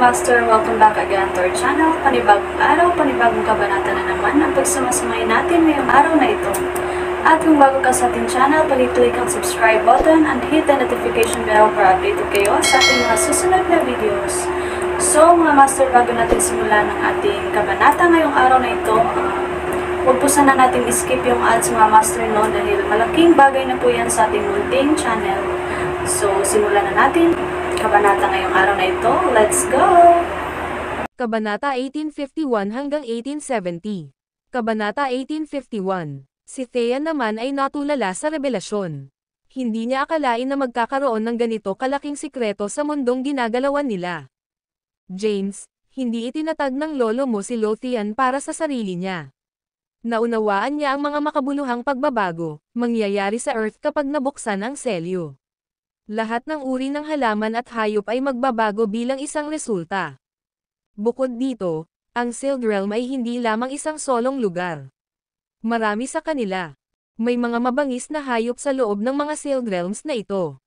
Master, welcome back again to our channel. Panibagong araw, panibagong kabanata na naman ang pagsamasamahin natin ngayong araw na ito. At kung bago ka sa ating channel, pag-click ang subscribe button and hit the notification bell para updated kayo sa ating mga susunod na videos. So mga Master, bago natin simulan ang ating kabanata ngayong araw na ito, huwag po sana natin skip yung ads mga Master, no, dahil malaking bagay na po yan sa ating munting channel. So simulan na natin kabanata ngayong araw na ito. Let's go! Kabanata 1851 hanggang 1870. Kabanata 1851. Si Thea naman ay natulala sa revelasyon. Hindi niya akalain na magkakaroon ng ganito kalaking sikreto sa mundong ginagalawan nila. James, hindi itinatag ng lolo mo si Lothian para sa sarili niya. Naunawaan niya ang mga makabuluhang pagbabago, mangyayari sa Earth kapag nabuksan ang selyo. Lahat ng uri ng halaman at hayop ay magbabago bilang isang resulta. Bukod dito, ang Sealed Realm ay hindi lamang isang solong lugar. Marami sa kanila. May mga mabangis na hayop sa loob ng mga Sealed Realms na ito.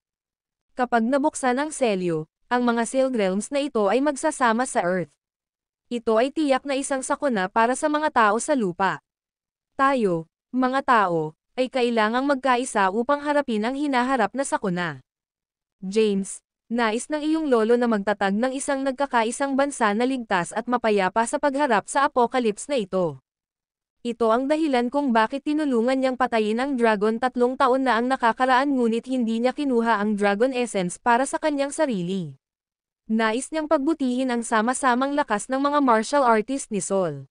Kapag nabuksan ang selyo, ang mga Sealed Realms na ito ay magsasama sa Earth. Ito ay tiyak na isang sakuna para sa mga tao sa lupa. Tayo, mga tao, ay kailangang magkaisa upang harapin ang hinaharap na sakuna. James, nais ng iyong lolo na magtatag ng isang nagkakaisang bansa na ligtas at mapayapa sa pagharap sa apocalypse na ito. Ito ang dahilan kung bakit tinulungan niyang patayin ang dragon 3 taon na ang nakakaraan ngunit hindi niya kinuha ang dragon essence para sa kanyang sarili. Nais niyang pagbutihin ang sama-samang lakas ng mga martial artist ni Saul.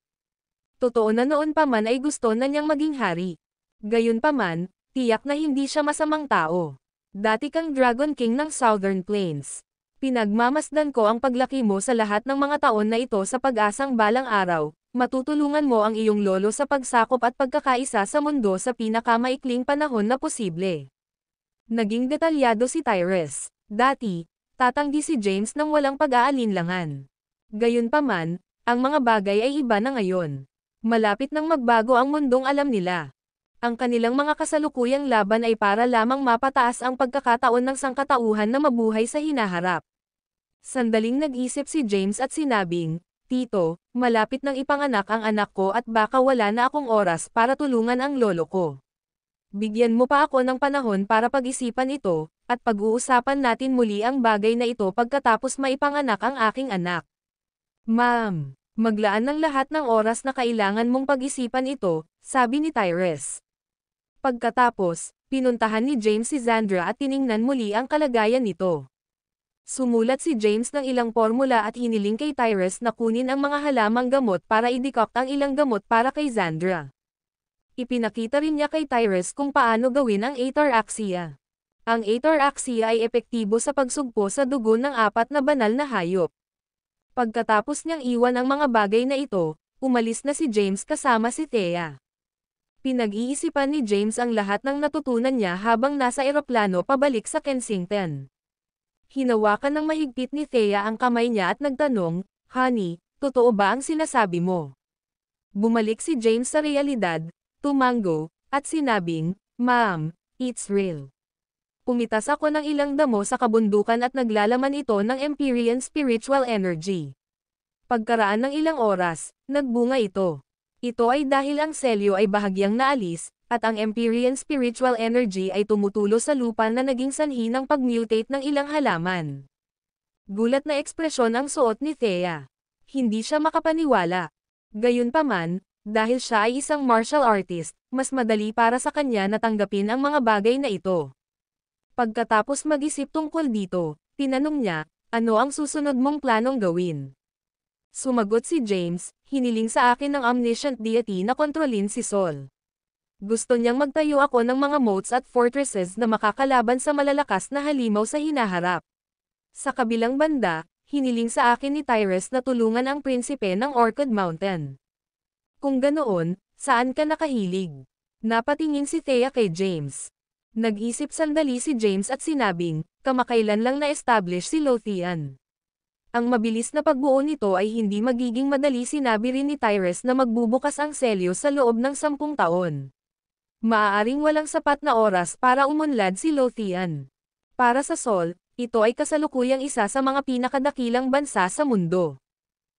Totoo na noon pa man ay gusto na niyang maging hari. Gayunpaman, tiyak na hindi siya masamang tao. Dati kang Dragon King ng Southern Plains. Pinagmamasdan ko ang paglaki mo sa lahat ng mga taon na ito sa pag-asang balang araw, matutulungan mo ang iyong lolo sa pagsakop at pagkakaisa sa mundo sa pinakamaikling panahon na posible. Naging detalyado si Tyrese. Dati, tatanggi si James nang walang pag-aalinlangan. Gayunpaman, ang mga bagay ay iba na ngayon. Malapit nang magbago ang mundong alam nila. Ang kanilang mga kasalukuyang laban ay para lamang mapataas ang pagkakataon ng sangkatauhan na mabuhay sa hinaharap. Sandaling nag-isip si James at sinabing, "Tito, malapit nang ipanganak ang anak ko at baka wala na akong oras para tulungan ang lolo ko. Bigyan mo pa ako ng panahon para pag-isipan ito, at pag-uusapan natin muli ang bagay na ito pagkatapos maipanganak ang aking anak." "Ma'am, maglaan ng lahat ng oras na kailangan mong pag-isipan ito," sabi ni Tyrese. Pagkatapos, pinuntahan ni James si Zandra at tiningnan muli ang kalagayan nito. Sumulat si James ng ilang formula at hiniling kay Tyrese na kunin ang mga halamang gamot para i-decoct ang ilang gamot para kay Zandra. Ipinakita rin niya kay Tyrese kung paano gawin ang ataraxia. Ang ataraxia ay epektibo sa pagsugpo sa dugo ng 4 na banal na hayop. Pagkatapos niyang iwan ang mga bagay na ito, umalis na si James kasama si Thea. Pinag-iisipan ni James ang lahat ng natutunan niya habang nasa eroplano pabalik sa Kensington. Hinawakan ng mahigpit ni Thea ang kamay niya at nagtanong, "Honey, totoo ba ang sinasabi mo?" Bumalik si James sa realidad, tumango, at sinabing, "Ma'am, it's real." Pumitas ako ng ilang damo sa kabundukan at naglalaman ito ng Empyrean spiritual energy. Pagkaraan ng ilang oras, nagbunga ito. Ito ay dahil ang selyo ay bahagyang naalis, at ang Empyrean spiritual energy ay tumutulo sa lupa na naging sanhi ng pag-mutate ng ilang halaman. Gulat na ekspresyon ang suot ni Thea. Hindi siya makapaniwala. Gayunpaman, dahil siya ay isang martial artist, mas madali para sa kanya na tanggapin ang mga bagay na ito. Pagkatapos mag-isip tungkol dito, tinanong niya, "Ano ang susunod mong planong gawin?" Sumagot si James, "Hiniling sa akin ng omniscient deity na kontrolin si Saul. Gusto niyang magtayo ako ng mga moats at fortresses na makakalaban sa malalakas na halimaw sa hinaharap." Sa kabilang banda, hiniling sa akin ni Tyrese na tulungan ang prinsipe ng Orchid Mountain. Kung ganoon, saan ka nakahilig? Napatingin si Thea kay James. Nag-isip sandali si James at sinabing, "Kamakailan lang na-establish si Lothian. Ang mabilis na pagbuo nito ay hindi magiging madali." Sinabi rin ni Tyrese na magbubukas ang selyo sa loob ng 10 taon. Maaaring walang sapat na oras para umunlad si Lothian. Para sa Saul, Ito ay kasalukuyang isa sa mga pinakadakilang bansa sa mundo.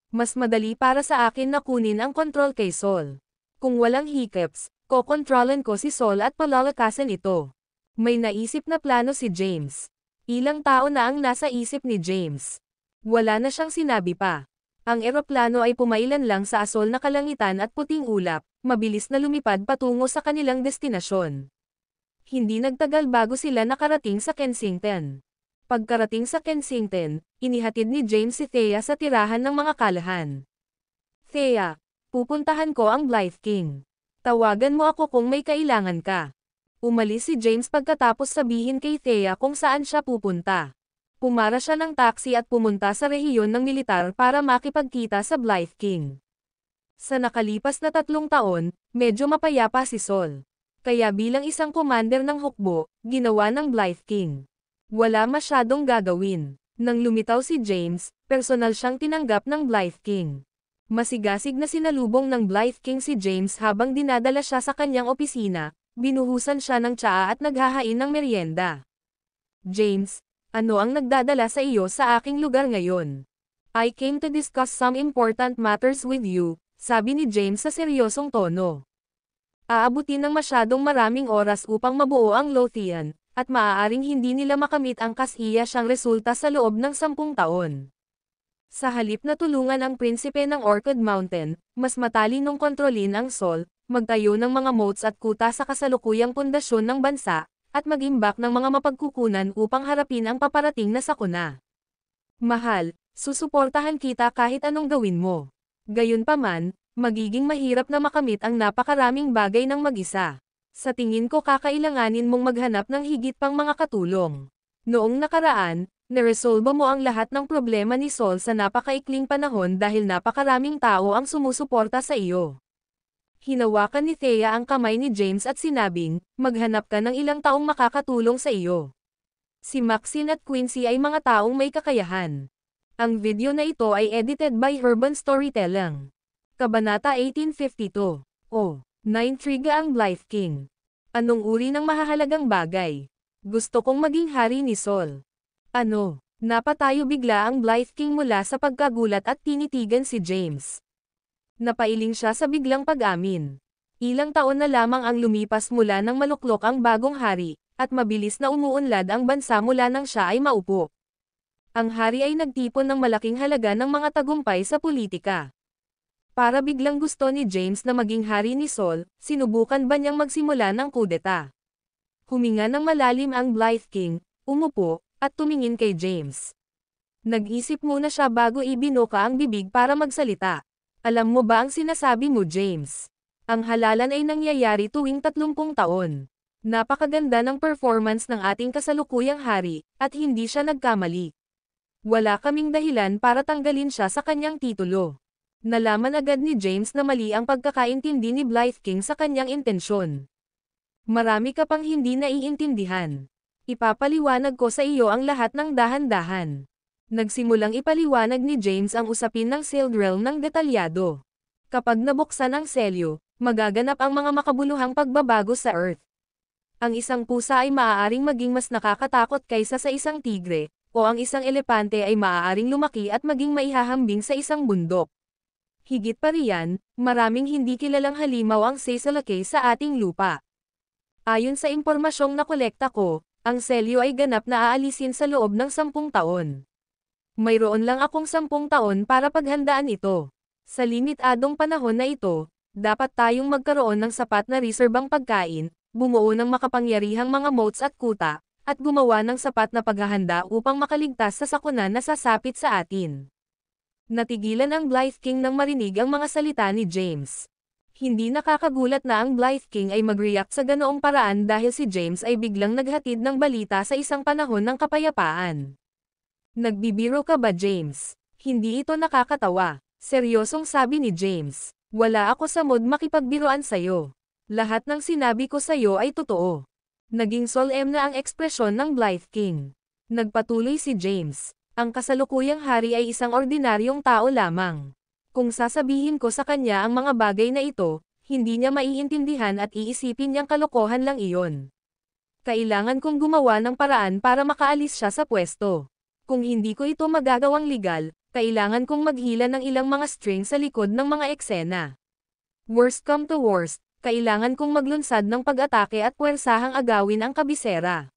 Mas madali para sa akin na kunin ang kontrol kay Sol. Kung walang hiccups, kokontrolan ko si Sol at palalakasan ito. May naisip na plano si James. Ilang tao na ang nasa isip ni James. Wala na siyang sinabi pa. Ang eroplano ay pumailan lang sa asol na kalangitan at puting ulap, mabilis na lumipad patungo sa kanilang destinasyon. Hindi nagtagal bago sila nakarating sa Kensington. Pagkarating sa Kensington, inihatid ni James si Thea sa tirahan ng mga kalahan. Thea, pupuntahan ko ang Blythe King. Tawagan mo ako kung may kailangan ka. Umalis si James pagkatapos sabihin kay Thea kung saan siya pupunta. Pumara siya ng taxi at pumunta sa rehiyon ng militar para makipagkita sa Blythe King. Sa nakalipas na 3 taon, medyo mapayapa si Sol. Kaya bilang isang commander ng hukbo, ginawa ng Blythe King. Wala masyadong gagawin. Nang lumitaw si James, personal siyang tinanggap ng Blythe King. Masigasig na sinalubong ng Blythe King si James habang dinadala siya sa kanyang opisina, binuhusan siya ng tsaa at naghahain ng merienda. James, ano ang nagdadala sa iyo sa aking lugar ngayon? I came to discuss some important matters with you, sabi ni James sa seryosong tono. Aabutin ng masyadong maraming oras upang mabuo ang Lothian, at maaaring hindi nila makamit ang kasiya siyang resulta sa loob ng 10 taon. Sa halip na tulungan ang prinsipe ng Orchid Mountain, mas matalinong kontrolin ang Sol, magtayo ng mga moats at kuta sa kasalukuyang pundasyon ng bansa, at mag-imbak ng mga mapagkukunan upang harapin ang paparating na sakuna. Mahal, susuportahan kita kahit anong gawin mo. Gayunpaman, magiging mahirap na makamit ang napakaraming bagay ng mag-isa. Sa tingin ko kakailanganin mong maghanap ng higit pang mga katulong. Noong nakaraan, naresolba mo ang lahat ng problema ni Sol sa napakaikling panahon dahil napakaraming tao ang sumusuporta sa iyo. Hinawakan ni Thea ang kamay ni James at sinabing, maghanap ka ng ilang taong makakatulong sa iyo. Si Maxine at Quincy ay mga taong may kakayahan. Ang video na ito ay edited by Urban Storytelling. Kabanata 1852. Naintriga ang Blythe King. Anong uri ng mahahalagang bagay? Gusto kong maging hari ni Sol. Ano? Napatayo bigla ang Blythe King mula sa pagkagulat at tinitigan si James. Napailing siya sa biglang pag-amin. Ilang taon na lamang ang lumipas mula nang maluklok ang bagong hari, at mabilis na umuunlad ang bansa mula nang siya ay maupo. Ang hari ay nagtipon ng malaking halaga ng mga tagumpay sa politika. Para biglang gusto ni James na maging hari ni Sol, sinubukan ba niyang magsimula ng kudeta? Huminga ng malalim ang Blythe King, umupo, at tumingin kay James. Nag-isip muna siya bago ibinuka ang bibig para magsalita. Alam mo ba ang sinasabi mo, James? Ang halalan ay nangyayari tuwing 30 taon. Napakaganda ng performance ng ating kasalukuyang hari, at hindi siya nagkamali. Wala kaming dahilan para tanggalin siya sa kanyang titulo. Nalaman agad ni James na mali ang pagkakaintindi ni Blythe King sa kanyang intensyon. Marami ka pang hindi naiintindihan. Ipapaliwanag ko sa iyo ang lahat ng dahan-dahan. Nagsimulang ipaliwanag ni James ang usapin ng sealed realm ng detalyado. Kapag nabuksan ang selyo, magaganap ang mga makabuluhang pagbabago sa Earth. Ang isang pusa ay maaaring maging mas nakakatakot kaysa sa isang tigre, o ang isang elepante ay maaaring lumaki at maging maihahambing sa isang bundok. Higit pa riyan, maraming hindi kilalang halimaw ang sesalakay sa ating lupa. Ayon sa impormasyong nakolekta ko, ang selyo ay ganap na aalisin sa loob ng 10 taon. Mayroon lang akong 10 taon para paghandaan ito. Sa limitadong panahon na ito, dapat tayong magkaroon ng sapat na reserbang pagkain, bumuo ng makapangyarihang mga moats at kuta, at gumawa ng sapat na paghahanda upang makaligtas sa sakuna na sasapit sa atin. Natigilan ang Blythe King nang marinig ang mga salita ni James. Hindi nakakagulat na ang Blythe King ay mag-react sa ganoong paraan dahil si James ay biglang naghatid ng balita sa isang panahon ng kapayapaan. Nagbibiro ka ba, James? Hindi ito nakakatawa. Seryosong sabi ni James. Wala ako sa mood makipagbiruan sa'yo. Lahat ng sinabi ko sa'yo ay totoo. Naging solemn na ang ekspresyon ng Blythe King. Nagpatuloy si James. Ang kasalukuyang hari ay isang ordinaryong tao lamang. Kung sasabihin ko sa kanya ang mga bagay na ito, hindi niya maiintindihan at iisipin niyang kalokohan lang iyon. Kailangan kong gumawa ng paraan para makaalis siya sa pwesto. Kung hindi ko ito magagawang legal, kailangan kong maghila ng ilang mga string sa likod ng mga eksena. Worst come to worst, kailangan kong maglunsad ng pag-atake at puwersahang agawin ang kabisera.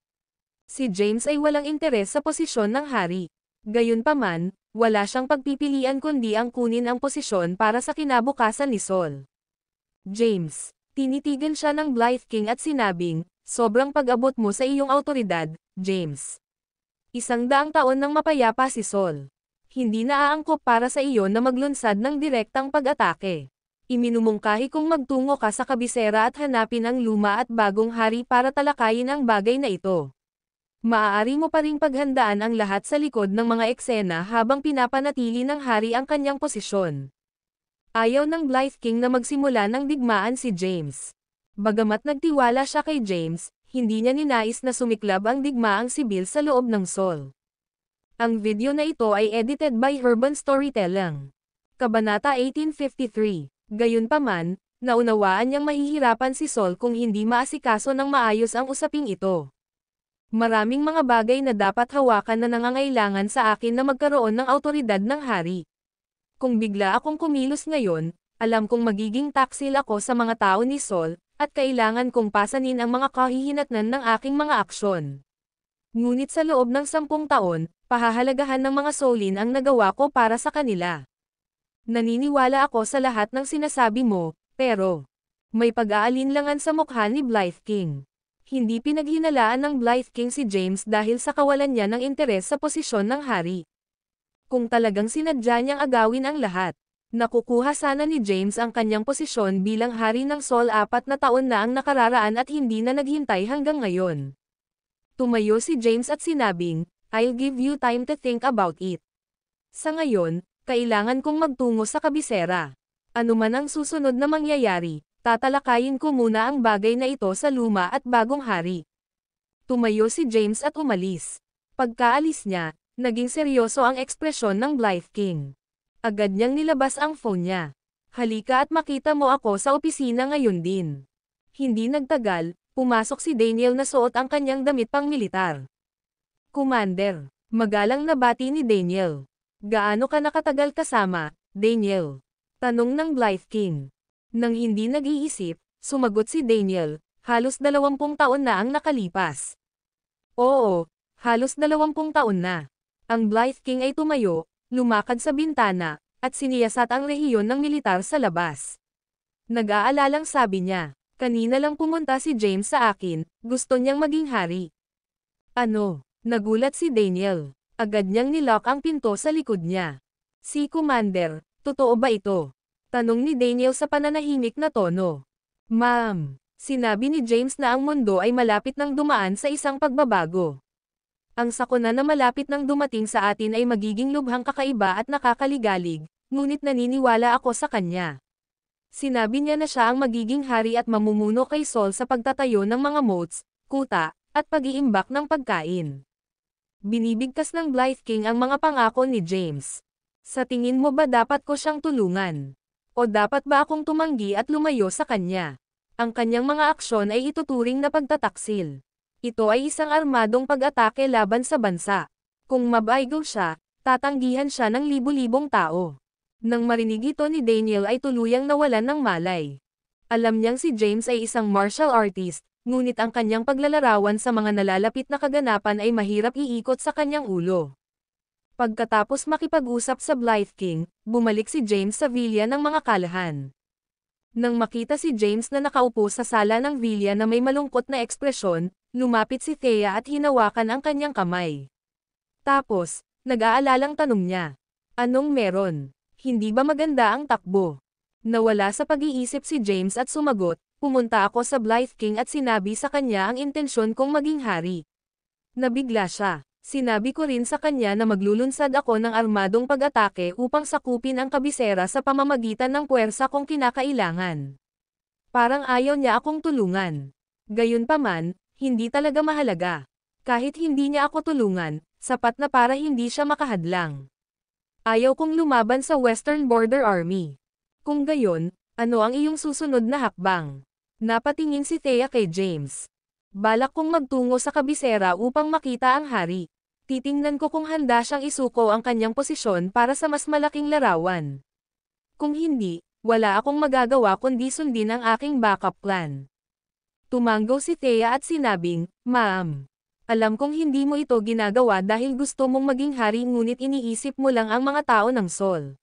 Si James ay walang interes sa posisyon ng hari. Gayunpaman, wala siyang pagpipilian kundi ang kunin ang posisyon para sa kinabukasan ni Sol. James, tinitigan siya ng Blythe King at sinabing, sobrang pag-abot mo sa iyong autoridad, James. 100 taon nang mapayapa si Sol. Hindi naaangkop para sa iyo na maglunsad ng direktang pag-atake. Iminumungkahi kong magtungo ka sa kabisera at hanapin ang luma at bagong hari para talakayin ang bagay na ito. Maaari mo pa ring paghandaan ang lahat sa likod ng mga eksena habang pinapanatili ng hari ang kanyang posisyon. Ayaw ng Blythe King na magsimula ng digmaan si James. Bagamat nagtiwala siya kay James, hindi niya ninais na sumiklab ang digmaang sibil sa loob ng Sol. Ang video na ito ay edited by Urban Storytelling. Kabanata 1853. Gayunpaman, naunawaan niyang mahihirapan si Sol kung hindi maasikaso ng maayos ang usaping ito. Maraming mga bagay na dapat hawakan na nangangailangan sa akin na magkaroon ng autoridad ng hari. Kung bigla akong kumilos ngayon, alam kong magiging taksil ako sa mga tao ni Sol, at kailangan kong pasanin ang mga kahihinatnan ng aking mga aksyon. Ngunit sa loob ng 10 taon, pahahalagahan ng mga Solin ang nagawa ko para sa kanila. Naniniwala ako sa lahat ng sinasabi mo, pero may pag-aalinlangan sa mukha ni Blythe King. Hindi pinaghinalaan ng Blythe King si James dahil sa kawalan niya ng interes sa posisyon ng hari. Kung talagang sinadya niyang agawin ang lahat, nakukuha sana ni James ang kanyang posisyon bilang hari ng Sol 4 na taon na ang nakararaan at hindi na naghintay hanggang ngayon. Tumayo si James at sinabing, I'll give you time to think about it. Sa ngayon, kailangan kong magtungo sa kabisera. Ano man ang susunod na mangyayari, tatalakayin ko muna ang bagay na ito sa luma at bagong hari. Tumayo si James at umalis. Pagkaalis niya, naging seryoso ang ekspresyon ng Blythe King. Agad niyang nilabas ang phone niya. Halika at makita mo ako sa opisina ngayon din. Hindi nagtagal, pumasok si Daniel na suot ang kanyang damit pang-militar. Commander, magalang nabati ni Daniel. Gaano ka nakatagal kasama, Daniel? Tanong ng Blythe King. Nang hindi nag-iisip, sumagot si Daniel, halos 20 taon na ang nakalipas. Oo, halos 20 taon na. Ang Blythe King ay tumayo, lumakad sa bintana, at siniyasat ang rehiyon ng militar sa labas. Nag-aalalang sabi niya, kanina lang pumunta si James sa akin, gusto niyang maging hari. Ano? Nagulat si Daniel. Agad niyang nilock ang pinto sa likod niya. Si Commander, totoo ba ito? Tanong ni Daniel sa pananahimik na tono. Ma'am, sinabi ni James na ang mundo ay malapit nang dumaan sa isang pagbabago. Ang sakuna na malapit nang dumating sa atin ay magiging lubhang kakaiba at nakakaligalig, ngunit naniniwala ako sa kanya. Sinabi niya na siya ang magiging hari at mamumuno kay Sol sa pagtatayo ng mga moats, kuta, at pag-iimbak ng pagkain. Binibigkas ng Blythe King ang mga pangako ni James. Sa tingin mo ba dapat ko siyang tulungan? O dapat ba akong tumanggi at lumayo sa kanya? Ang kanyang mga aksyon ay ituturing na pagtataksil. Ito ay isang armadong pag-atake laban sa bansa. Kung mabaigaw siya, tatanggihan siya ng libu-libong tao. Nang marinig ito ni Daniel ay tuluyang nawalan ng malay. Alam niyang si James ay isang martial artist, ngunit ang kanyang paglalarawan sa mga nalalapit na kaganapan ay mahirap iikot sa kanyang ulo. Pagkatapos makipag-usap sa Blythe King, bumalik si James sa villa ng mga kalahan. Nang makita si James na nakaupo sa sala ng villa na may malungkot na ekspresyon, lumapit si Thea at hinawakan ang kanyang kamay. Tapos, nag-aalalang tanong niya, anong meron? Hindi ba maganda ang takbo? Nawala sa pag-iisip si James at sumagot, pumunta ako sa Blythe King at sinabi sa kanya ang intensyon kong maging hari. Nabigla siya. Sinabi ko rin sa kanya na maglulunsad ako ng armadong pag-atake upang sakupin ang kabisera sa pamamagitan ng puwersa kong kinakailangan. Parang ayaw niya akong tulungan. Gayunpaman, hindi talaga mahalaga. Kahit hindi niya ako tulungan, sapat na para hindi siya makahadlang. Ayaw kong lumaban sa Western Border Army. Kung gayon, ano ang iyong susunod na hakbang? Napatingin si Thea kay James. Balak kong magtungo sa kabisera upang makita ang hari. Titingnan ko kung handa siyang isuko ang kanyang posisyon para sa mas malaking larawan. Kung hindi, wala akong magagawa kundi sundin ang aking backup plan. Tumango si Thea at sinabing, Ma'am. Alam kong hindi mo ito ginagawa dahil gusto mong maging hari ngunit iniisip mo lang ang mga tao ng Sol.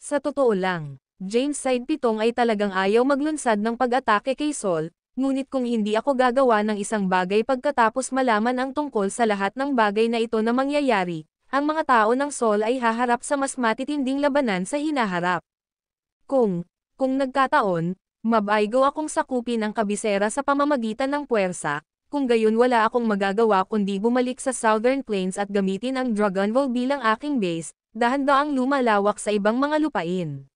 Sa totoo lang, James Side Pitong ay talagang ayaw maglunsad ng pag-atake kay Sol, ngunit kung hindi ako gagawa ng isang bagay pagkatapos malaman ang tungkol sa lahat ng bagay na ito na mangyayari, ang mga tao ng Sol ay haharap sa mas matitinding labanan sa hinaharap. Kung nagkataon, mabaigo akong sakupin ang kabisera sa pamamagitan ng puwersa, kung gayon wala akong magagawa kundi bumalik sa Southern Plains at gamitin ang Dragonville bilang aking base, dahan-daang lumalawak sa ibang mga lupain.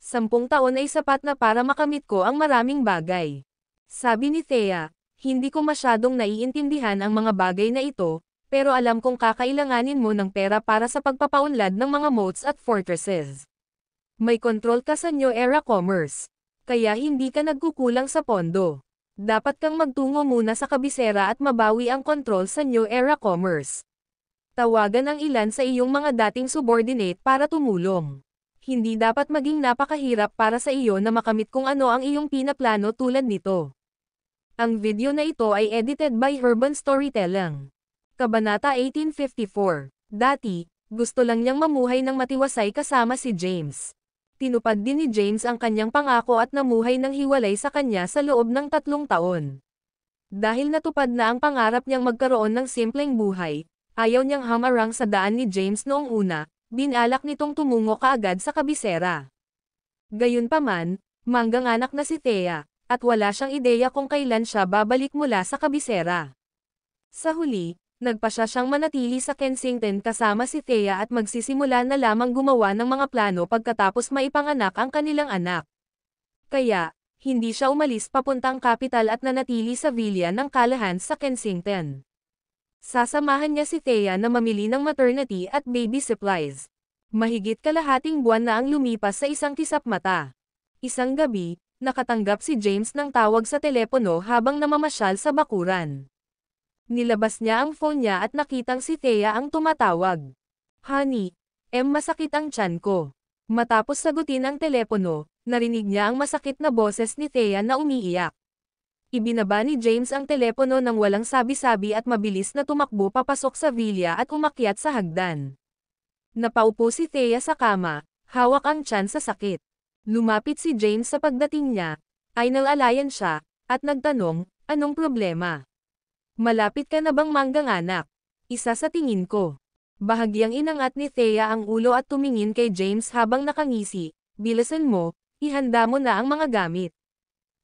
10 taon ay sapat na para makamit ko ang maraming bagay. Sabi ni Thea, hindi ko masyadong naiintindihan ang mga bagay na ito, pero alam kong kakailanganin mo ng pera para sa pagpapaunlad ng mga moats at fortresses. May kontrol ka sa New Era Commerce. Kaya hindi ka nagkukulang sa pondo. Dapat kang magtungo muna sa kabisera at mabawi ang kontrol sa New Era Commerce. Tawagan ang ilan sa iyong mga dating subordinate para tumulong. Hindi dapat maging napakahirap para sa iyo na makamit kung ano ang iyong pinaplano tulad nito. Ang video na ito ay edited by Herban Storytelling. Kabanata 1854. Dati, gusto lang niyang mamuhay ng matiwasay kasama si James. Tinupad din ni James ang kanyang pangako at namuhay ng hiwalay sa kanya sa loob ng 3 taon. Dahil natupad na ang pangarap niyang magkaroon ng simpleng buhay, ayaw niyang hamarang sa daan ni James noong una, binalak nitong tumungo kaagad sa kabisera. Gayunpaman, manggang-anak na si Thea, at wala siyang ideya kung kailan siya babalik mula sa kabisera. Sa huli, nagpasya siyang manatili sa Kensington kasama si Thea at magsisimula na lamang gumawa ng mga plano pagkatapos maipanganak ang kanilang anak. Kaya, hindi siya umalis papuntang capital at nanatili sa villa ng Callahan sa Kensington. Sasamahan niya si Thea na mamili ng maternity at baby supplies. Mahigit kalahating buwan na ang lumipas sa isang kisap mata. Isang gabi, nakatanggap si James ng tawag sa telepono habang namamasyal sa bakuran. Nilabas niya ang phone niya at nakitang si Thea ang tumatawag. Honey, masakit ang tiyan ko. Matapos sagutin ang telepono, narinig niya ang masakit na boses ni Thea na umiiyak. Ibinaba ni James ang telepono nang walang sabi-sabi at mabilis na tumakbo papasok sa villa at umakyat sa hagdan. Napaupo si Thea sa kama, hawak ang tiyan sa sakit. Lumapit si James sa pagdating niya, ay nalalayan siya, at nagtanong, anong problema? Malapit ka na bang manggang-anak? Isa sa tingin ko. Bahagyang inangat ni Thea ang ulo at tumingin kay James habang nakangisi, bilisan mo, ihanda mo na ang mga gamit.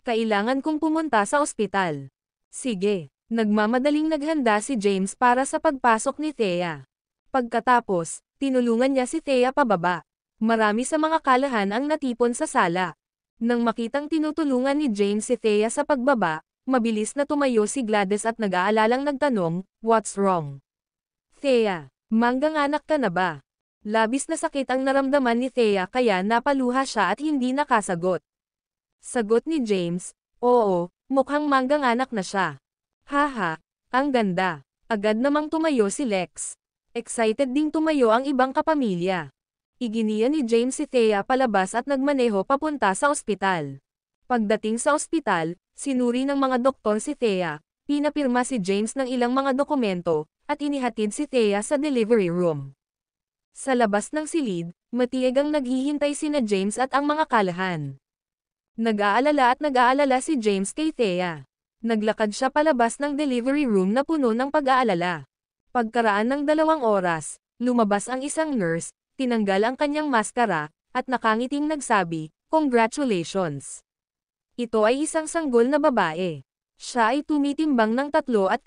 Kailangan kong pumunta sa ospital. Sige, nagmamadaling naghanda si James para sa pagpasok ni Thea. Pagkatapos, tinulungan niya si Thea pababa. Marami sa mga Callahan ang natipon sa sala. Nang makitang tinutulungan ni James si Thea sa pagbaba, mabilis na tumayo si Gladys at nag-aalalang nagtanong, what's wrong? Thea, manggang-anak ka na ba? Labis na sakit ang naramdaman ni Thea kaya napaluha siya at hindi nakasagot. Sagot ni James, oo, mukhang manggang-anak na siya. Haha, ang ganda. Agad namang tumayo si Lex. Excited ding tumayo ang ibang kapamilya. Iginiya ni James si Thea palabas at nagmaneho papunta sa ospital. Pagdating sa ospital, sinuri ng mga doktor si Thea, pinapirma si James ng ilang mga dokumento, at inihatid si Thea sa delivery room. Sa labas ng silid, matiyagang naghihintay sina James at ang mga Callahan. Nag-aalala si James kay Thea. Naglakad siya palabas ng delivery room na puno ng pag-aalala. Pagkaraan ng 2 oras, lumabas ang isang nurse, tinanggal ang kanyang maskara, at nakangiting nagsabi, congratulations. Ito ay isang sanggol na babae. Siya ay tumitimbang ng 3.5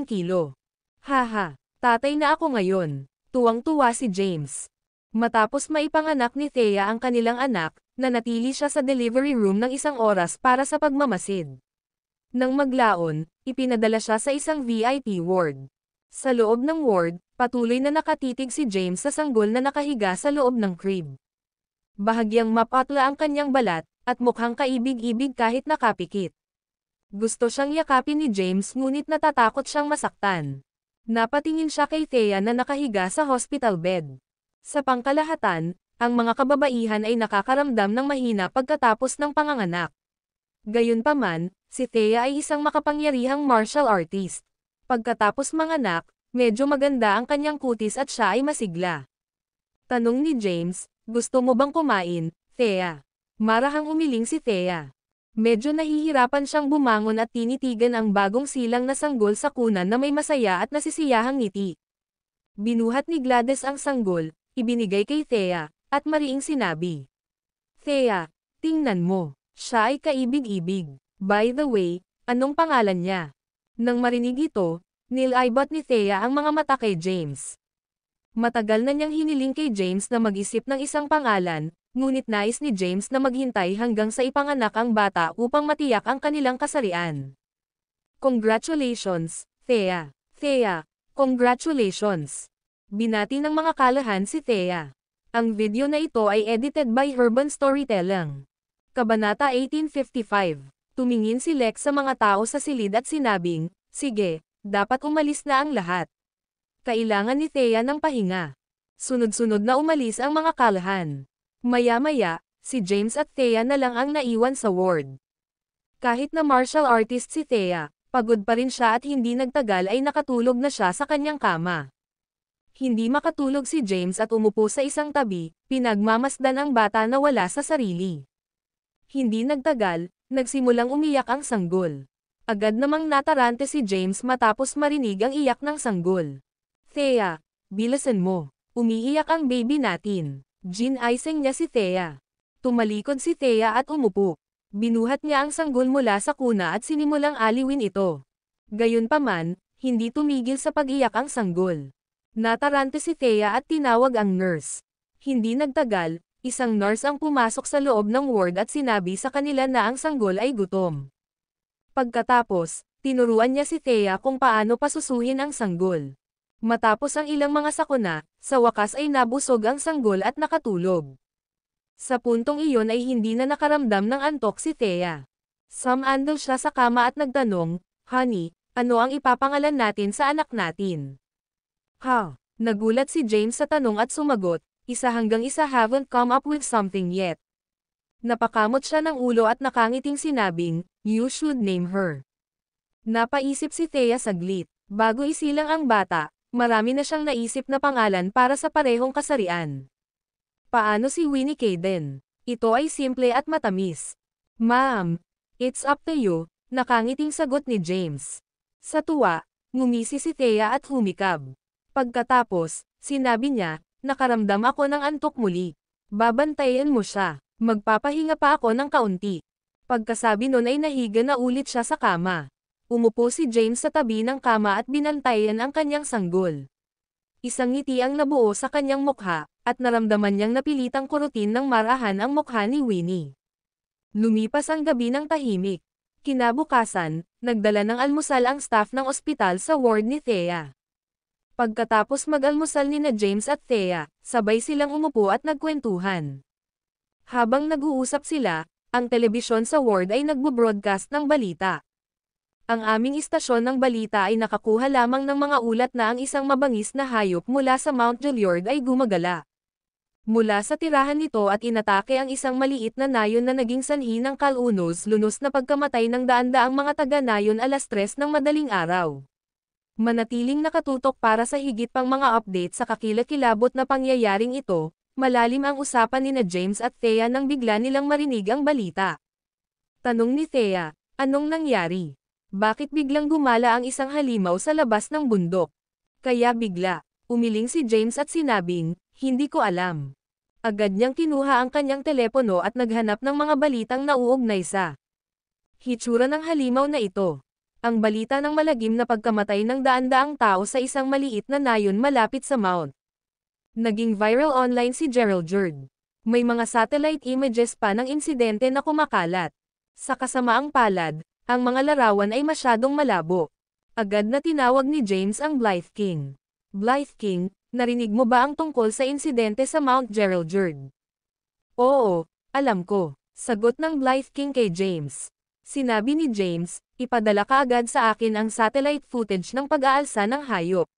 kilo. Haha, tatay na ako ngayon. Tuwang-tuwa si James. Matapos maipanganak ni Thea ang kanilang anak, nanatili siya sa delivery room ng 1 oras para sa pagmamasid. Nang maglaon, ipinadala siya sa isang VIP ward. Sa loob ng ward, patuloy na nakatitig si James sa sanggol na nakahiga sa loob ng crib. Bahagyang mapatla ang kanyang balat, at mukhang kaibig-ibig kahit nakapikit. Gusto siyang yakapin ni James ngunit natatakot siyang masaktan. Napatingin siya kay Thea na nakahiga sa hospital bed. Sa pangkalahatan, ang mga kababaihan ay nakakaramdam ng mahina pagkatapos ng panganganak. Gayunpaman, si Thea ay isang makapangyarihang martial artist. Pagkatapos manganak, medyo maganda ang kanyang kutis at siya ay masigla. Tanong ni James, gusto mo bang kumain, Thea? Marahang umiling si Thea. Medyo nahihirapan siyang bumangon at tinitigan ang bagong silang na sanggol sa kunan na may masaya at nasisiyahang ngiti. Binuhat ni Gladys ang sanggol, ibinigay kay Thea, at mariing sinabi. Thea, tingnan mo, siya ay kaibig-ibig. By the way, anong pangalan niya? Nang marinig ito, nilaybot ni Thea ang mga mata kay James. Matagal na niyang hiniling kay James na mag-isip ng isang pangalan, ngunit nais ni James na maghintay hanggang sa ipanganak ang bata upang matiyak ang kanilang kasarian. Congratulations, Thea. Thea, congratulations. Binati ng mga kalahan si Thea. Ang video na ito ay edited by Urban Storytelling. Kabanata 1855. Tumingin si Lex sa mga tao sa silid at sinabing, sige, dapat umalis na ang lahat. Kailangan ni Thea ng pahinga. Sunod-sunod na umalis ang mga kalahan. Maya-maya, si James at Thea na lang ang naiwan sa ward. Kahit na martial artist si Thea, pagod pa rin siya at hindi nagtagal ay nakatulog na siya sa kanyang kama. Hindi makatulog si James at umupo sa isang tabi, pinagmamasdan ang bata na wala sa sarili. Hindi nagtagal, nagsimulang umiyak ang sanggol. Agad namang natarante si James matapos marinig ang iyak ng sanggol. Thea, bilasan mo. Umiiyak ang baby natin. Ginaising niya si Thea. Tumalikod si Thea at umupo. Binuhat niya ang sanggol mula sa kuna at sinimulang aliwin ito. Gayunpaman, hindi tumigil sa pag-iyak ang sanggol. Natarante si Thea at tinawag ang nurse. Hindi nagtagal, isang nurse ang pumasok sa loob ng ward at sinabi sa kanila na ang sanggol ay gutom. Pagkatapos, tinuruan niya si Thea kung paano pasusuhin ang sanggol. Matapos ang ilang mga sakuna, sa wakas ay nabusog ang sanggol at nakatulog. Sa puntong iyon ay hindi na nakaramdam ng antok si Thea. Sumandal siya sa kama at nagtanong, Honey, ano ang ipapangalan natin sa anak natin? Ha? Nagulat si James sa tanong at sumagot, 1 hanggang 1 haven't come up with something yet. Napakamot siya ng ulo at nakangiting sinabing, You should name her. Napaisip si Thea saglit. Bago isilang ang bata, marami na siyang naisip na pangalan para sa parehong kasarian. Paano si Winnie Caden? Ito ay simple at matamis. Ma'am, it's up to you, nakangiting sagot ni James. Sa tuwa, ngumisi si Thea at humikab. Pagkatapos, sinabi niya, nakaramdam ako ng antok muli. Babantayan mo siya, magpapahinga pa ako ng kaunti. Pagkasabi nun ay nahiga na ulit siya sa kama. Umupo si James sa tabi ng kama at binantayan ang kanyang sanggol. Isang ngiti ang nabuo sa kanyang mukha, at naramdaman niyang napilitang kurutin ng marahan ang mukha ni Winnie. Lumipas ang gabi ng tahimik. Kinabukasan, nagdala ng almusal ang staff ng ospital sa ward ni Thea. Pagkatapos mag-almusal nina James at Thea, sabay silang umupo at nagkwentuhan. Habang nag-uusap sila, ang telebisyon sa ward ay nagbo-broadcast ng balita. Ang aming istasyon ng balita ay nakakuha lamang ng mga ulat na ang isang mabangis na hayop mula sa Mount Gilead ay gumagala. Mula sa tirahan nito at inatake ang isang maliit na nayon na naging sanhi ng kalunos-lunos na pagkamatay ng daan-daang mga taga-nayon 3:00 ng madaling araw. Manatiling nakatutok para sa higit pang mga update sa kakilakilabot na pangyayaring ito, malalim ang usapan nina James at Thea nang bigla nilang marinig ang balita. Tanong ni Thea, anong nangyari? Bakit biglang gumala ang isang halimaw sa labas ng bundok? Kaya bigla, umiling si James at sinabing, hindi ko alam. Agad niyang kinuha ang kanyang telepono at naghanap ng mga balitang nauugnay sa hitsura ng halimaw na ito. Ang balita ng malagim na pagkamatay ng daan-daang tao sa isang maliit na nayon malapit sa Mount. Naging viral online si Gerald Jerd. May mga satellite images pa ng insidente na kumakalat. Sa kasamaang palad, ang mga larawan ay masyadong malabo. Agad na tinawag ni James ang Blythe King. Blythe King, narinig mo ba ang tungkol sa insidente sa Mount Gilead? Oo, alam ko, sagot ng Blythe King kay James. Sinabi ni James, ipadala ka agad sa akin ang satellite footage ng pag-aalsa ng hayop.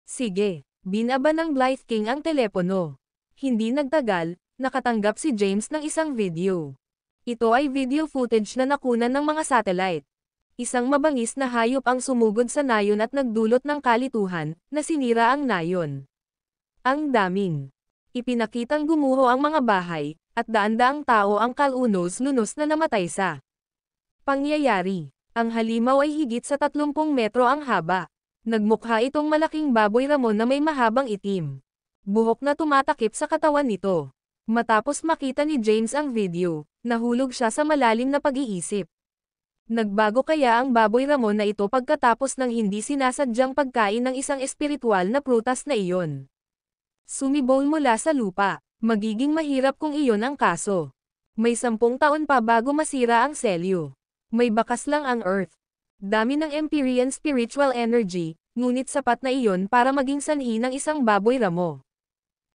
Sige, binaba ng Blythe King ang telepono. Hindi nagtagal, nakatanggap si James ng isang video. Ito ay video footage na nakunan ng mga satellite. Isang mabangis na hayop ang sumugod sa nayon at nagdulot ng kalituhan, na sinira ang nayon. Ang daming. Ipinakitang gumuho ang mga bahay, at daan-daang tao ang kalunos-lunos na namatay sa pangyayari. Ang halimaw ay higit sa 30 metro ang haba. Nagmukha itong malaking baboy ramon na may mahabang itim. Buhok na tumatakip sa katawan nito. Matapos makita ni James ang video, nahulog siya sa malalim na pag-iisip. Nagbago kaya ang baboy ramon na ito pagkatapos ng hindi sinasadyang pagkain ng isang espiritual na prutas na iyon? Sumibol mula sa lupa. Magiging mahirap kung iyon ang kaso. May 10 taon pa bago masira ang selyo. May bakas lang ang Earth. Dami ng Empyrean spiritual energy, ngunit sapat na iyon para maging sanhi ng isang baboy ramo.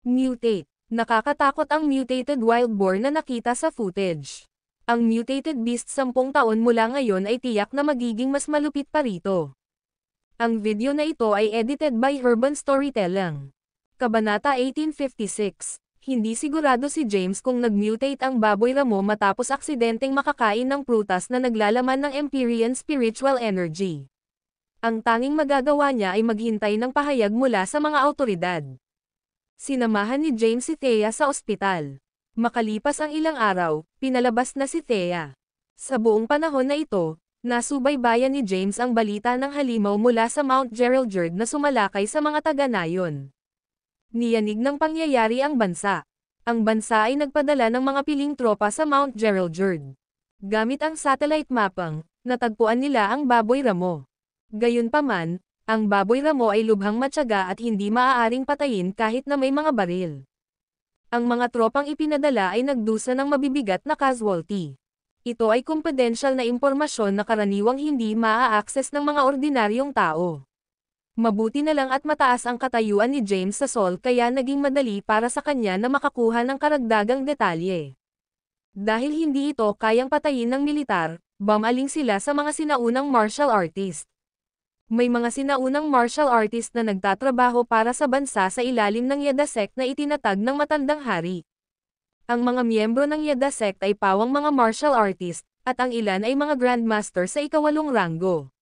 Mutate. Nakakatakot ang mutated wild boar na nakita sa footage. Ang mutated beast 10 taon mula ngayon ay tiyak na magiging mas malupit pa rito. Ang video na ito ay edited by Urban Storytelling. Kabanata 1856. Hindi sigurado si James kung nag-mutate ang baboy ramo matapos aksidenteng makakain ng prutas na naglalaman ng Empyrean spiritual energy. Ang tanging magagawa niya ay maghintay ng pahayag mula sa mga awtoridad. Sinamahan ni James si Thea sa ospital. Makalipas ang ilang araw, pinalabas na si Thea. Sa buong panahon na ito, nasubaybayan ni James ang balita ng halimaw mula sa Mount Geraldjord na sumalakay sa mga taga-nayon. Niyanig ng pangyayari ang bansa. Ang bansa ay nagpadala ng mga piling tropa sa Mount Geraldjord. Gamit ang satellite mapping, natagpuan nila ang baboy ramo. Gayunpaman, ang baboy ramo ay lubhang matyaga at hindi maaaring patayin kahit na may mga baril. Ang mga tropang ipinadala ay nagdusa ng mabibigat na casualty. Ito ay confidential na impormasyon na karaniwang hindi maa-access ng mga ordinaryong tao. Mabuti na lang at mataas ang katayuan ni James sa Sol kaya naging madali para sa kanya na makakuha ng karagdagang detalye. Dahil hindi ito kayang patayin ng militar, bumaling sila sa mga sinaunang martial artist. May mga sinaunang martial artist na nagtatrabaho para sa bansa sa ilalim ng Yada sect na itinatag ng matandang hari. Ang mga miyembro ng Yada sect ay pawang mga martial artist, at ang ilan ay mga grandmaster sa ika-8 ranggo.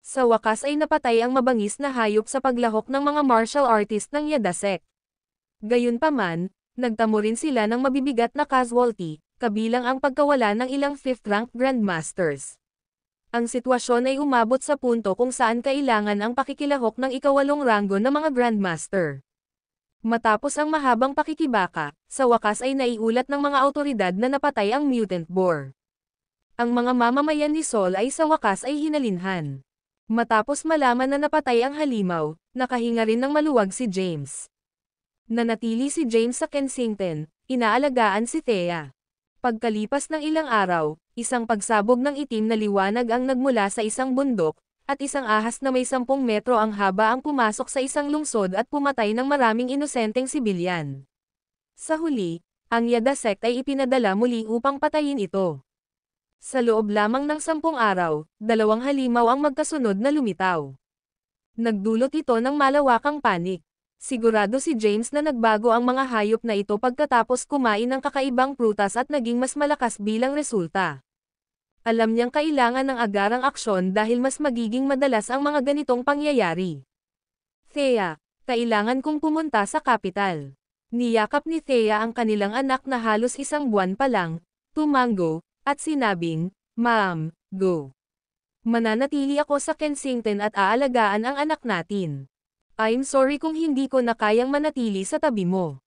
Sa wakas ay napatay ang mabangis na hayop sa paglahok ng mga martial artist ng Yada sect. Gayunpaman, nagtamo rin sila ng mabibigat na casualty, kabilang ang pagkawala ng ilang 5th-ranked grandmasters. Ang sitwasyon ay umabot sa punto kung saan kailangan ang pakikilahok ng ika-8 ranggo ng mga grandmaster. Matapos ang mahabang pakikibaka, sa wakas ay naiulat ng mga awtoridad na napatay ang mutant boar. Ang mga mamamayan ni Sol ay sa wakas ay hinalinhan. Matapos malaman na napatay ang halimaw, nakahinga rin ng maluwag si James. Nanatili si James sa Kensington, inaalagaan si Thea. Pagkalipas ng ilang araw, isang pagsabog ng itim na liwanag ang nagmula sa isang bundok, at isang ahas na may 10 metro ang haba ang pumasok sa isang lungsod at pumatay ng maraming inosenteng sibilyan. Sa huli, ang Yada sect ay ipinadala muli upang patayin ito. Sa loob lamang ng 10 araw, 2 halimaw ang magkasunod na lumitaw. Nagdulot ito ng malawakang panik. Sigurado si James na nagbago ang mga hayop na ito pagkatapos kumain ng kakaibang prutas at naging mas malakas bilang resulta. Alam niyang kailangan ng agarang aksyon dahil mas magiging madalas ang mga ganitong pangyayari. Thea, kailangan kong pumunta sa kapital. Niyakap ni Thea ang kanilang anak na halos 1 buwan pa lang, tumango, at sinabing, "Ma'am, go. Mananatili ako sa Kensington at aalagaan ang anak natin. I'm sorry kung hindi ko na kayang manatili sa tabi mo.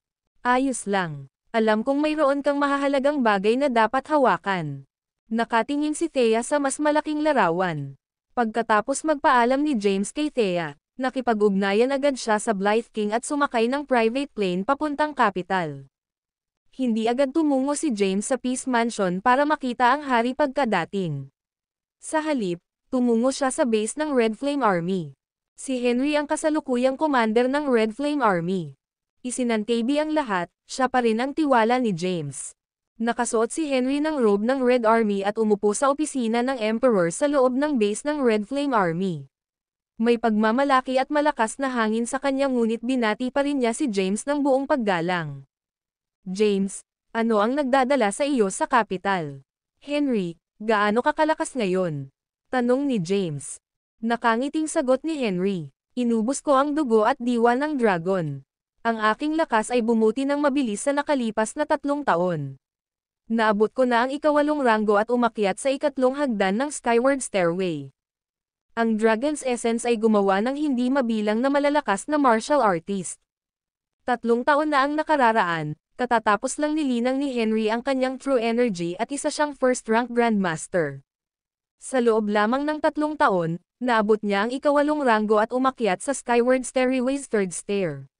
Ayos lang. Alam kong mayroon kang mahahalagang bagay na dapat hawakan." Nakatingin si Thea sa mas malaking larawan. Pagkatapos magpaalam ni James kay Thea, nakipag-ugnayan agad siya sa Blythe King at sumakay ng private plane papuntang kapital. Hindi agad tumungo si James sa Peace Mansion para makita ang hari pagkadating. Sa halip, tumungo siya sa base ng Red Flame Army. Si Henry ang kasalukuyang commander ng Red Flame Army. Isinantabi ang lahat, siya pa rin ang tiwala ni James. Nakasuot si Henry ng robe ng Red Army at umupo sa opisina ng Emperor sa loob ng base ng Red Flame Army. May pagmamalaki at malakas na hangin sa kanya ngunit binati pa rin niya si James ng buong paggalang. James, ano ang nagdadala sa iyo sa kapital? Henry, gaano ka kalakas ngayon? Tanong ni James. Nakangiting sagot ni Henry. Inubos ko ang dugo at diwa ng dragon. Ang aking lakas ay bumuti ng mabilis sa nakalipas na 3 taon. Naabot ko na ang ika-8 ranggo at umakyat sa ika-3 hagdan ng Skyward Stairway. Ang Dragon's Essence ay gumawa ng hindi mabilang na malalakas na martial artist. 3 taon na ang nakararaan, katatapos lang nilinang ni Henry ang kanyang true energy at isa siyang first-rank Grandmaster. Sa loob lamang ng 3 taon, naabot niya ang ika-8 ranggo at umakyat sa Skyward Stairway's 3rd stair.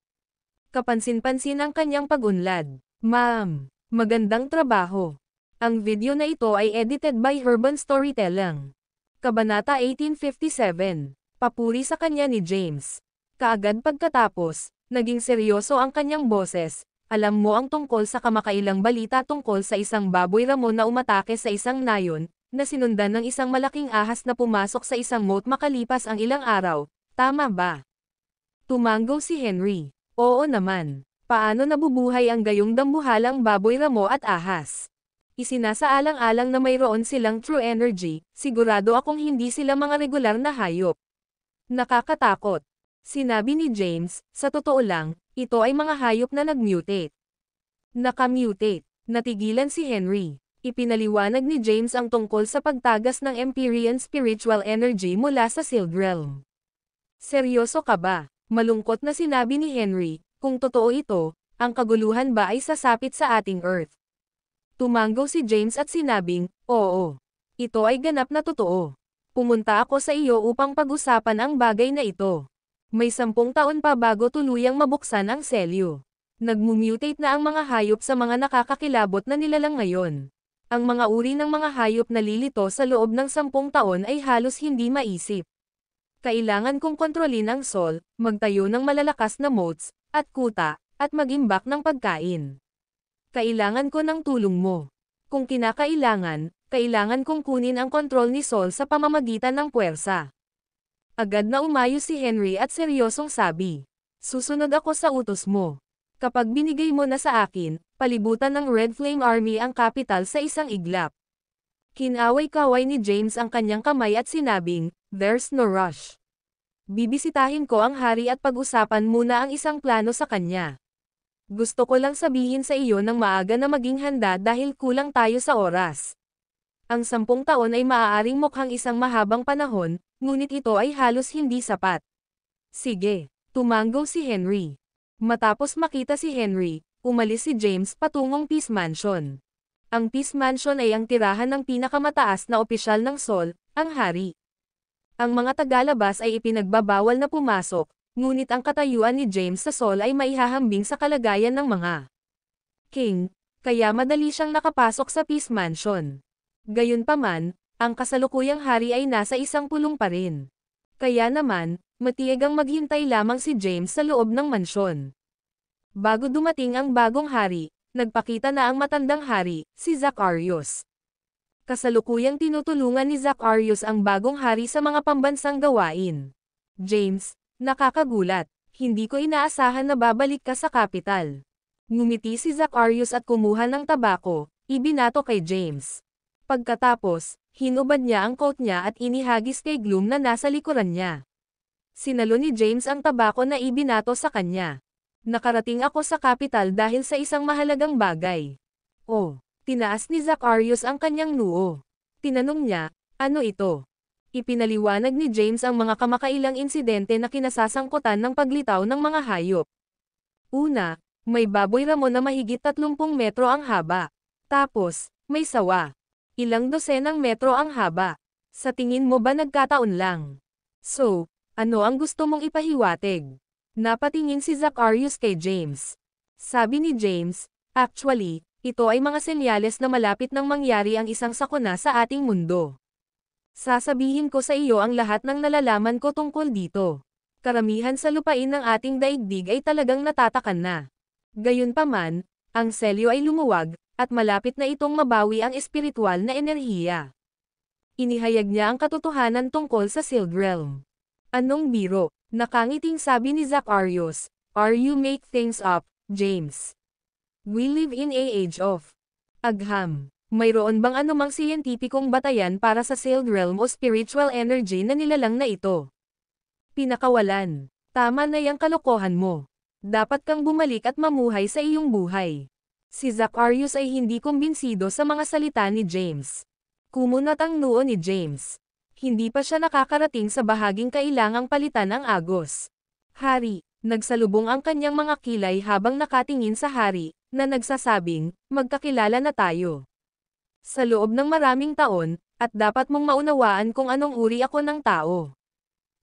Kapansin-pansin ang kanyang pag-unlad. Ma'am, magandang trabaho. Ang video na ito ay edited by Urban Storytelling. Kabanata 1857. Papuri sa kanya ni James. Kaagad pagkatapos, naging seryoso ang kanyang boses. Alam mo ang tungkol sa kamakailang balita tungkol sa isang baboy ramon na umatake sa isang nayon, na sinundan ng isang malaking ahas na pumasok sa isang moat makalipas ang ilang araw, tama ba? Tumango si Henry. Oo naman. Paano nabubuhay ang gayong dambuhalang baboy ramo at ahas? Isinasaalang-alang na mayroon silang true energy, sigurado akong hindi sila mga regular na hayop. Nakakatakot. Sinabi ni James, sa totoo lang, ito ay mga hayop na nag-mutate. Naka-mutate. Natigilan si Henry. Ipinaliwanag ni James ang tungkol sa pagtagas ng Empyrean spiritual energy mula sa Sealed Realm. Seryoso ka ba? Malungkot na sinabi ni Henry. Kung totoo ito, ang kaguluhan ba ay sasapit sa ating Earth? Tumango si James at sinabing, oo. Ito ay ganap na totoo. Pumunta ako sa iyo upang pag-usapan ang bagay na ito. May 10 taon pa bago tuluyang mabuksan ang selyo. Nagmumutate na ang mga hayop sa mga nakakakilabot na nilalang ngayon. Ang mga uri ng mga hayop na lilito sa loob ng 10 taon ay halos hindi maisip. Kailangan kong kontrolin ang Sol, magtayo ng malalakas na moats, at kuta, at mag-imbak ng pagkain. Kailangan ko ng tulong mo. Kung kinakailangan, kailangan kong kunin ang kontrol ni Sol sa pamamagitan ng puwersa. Agad na umayos si Henry at seryosong sabi, susunod ako sa utos mo. Kapag binigay mo na sa akin, palibutan ng Red Flame Army ang kapital sa isang iglap. Kinaway-kaway ni James ang kanyang kamay at sinabing, there's no rush. Bibisitahin ko ang hari at pag-usapan muna ang isang plano sa kanya. Gusto ko lang sabihin sa iyo ng maaga na maging handa dahil kulang tayo sa oras. Ang 10 taon ay maaaring mukhang isang mahabang panahon, ngunit ito ay halos hindi sapat. Sige, tumango si Henry. Matapos makita si Henry, umalis si James patungong Peace Mansion. Ang Peace Mansion ay ang tirahan ng pinakamataas na opisyal ng Sol, ang hari. Ang mga tagalabas ay ipinagbabawal na pumasok, ngunit ang katayuan ni James sa Sol ay maihahambing sa kalagayan ng mga king, kaya madali siyang nakapasok sa Peace Mansion. Gayunpaman, ang kasalukuyang hari ay nasa isang pulong pa rin. Kaya naman, matiyagang maghintay lamang si James sa loob ng mansyon. Bago dumating ang bagong hari, nagpakita na ang matandang hari, si Zacharias. Kasalukuyang tinutulungan ni Zacharias ang bagong hari sa mga pambansang gawain. James, nakakagulat, hindi ko inaasahan na babalik ka sa kapital. Ngumiti si Zacharias at kumuha ng tabako, ibinato kay James. Pagkatapos, hinubad niya ang coat niya at inihagis kay Gloom na nasa likuran niya. Sinalo ni James ang tabako na ibinato sa kanya. Nakarating ako sa kapital dahil sa isang mahalagang bagay. Oh. Tinaas ni Zacharias ang kanyang noo. Tinanong niya, ano ito? Ipinaliwanag ni James ang mga kamakailang insidente na kinasasangkutan ng paglitaw ng mga hayop. Una, may baboy ramon na mahigit 30 metro ang haba. Tapos, may sawa. Ilang dosenang metro ang haba. Sa tingin mo ba nagkataon lang? So, ano ang gusto mong ipahiwatig? Napatingin si Zacharias kay James. Sabi ni James, actually, ito ay mga senyales na malapit nang mangyari ang isang sakuna sa ating mundo. Sasabihin ko sa iyo ang lahat ng nalalaman ko tungkol dito. Karamihan sa lupain ng ating daigdig ay talagang natatakan na. Gayunpaman, ang selyo ay lumuwag, at malapit na itong mabawi ang espiritual na enerhiya. Inihayag niya ang katotohanan tungkol sa Sealed Realm. Anong biro? Nakangiting sabi ni Zacharias, "Are you make things up, James? We live in a age of agham. Mayroon bang anumang siyentipikong batayan para sa Sealed Realm o spiritual energy na nilalang na ito? Pinakawalan. Tama na yang kalokohan mo. Dapat kang bumalik at mamuhay sa iyong buhay." Si Zacharias ay hindi kumbinsido sa mga salita ni James. Kumunat ang noo ni James. Hindi pa siya nakakarating sa bahaging kailangang palitan ang agos. Hari, nagsalubong ang kanyang mga kilay habang nakatingin sa hari, na nagsasabing, "Magkakilala na tayo. Sa loob ng maraming taon, at dapat mong maunawaan kung anong uri ako ng tao.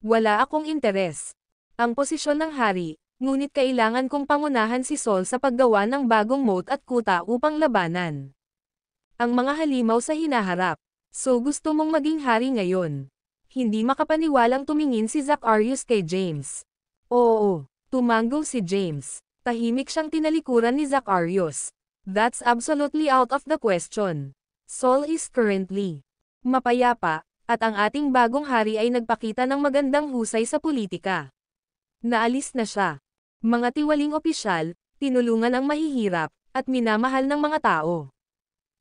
Wala akong interes. Ang posisyon ng hari, ngunit kailangan kong pangunahan si Saul sa paggawa ng bagong moat at kuta upang labanan ang mga halimaw sa hinaharap. So gusto mong maging hari ngayon?" Hindi makapaniwalang tumingin si Zacharias kay James. "Oo," tumanggo si James. Tahimik siyang tinalikuran ni Zacharias. "That's absolutely out of the question. Saul is currently mapayapa, at ang ating bagong hari ay nagpakita ng magandang husay sa politika. Naalis na siya. Mga tiwaling opisyal, tinulungan ang mahihirap, at minamahal ng mga tao.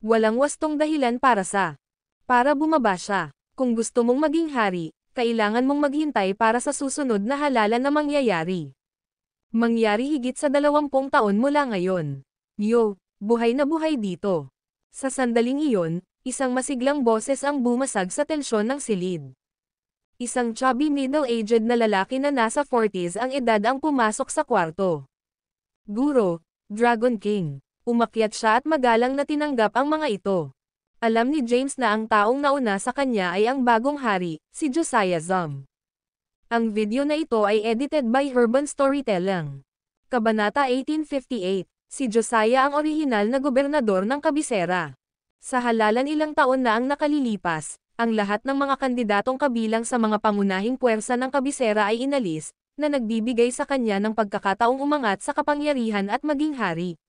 Walang wastong dahilan para bumaba siya. Kung gusto mong maging hari, kailangan mong maghintay para sa susunod na halalan na mangyayari. Mangyari higit sa 20 taon mula ngayon. Yo, buhay na buhay dito." Sa sandaling iyon, isang masiglang boses ang bumasag sa tensyon ng silid. Isang chubby middle-aged na lalaki na nasa 40s ang edad ang pumasok sa kwarto. "Guro, Dragon King." Umakyat siya at magalang na tinanggap ang mga ito. Alam ni James na ang taong nauna sa kanya ay ang bagong hari, si Josiah Zum. Ang video na ito ay edited by Urban Storytelling. Kabanata 1858, si Josiah ang orihinal na gobernador ng Kabisera. Sa halalan ilang taon na ang nakalilipas, ang lahat ng mga kandidatong kabilang sa mga pangunahing puwersa ng Kabisera ay inalis, na nagbibigay sa kanya ng pagkakataong umangat sa kapangyarihan at maging hari.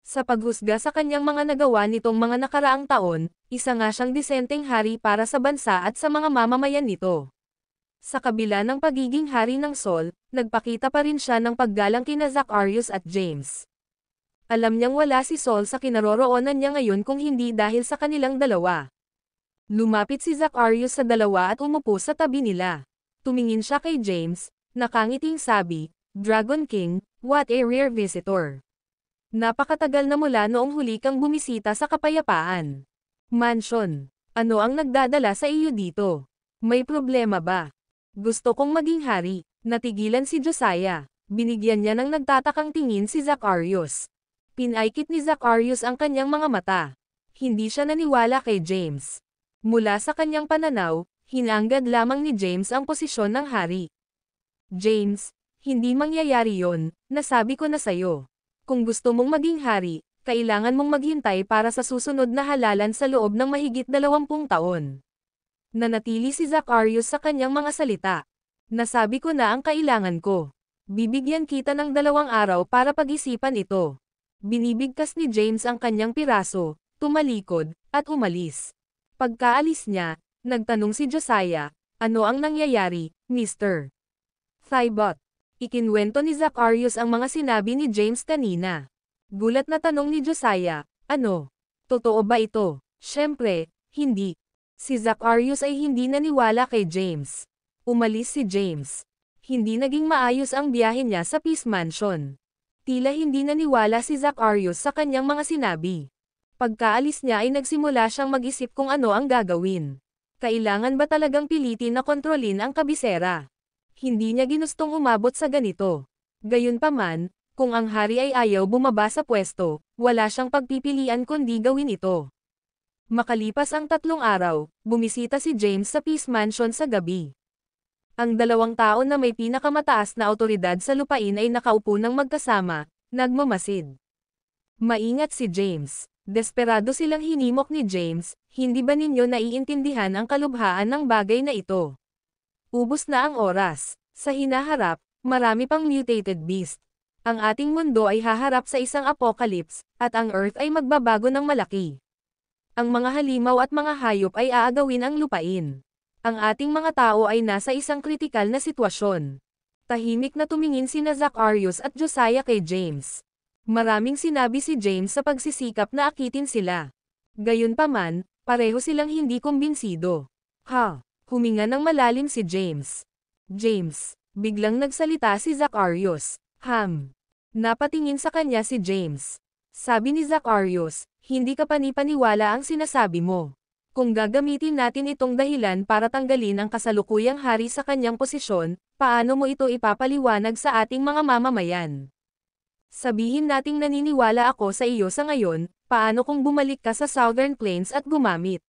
Sa paghusga sa kanyang mga nagawa nitong mga nakaraang taon, isa nga siyang disenteng hari para sa bansa at sa mga mamamayan nito. Sa kabila ng pagiging hari ng Saul, nagpakita pa rin siya ng paggalang kina Zacharias at James. Alam niyang wala si Saul sa kinaroroonan niya ngayon kung hindi dahil sa kanilang dalawa. Lumapit si Zacharias sa dalawa at umupo sa tabi nila. Tumingin siya kay James, nakangiting sabi, "Dragon King, what a rare visitor. Napakatagal na mula noong huli kang bumisita sa Kapayapaan Mansion. Ano ang nagdadala sa iyo dito? May problema ba?" "Gusto kong maging hari." Natigilan si Josiah. Binigyan niya ng nagtatakang tingin si Zacharias. Pinaikit ni Zacharias ang kanyang mga mata. Hindi siya naniwala kay James. Mula sa kanyang pananaw, hinanggad lamang ni James ang posisyon ng hari. "James, hindi mangyayari yon, nasabi ko na sayo. Kung gusto mong maging hari, kailangan mong maghintay para sa susunod na halalan sa loob ng mahigit 20 taon. Nanatili si Zacharias sa kanyang mga salita. "Nasabi ko na ang kailangan ko. Bibigyan kita ng 2 araw para pag-isipan ito." Binibigkas ni James ang kanyang piraso, tumalikod, at umalis. Pagkaalis niya, nagtanong si Josiah, "Ano ang nangyayari, Mr. Thibaut?" Ikinwento ni Zacharias ang mga sinabi ni James kanina. Gulat na tanong ni Josiah, "Ano? Totoo ba ito?" "Siyempre, hindi." Si Zacharias ay hindi naniwala kay James. Umalis si James. Hindi naging maayos ang biyahe niya sa Peace Mansion. Tila hindi naniwala si Zacharias sa kanyang mga sinabi. Pagkaalis niya ay nagsimula siyang mag-isip kung ano ang gagawin. Kailangan ba talagang pilitin na kontrolin ang Kabisera? Hindi niya ginustong umabot sa ganito. Gayunpaman, kung ang hari ay ayaw bumaba sa pwesto, wala siyang pagpipilian kundi gawin ito. Makalipas ang 3 araw, bumisita si James sa Peace Mansion sa gabi. Ang 2 tao na may pinakamataas na awtoridad sa lupain ay nakaupo ng magkasama, nagmamasid. Maingat si James. Desperado silang hinimok ni James, "Hindi ba ninyo naiintindihan ang kalubhaan ng bagay na ito? Ubos na ang oras. Sa hinaharap, marami pang mutated beast. Ang ating mundo ay haharap sa isang apocalypse, at ang Earth ay magbabago ng malaki. Ang mga halimaw at mga hayop ay aagawin ang lupain. Ang ating mga tao ay nasa isang kritikal na sitwasyon. Tahimik na tumingin sina Zacharias at Josiah kay James. Maraming sinabi si James sa pagsisikap na akitin sila. Gayunpaman, pareho silang hindi kumbinsido. Huminga ng malalim si James. James, biglang nagsalita si Zacharias. Napatingin sa kanya si James. Sabi ni Zacharias, hindi ka panipaniwala ang sinasabi mo. Kung gagamitin natin itong dahilan para tanggalin ang kasalukuyang hari sa kanyang posisyon, paano mo ito ipapaliwanag sa ating mga mamamayan? Sabihin nating naniniwala ako sa iyo sa ngayon, paano kung bumalik ka sa Southern Plains at gumamit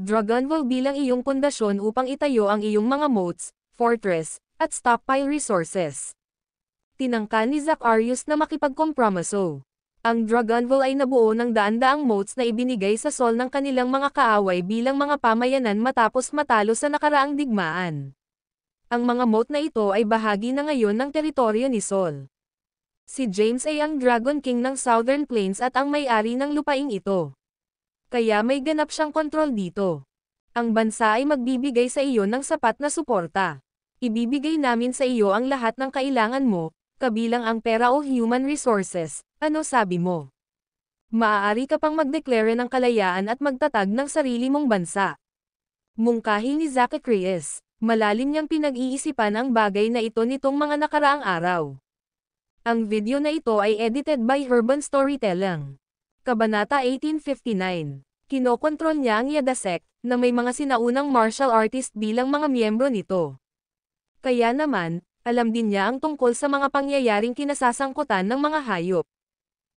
Dragonville bilang iyong pundasyon upang itayo ang iyong mga moats, fortress, at stockpile resources? Tinangka ni Zacharias na makipagkompromiso. Ang Dragonville ay nabuo ng daan-daang moats na ibinigay sa Sol ng kanilang mga kaaway bilang mga pamayanan matapos matalo sa nakaraang digmaan. Ang mga moat na ito ay bahagi na ngayon ng teritoryo ni Sol. Si James ay ang Dragon King ng Southern Plains at ang may-ari ng lupaing ito. Kaya may ganap siyang kontrol dito. Ang bansa ay magbibigay sa iyo ng sapat na suporta. Ibibigay namin sa iyo ang lahat ng kailangan mo, kabilang ang pera o human resources. Ano sabi mo? Maaari ka pang magdeklare ng kalayaan at magtatag ng sarili mong bansa. Mungkahi ni Zacharias, malalim niyang pinag-iisipan ang bagay na ito nitong mga nakaraang araw. Ang video na ito ay edited by Urban Storytelling. Kabanata 1859. Kinokontrol niya ang Yada Sect, na may mga sinaunang martial artist bilang mga miyembro nito. Kaya naman, alam din niya ang tungkol sa mga pangyayaring kinasasangkutan ng mga hayop.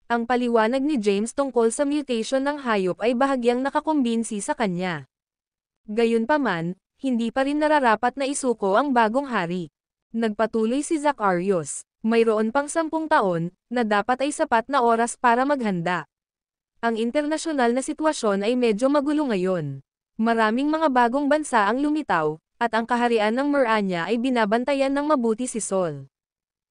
Ang paliwanag ni James tungkol sa mutation ng hayop ay bahagyang nakakumbinsi sa kanya. Gayunpaman, hindi pa rin nararapat na isuko ang bagong hari. Nagpatuloy si Zacharias, mayroon pang 10 taon, na dapat ay sapat na oras para maghanda. Ang internasyonal na sitwasyon ay medyo magulo ngayon. Maraming mga bagong bansa ang lumitaw, at ang kaharian ng Merania ay binabantayan ng mabuti si Sol.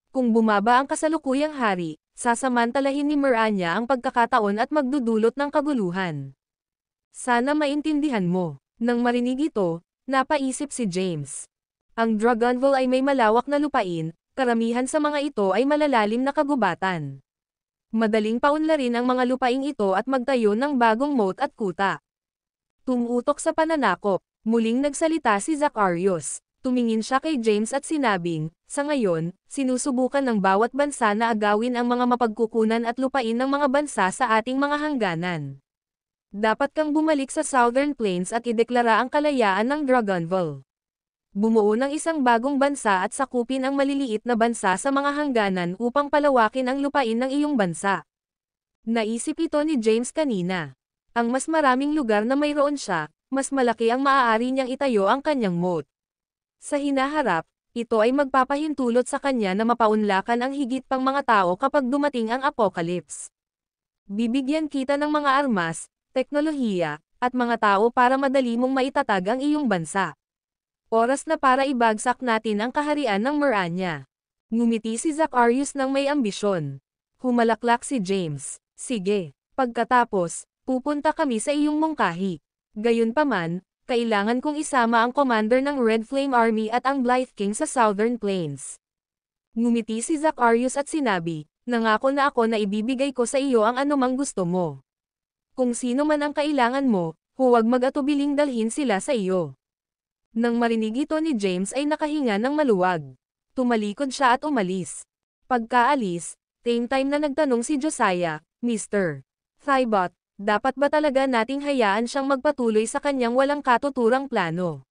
Kung bumaba ang kasalukuyang hari, sasamantalahin ni Merania ang pagkakataon at magdudulot ng kaguluhan. Sana maintindihan mo. Nang marinig ito, napaisip si James. Ang Dragonville ay may malawak na lupain, karamihan sa mga ito ay malalalim na kagubatan. Madaling paunlarin ang mga lupaing ito at magtayo ng bagong moat at kuta. Tumutok sa pananakop. Muling nagsalita si Zacharias. Tumingin siya kay James at sinabing, sa ngayon, sinusubukan ng bawat bansa na agawin ang mga mapagkukunan at lupain ng mga bansa sa ating mga hangganan. Dapat kang bumalik sa Southern Plains at ideklara ang kalayaan ng Dragonville. Bumuo ng isang bagong bansa at sakupin ang maliliit na bansa sa mga hangganan upang palawakin ang lupain ng iyong bansa. Naisip ito ni James kanina. Ang mas maraming lugar na mayroon siya, mas malaki ang maaari niyang itayo ang kanyang moat. Sa hinaharap, ito ay magpapahintulot sa kanya na mapaunlakan ang higit pang mga tao kapag dumating ang apocalypse. Bibigyan kita ng mga armas, teknolohiya, at mga tao para madali mong maitatag ang iyong bansa. Oras na para ibagsak natin ang kaharian ng Merania. Ngumiti si Zacharias ng may ambisyon. Humalaklak si James. Sige, pagkatapos, pupunta kami sa iyong mungkahi. Gayunpaman, kailangan kong isama ang commander ng Red Flame Army at ang Blythe King sa Southern Plains. Ngumiti si Zacharias at sinabi, nangako na ako na ibibigay ko sa iyo ang anumang gusto mo. Kung sino man ang kailangan mo, huwag mag-atubiling dalhin sila sa iyo. Nang marinig ito ni James ay nakahinga ng maluwag. Tumalikod siya at umalis. Pagkaalis, same time na nagtanong si Josiah, Mr. Thibaut, dapat ba talaga nating hayaan siyang magpatuloy sa kanyang walang katuturang plano?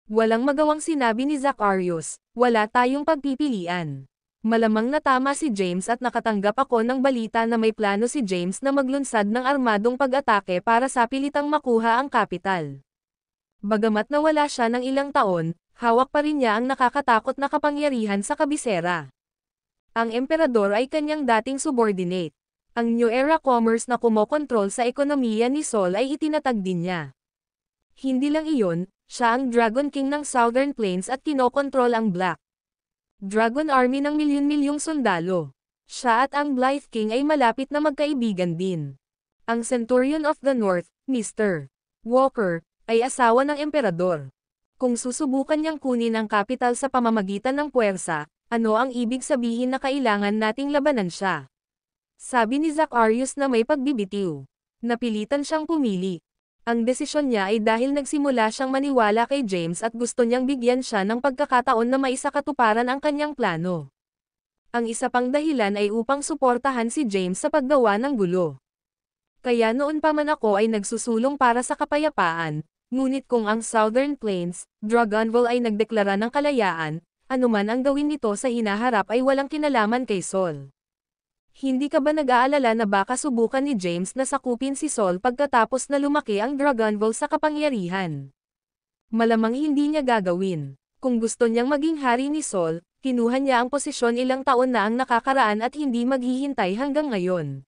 Walang magawang sinabi ni Zacharias, wala tayong pagpipilian. Malamang na tama si James at nakatanggap ako ng balita na may plano si James na maglunsad ng armadong pag-atake para sa pilitang makuha ang kapital. Bagamat nawala siya ng ilang taon, hawak pa rin niya ang nakakatakot na kapangyarihan sa kabisera. Ang emperador ay kanyang dating subordinate. Ang New Era Commerce na kumokontrol sa ekonomiya ni Sol ay itinatag din niya. Hindi lang iyon, siya ang Dragon King ng Southern Plains at kinokontrol ang Black Dragon Army ng milyon-milyong sundalo. Siya at ang Blythe King ay malapit na magkaibigan din. Ang Centurion of the North, Mr. Walker, ay asawa ng emperador. Kung susubukan niyang kunin ang kapital sa pamamagitan ng puwersa, ano ang ibig sabihin na kailangan nating labanan siya? Sabi ni Zacharias na may pagbibitiw. Napilitan siyang pumili. Ang desisyon niya ay dahil nagsimula siyang maniwala kay James at gusto niyang bigyan siya ng pagkakataon na maisakatuparan ang kanyang plano. Ang isa pang dahilan ay upang suportahan si James sa paggawa ng gulo. Kaya noon pa man ako ay nagsusulong para sa kapayapaan, ngunit kung ang Southern Plains, Dragonville ay nagdeklara ng kalayaan, anuman ang gawin nito sa hinaharap ay walang kinalaman kay Saul. Hindi ka ba nag-aalala na baka subukan ni James na sakupin si Saul pagkatapos na lumaki ang Dragonville sa kapangyarihan? Malamang hindi niya gagawin. Kung gusto niyang maging hari ni Saul, kinuha niya ang posisyon ilang taon na ang nakakaraan at hindi maghihintay hanggang ngayon.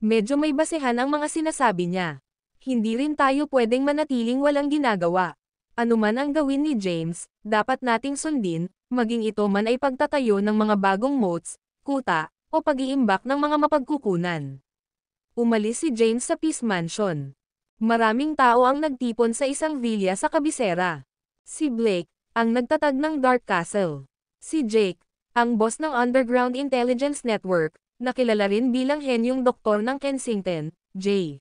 Medyo may basehan ang mga sinasabi niya. Hindi rin tayo pwedeng manatiling walang ginagawa. Anuman ang gawin ni James, dapat nating sundin, maging ito man ay pagtatayo ng mga bagong moats, kuta, o pag-iimbak ng mga mapagkukunan. Umalis si James sa Peace Mansion. Maraming tao ang nagtipon sa isang villa sa kabisera. Si Blake, ang nagtatag ng Dark Castle. Si Jake, ang boss ng Underground Intelligence Network, na kilala rin bilang henyong doktor ng Kensington, J.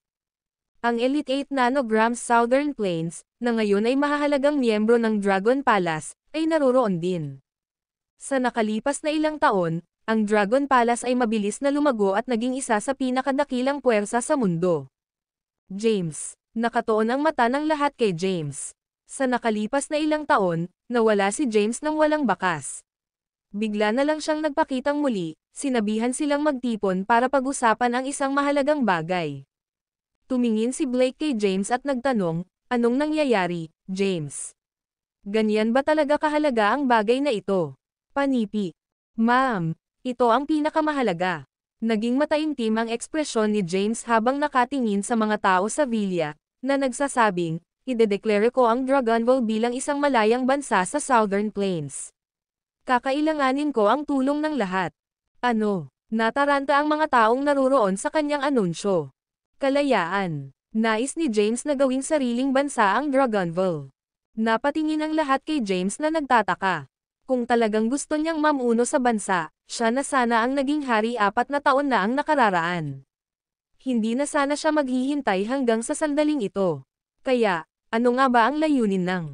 Ang Elite 8 Nanograms Southern Plains, na ngayon ay mahahalagang miyembro ng Dragon Palace, ay naroroon din. Sa nakalipas na ilang taon, ang Dragon Palace ay mabilis na lumago at naging isa sa pinakadakilang puwersa sa mundo. James. Nakatuon ang mata ng lahat kay James. Sa nakalipas na ilang taon, nawala si James nang walang bakas. Bigla na lang siyang nagpakitang muli, sinabihan silang magtipon para pag-usapan ang isang mahalagang bagay. Tumingin si Blake kay James at nagtanong, "Anong nangyayari, James? Ganyan ba talaga kahalaga ang bagay na ito?" Panipi. "Ma'am, ito ang pinakamahalaga." Naging mataimtim ang ekspresyon ni James habang nakatingin sa mga tao sa villa, na nagsasabing, "Idedeklara ko ang Dragonville bilang isang malayang bansa sa Southern Plains. Kakailanganin ko ang tulong ng lahat." Ano? Nataranta ang mga taong naruroon sa kanyang anunsyo. Kalayaan. Nais ni James na gawing sariling bansa ang Dragonville. Napatingin ang lahat kay James na nagtataka. Kung talagang gusto niyang mamuno sa bansa, siya na sana ang naging hari 4 na taon na ang nakararaan. Hindi na sana siya maghihintay hanggang sa sandaling ito. Kaya, ano nga ba ang layunin ng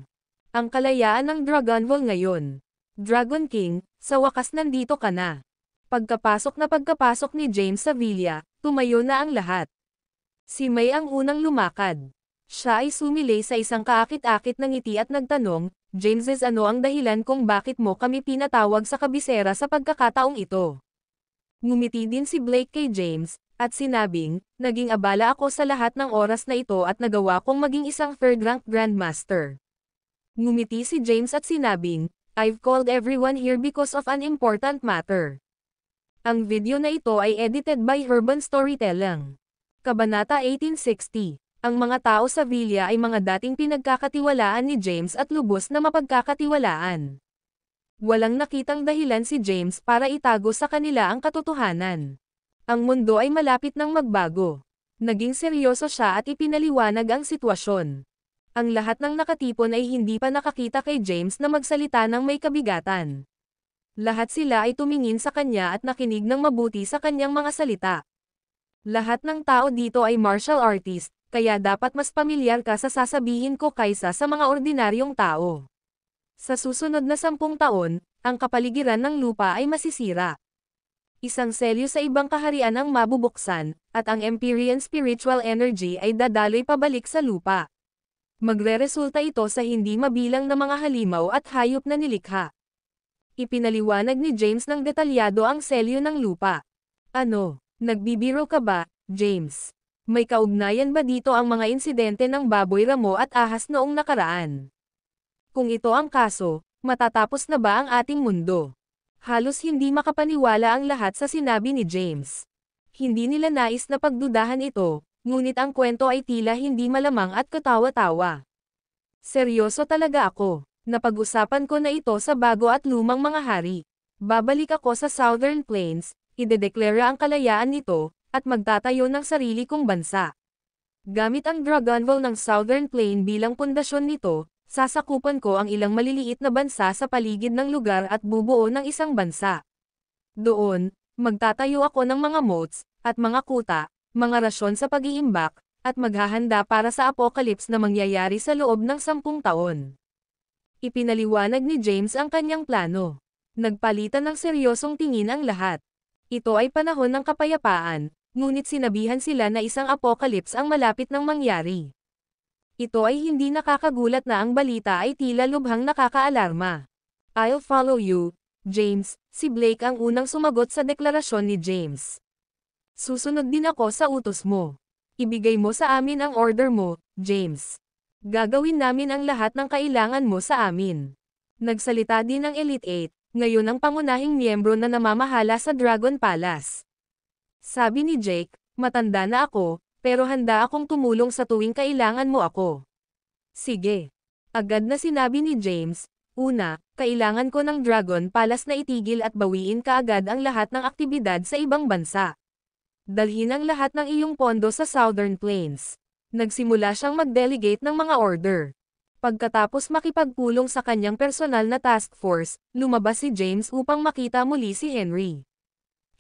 ang kalayaan ng Dragonville ngayon? Dragon King, sa wakas nandito ka na. Pagkapasok ni James sa villa, tumayo na ang lahat. Si May ang unang lumakad. Siya ay sumilay sa isang kaakit-akit na ngiti at nagtanong, "James, ano ang dahilan kung bakit mo kami pinatawag sa kabisera sa pagkakataong ito?" Ngumiti din si Blake kay James, at sinabing, "Naging abala ako sa lahat ng oras na ito at nagawa kong maging isang third-rank Grandmaster." Ngumiti si James at sinabing, "I've called everyone here because of an important matter." Ang video na ito ay edited by Urban Storytelling. Kabanata 1860. Ang mga tao sa villa ay mga dating pinagkakatiwalaan ni James at lubos na mapagkakatiwalaan. Walang nakitang dahilan si James para itago sa kanila ang katotohanan. Ang mundo ay malapit nang magbago. Naging seryoso siya at ipinaliwanag ang sitwasyon. Ang lahat ng nakatipon ay hindi pa nakakita kay James na magsalita ng may kabigatan. Lahat sila ay tumingin sa kanya at nakinig ng mabuti sa kanyang mga salita. Lahat ng tao dito ay martial artist, kaya dapat mas pamilyar ka sa sasabihin ko kaysa sa mga ordinaryong tao. Sa susunod na 10 taon, ang kapaligiran ng lupa ay masisira. Isang selyo sa ibang kaharian ang mabubuksan, at ang Empyrean spiritual energy ay dadaloy pabalik sa lupa. Magreresulta ito sa hindi mabilang na mga halimaw at hayop na nilikha. Ipinaliwanag ni James ng detalyado ang selyo ng lupa. "Ano? Nagbibiro ka ba, James? May kaugnayan ba dito ang mga insidente ng baboy ramo at ahas noong nakaraan? Kung ito ang kaso, matatapos na ba ang ating mundo?" Halos hindi makapaniwala ang lahat sa sinabi ni James. Hindi nila nais na pagdudahan ito, ngunit ang kwento ay tila hindi malamang at katawa-tawa. "Seryoso talaga ako. Napag-usapan ko na ito sa bago at lumang mga hari. Babalik ako sa Southern Plains, idedeklara ang kalayaan nito, at magtatayo ng sarili kong bansa. Gamit ang Dragonval ng Southern Plain bilang pundasyon nito, sasakupan ko ang ilang maliliit na bansa sa paligid ng lugar at bubuo ng isang bansa. Doon, magtatayo ako ng mga moats, at mga kuta, mga rasyon sa pag-iimbak, at maghahanda para sa apocalypse na mangyayari sa loob ng 10 taon. Ipinaliwanag ni James ang kanyang plano. Nagpalitan ng seryosong tingin ang lahat. Ito ay panahon ng kapayapaan, ngunit sinabihan sila na isang apocalypse ang malapit ng mangyari. Ito ay hindi nakakagulat na ang balita ay tila lubhang nakakaalarma. "I'll follow you, James," si Blake ang unang sumagot sa deklarasyon ni James. "Susunod din ako sa utos mo. Ibigay mo sa amin ang order mo, James. Gagawin namin ang lahat ng kailangan mo sa amin." Nagsalita din ang Elite 8, ngayon ang pangunahing miyembro na namamahala sa Dragon Palace. Sabi ni Jake, "Matanda na ako, pero handa akong tumulong sa tuwing kailangan mo ako." "Sige." Agad na sinabi ni James, "Una, kailangan ko ng Dragon Palace na itigil at bawiin kaagad ang lahat ng aktibidad sa ibang bansa. Dalhin ang lahat ng iyong pondo sa Southern Plains." Nagsimula siyang mag-delegate ng mga order. Pagkatapos makipagpulong sa kanyang personal na task force, lumabas si James upang makita muli si Henry.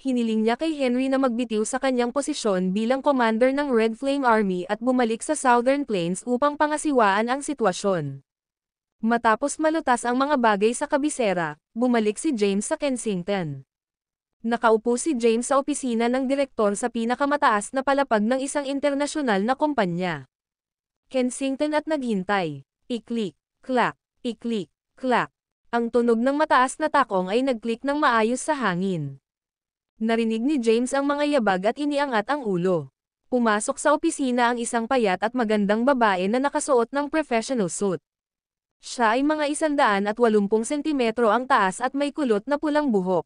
Hiniling niya kay Henry na magbitiw sa kanyang posisyon bilang commander ng Red Flame Army at bumalik sa Southern Plains upang pangasiwaan ang sitwasyon. Matapos malutas ang mga bagay sa kabisera, bumalik si James sa Kensington. Nakaupo si James sa opisina ng direktor sa pinakamataas na palapag ng isang internasyonal na kumpanya. Kensington at naghintay. Iklik, clack, iklik, clack. Ang tunog ng mataas na takong ay nagklik ng maayos sa hangin. Narinig ni James ang mga yabag at iniangat ang ulo. Pumasok sa opisina ang isang payat at magandang babae na nakasuot ng professional suit. Siya ay mga 180 sentimetro ang taas at may kulot na pulang buhok.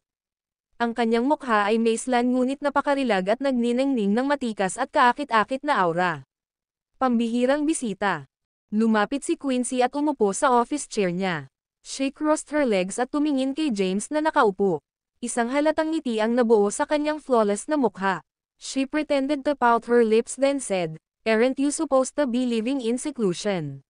Ang kanyang mukha ay maislan ngunit napakarilag at nagniningning ng matikas at kaakit-akit na aura. Pambihirang bisita. Lumapit si Quincy at umupo sa office chair niya. She crossed her legs at tumingin kay James na nakaupo. Isang halatang ngiti ang nabuo sa kanyang flawless na mukha. She pretended to pout her lips then said, "Aren't you supposed to be living in seclusion?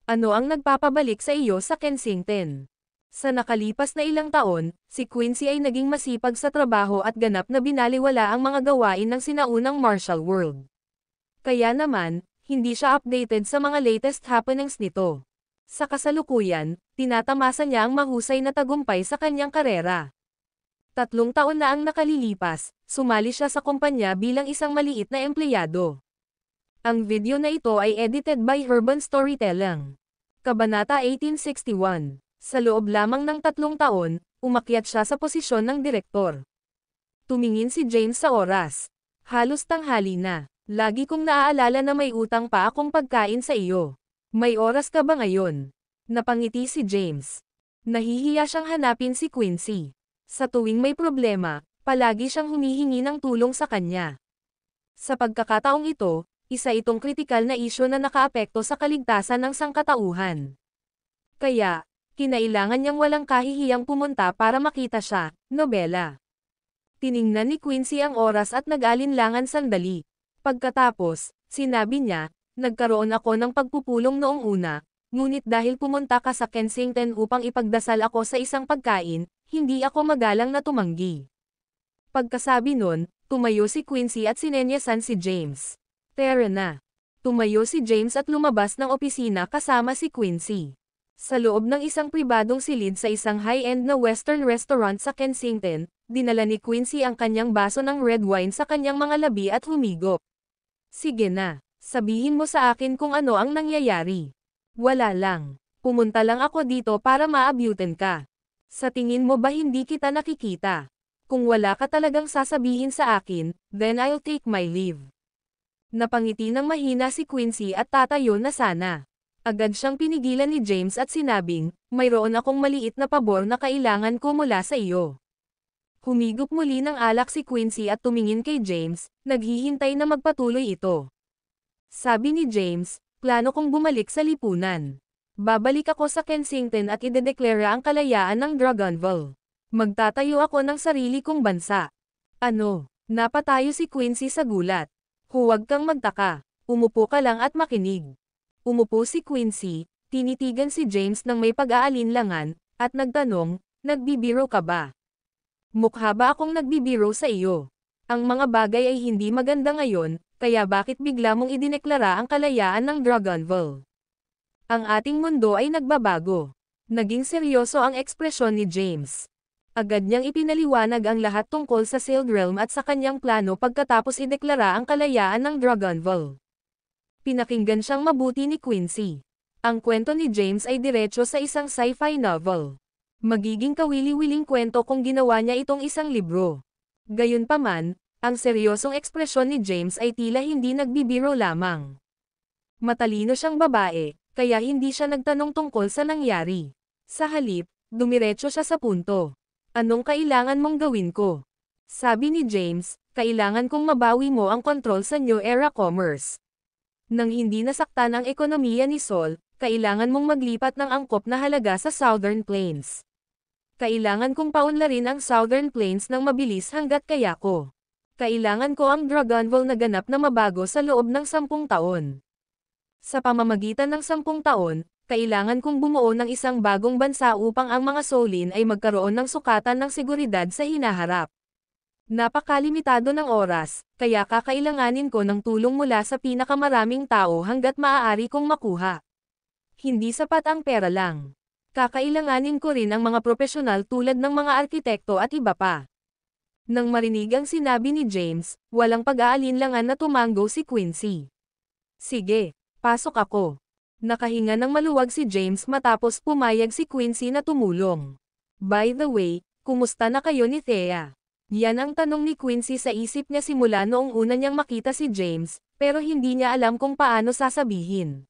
Ano ang nagpapabalik sa iyo sa Kensington?" Sa nakalipas na ilang taon, si Quincy ay naging masipag sa trabaho at ganap na binaliwala ang mga gawain ng sinaunang martial world. Kaya naman, hindi siya updated sa mga latest happenings nito. Sa kasalukuyan, tinatamasa niya ang mahusay na tagumpay sa kanyang karera. 3 taon na ang nakalilipas, sumali siya sa kumpanya bilang isang maliit na empleyado. Ang video na ito ay edited by Urban Storytelling. Kabanata 1861. Sa loob lamang ng 3 taon, umakyat siya sa posisyon ng direktor. Tumingin si James sa oras. "Halos tanghali na. Lagi kong naaalala na may utang pa akong pagkain sa iyo. May oras ka ba ngayon?" Napangiti si James. Nahihiya siyang hanapin si Quincy. Sa tuwing may problema, palagi siyang humihingi ng tulong sa kanya. Sa pagkakataong ito, isa itong kritikal na isyu na nakaapekto sa kaligtasan ng sangkatauhan. Kaya, kinailangan niyang walang kahihiyang pumunta para makita siya. Nobela. Tiningnan ni Quincy ang oras at nag-alinlangan sandali. Pagkatapos, sinabi niya, "Nagkaroon ako ng pagpupulong noong una, ngunit dahil pumunta ka sa Kensington upang ipagdasal ako sa isang pagkain, hindi ako magalang na tumanggi." Pagkasabi nun, tumayo si Quincy at sinenyasan si James. "Tara na." Tumayo si James at lumabas ng opisina kasama si Quincy. Sa loob ng isang pribadong silid sa isang high-end na western restaurant sa Kensington, dinala ni Quincy ang kanyang baso ng red wine sa kanyang mga labi at humigop. "Sige na, sabihin mo sa akin kung ano ang nangyayari." "Wala lang. Pumunta lang ako dito para maabutan ka. Sa tingin mo ba hindi kita nakikita? Kung wala ka talagang sasabihin sa akin, then I'll take my leave." Napangiti ng mahina si Quincy at tatayo na sana. Agad siyang pinigilan ni James at sinabing, "Mayroon akong maliit na pabor na kailangan ko mula sa iyo." Humigop muli ng alak si Quincy at tumingin kay James, naghihintay na magpatuloy ito. Sabi ni James, "Plano kong bumalik sa lipunan. Babalik ako sa Kensington at idedeklara ang kalayaan ng Dragonval. Magtatayo ako ng sarili kong bansa. Ano? Napatayo si Quincy sa gulat. Huwag kang magtaka. Umupo ka lang at makinig. Umupo si Quincy, tinitigan si James ng may pag-aalinlangan, at nagtanong, nagbibiro ka ba? Mukha ba akong nagbibiro sa iyo? Ang mga bagay ay hindi maganda ngayon, kaya bakit bigla mong idineklara ang kalayaan ng Dragonville? Ang ating mundo ay nagbabago. Naging seryoso ang ekspresyon ni James. Agad niyang ipinaliwanag ang lahat tungkol sa Sealed Realm at sa kanyang plano pagkatapos ideklara ang kalayaan ng Dragonville. Pinakinggan siyang mabuti ni Quincy. Ang kwento ni James ay diretso sa isang sci-fi novel. Magiging kawili-wiling kwento kung ginawa niya itong isang libro. Gayunpaman, ang seryosong ekspresyon ni James ay tila hindi nagbibiro lamang. Matalino siyang babae, kaya hindi siya nagtanong tungkol sa nangyari. Sa halip, dumiretso siya sa punto. Anong kailangan mong gawin ko? Sabi ni James, kailangan kong mabawi mo ang kontrol sa New Era Commerce. Nang hindi nasaktan ang ekonomiya ni Sol, kailangan mong maglipat ng angkop na halaga sa Southern Plains. Kailangan kong paunlarin ang Southern Plains ng mabilis hanggat kaya ko. Kailangan ko ang Dragonville na ganap na mabago sa loob ng 10 taon. Sa pamamagitan ng 10 taon, kailangan kong bumuo ng isang bagong bansa upang ang mga Solin ay magkaroon ng sukatan ng seguridad sa hinaharap. Napakalimitado ng oras, kaya kakailanganin ko ng tulong mula sa pinakamaraming tao hanggat maaari kong makuha. Hindi sapat ang pera lang. Kakailanganin ko rin ang mga profesional tulad ng mga arkitekto at iba pa. Nang marinig ang sinabi ni James, walang pag-aalinlangan na tumango si Quincy. Sige, pasok ako. Nakahinga ng maluwag si James matapos pumayag si Quincy na tumulong. By the way, kumusta na kayo ni Thea? Yan ang tanong ni Quincy sa isip niya simula noong una niyang makita si James, pero hindi niya alam kung paano sasabihin.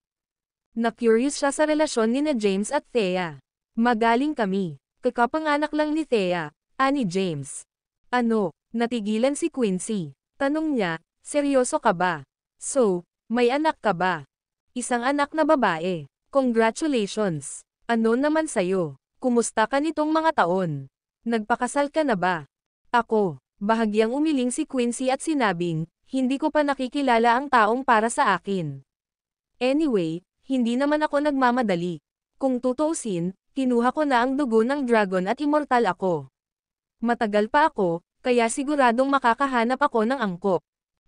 Na-curious siya sa relasyon ni James at Thea. Magaling kami. Kakapanganak lang ni Thea, ani James. Ano? Natigilan si Quincy. Tanong niya, seryoso ka ba? So, may anak ka ba? Isang anak na babae. Congratulations. Ano naman sayo? Kumusta ka nitong mga taon? Nagpakasal ka na ba? Ako, bahagyang umiling si Quincy at sinabing, hindi ko pa nakikilala ang taong para sa akin. Anyway, hindi naman ako nagmamadali. Kung tutuusin, kinuha ko na ang dugo ng dragon at immortal ako. Matagal pa ako, kaya siguradong makakahanap ako ng angkop.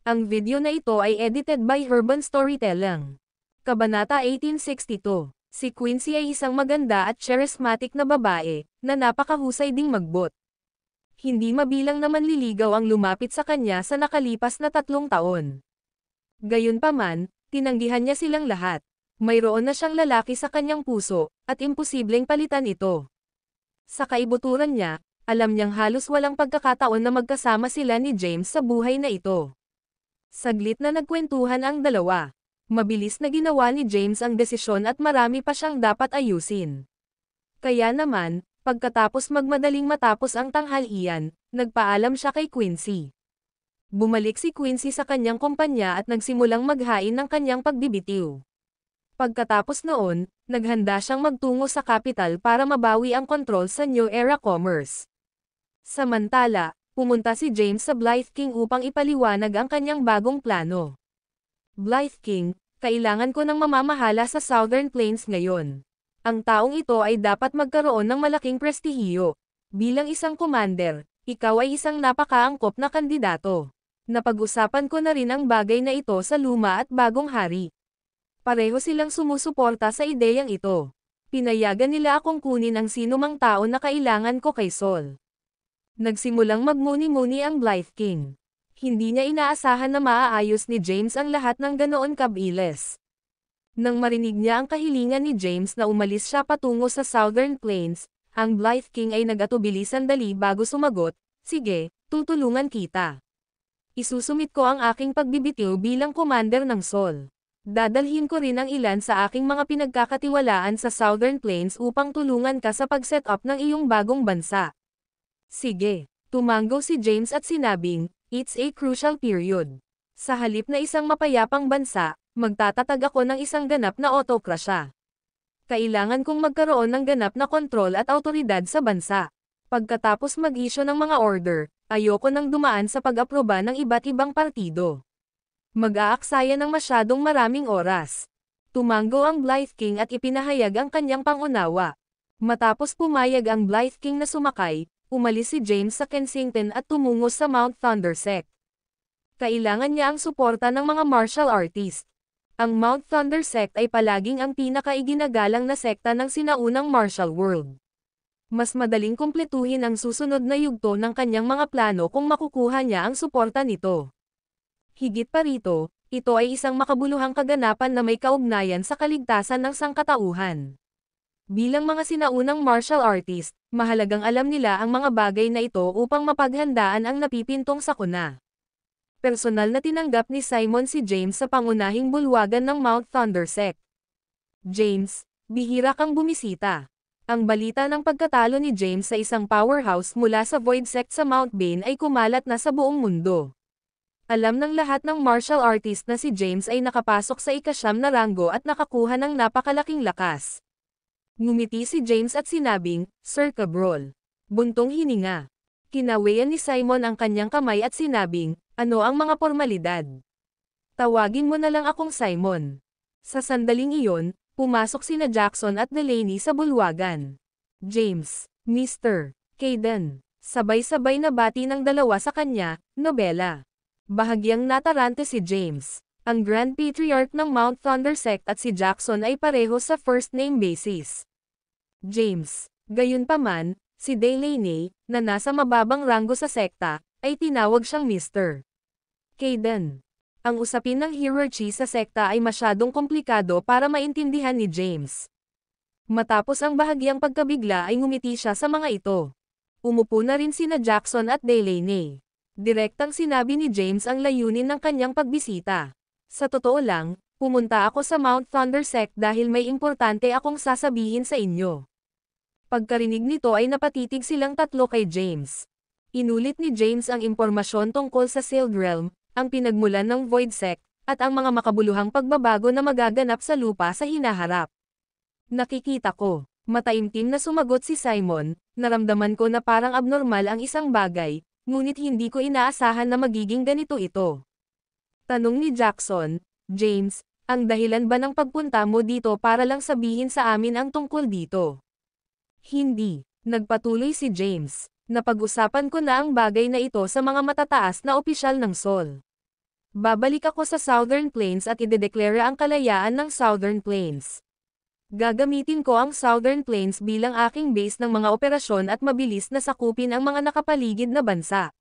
Ang video na ito ay edited by Urban Storytelling. Kabanata 1862. Si Quincy ay isang maganda at charismatic na babae, na napakahusay ding magbot. Hindi mabilang na manliligaw ang lumapit sa kanya sa nakalipas na 3 taon. Gayunpaman, tinanggihan niya silang lahat. Mayroon na siyang lalaki sa kanyang puso, at imposibleng palitan ito. Sa kaibuturan niya, alam niyang halos walang pagkakataon na magkasama sila ni James sa buhay na ito. Saglit na nagkwentuhan ang dalawa. Mabilis na ginawa ni James ang desisyon at marami pa siyang dapat ayusin. Kaya naman, pagkatapos magmadaling matapos ang tanghalian, nagpaalam siya kay Quincy. Bumalik si Quincy sa kanyang kumpanya at nagsimulang maghain ng kanyang pagbibitiw. Pagkatapos noon, naghanda siyang magtungo sa capital para mabawi ang kontrol sa New Era Commerce. Samantala, pumunta si James sa Blythe King upang ipaliwanag ang kanyang bagong plano. Blythe King, kailangan ko ng mamamahala sa Southern Plains ngayon. Ang taong ito ay dapat magkaroon ng malaking prestihiyo. Bilang isang commander, ikaw ay isang napakaangkop na kandidato. Napag-usapan ko na rin ang bagay na ito sa luma at bagong hari. Pareho silang sumusuporta sa ideyang ito. Pinayagan nila akong kunin ang sinumang tao na kailangan ko kay Sol. Nagsimulang magmuni-muni ang Blythe King. Hindi niya inaasahan na maaayos ni James ang lahat ng ganoon kabilis. Nang marinig niya ang kahilingan ni James na umalis siya patungo sa Southern Plains, ang Blythe King ay nag-atubili sandali bago sumagot, sige, tutulungan kita. Isusumit ko ang aking pagbibitiw bilang commander ng Sol. Dadalhin ko rin ang ilan sa aking mga pinagkakatiwalaan sa Southern Plains upang tulungan ka sa pag-set up ng iyong bagong bansa. Sige, tumango si James at sinabing, it's a crucial period. Sa halip na isang mapayapang bansa, magtatatag ako ng isang ganap na autokrasya. Kailangan kong magkaroon ng ganap na kontrol at awtoridad sa bansa. Pagkatapos mag-issue ng mga order, ayoko nang dumaan sa pag-aproba ng iba't ibang partido. Mag-aaksaya ng masyadong maraming oras. Tumanggo ang Blythe King at ipinahayag ang kanyang pangunawa. Matapos pumayag ang Blythe King na sumakay, umalis si James sa Kensington at tumungo sa Mount Thunder Sect. Kailangan niya ang suporta ng mga martial artist. Ang Mount Thunder Sect ay palaging ang pinakaiginagalang na sekta ng sinaunang martial world. Mas madaling kumpletuhin ang susunod na yugto ng kanyang mga plano kung makukuha niya ang suporta nito. Higit pa rito, ito ay isang makabuluhang kaganapan na may kaugnayan sa kaligtasan ng sangkatauhan. Bilang mga sinaunang martial artist, mahalagang alam nila ang mga bagay na ito upang mapaghandaan ang napipintong sakuna. Personal na tinanggap ni Simon si James sa pangunahing bulwagan ng Mount Thunder Sect. James, bihira kang bumisita. Ang balita ng pagkatalo ni James sa isang powerhouse mula sa Void Sect sa Mount Bane ay kumalat na sa buong mundo. Alam ng lahat ng martial artist na si James ay nakapasok sa ika-9 na ranggo at nakakuha ng napakalaking lakas. Ngumiti si James at sinabing, "Sir Cabrol." Buntong hininga. Kinawayan ni Simon ang kanyang kamay at sinabing, "Ano ang mga formalidad? Tawagin mo na lang akong Simon." Sa sandaling iyon, pumasok sina Jackson at Delaney sa bulwagan. James, Mr. Caden. Sabay-sabay na bati ng dalawa sa kanya, nobela. Bahagyang natarante si James. Ang Grand Patriarch ng Mount Thunder Sect at si Jackson ay pareho sa first name basis. James. Gayunpaman, si Delaney, na nasa mababang ranggo sa sekta, ay tinawag siyang Mr. Caden. Ang usapin ng hierarchy sa sekta ay masyadong komplikado para maintindihan ni James. Matapos ang bahagyang pagkabigla ay ngumiti siya sa mga ito. Umupo na rin sina Jackson at Delaney. Direktang sinabi ni James ang layunin ng kanyang pagbisita. Sa totoo lang, pumunta ako sa Mount Thunder Sect dahil may importante akong sasabihin sa inyo. Pagkarinig nito ay napatitig silang tatlo kay James. Inulit ni James ang impormasyon tungkol sa Sealed Realm, ang pinagmulan ng Void Sect, at ang mga makabuluhang pagbabago na magaganap sa lupa sa hinaharap. Nakikita ko. Mataimtim na sumagot si Simon, naramdaman ko na parang abnormal ang isang bagay, ngunit hindi ko inaasahan na magiging ganito ito. Tanong ni Jackson, James, ang dahilan ba ng pagpunta mo dito para lang sabihin sa amin ang tungkol dito? Hindi, nagpatuloy si James. Napag-usapan ko na ang bagay na ito sa mga matataas na opisyal ng Sol. Babalik ako sa Southern Plains at idedeklara ang kalayaan ng Southern Plains. Gagamitin ko ang Southern Plains bilang aking base ng mga operasyon at mabilis na sakupin ang mga nakapaligid na bansa.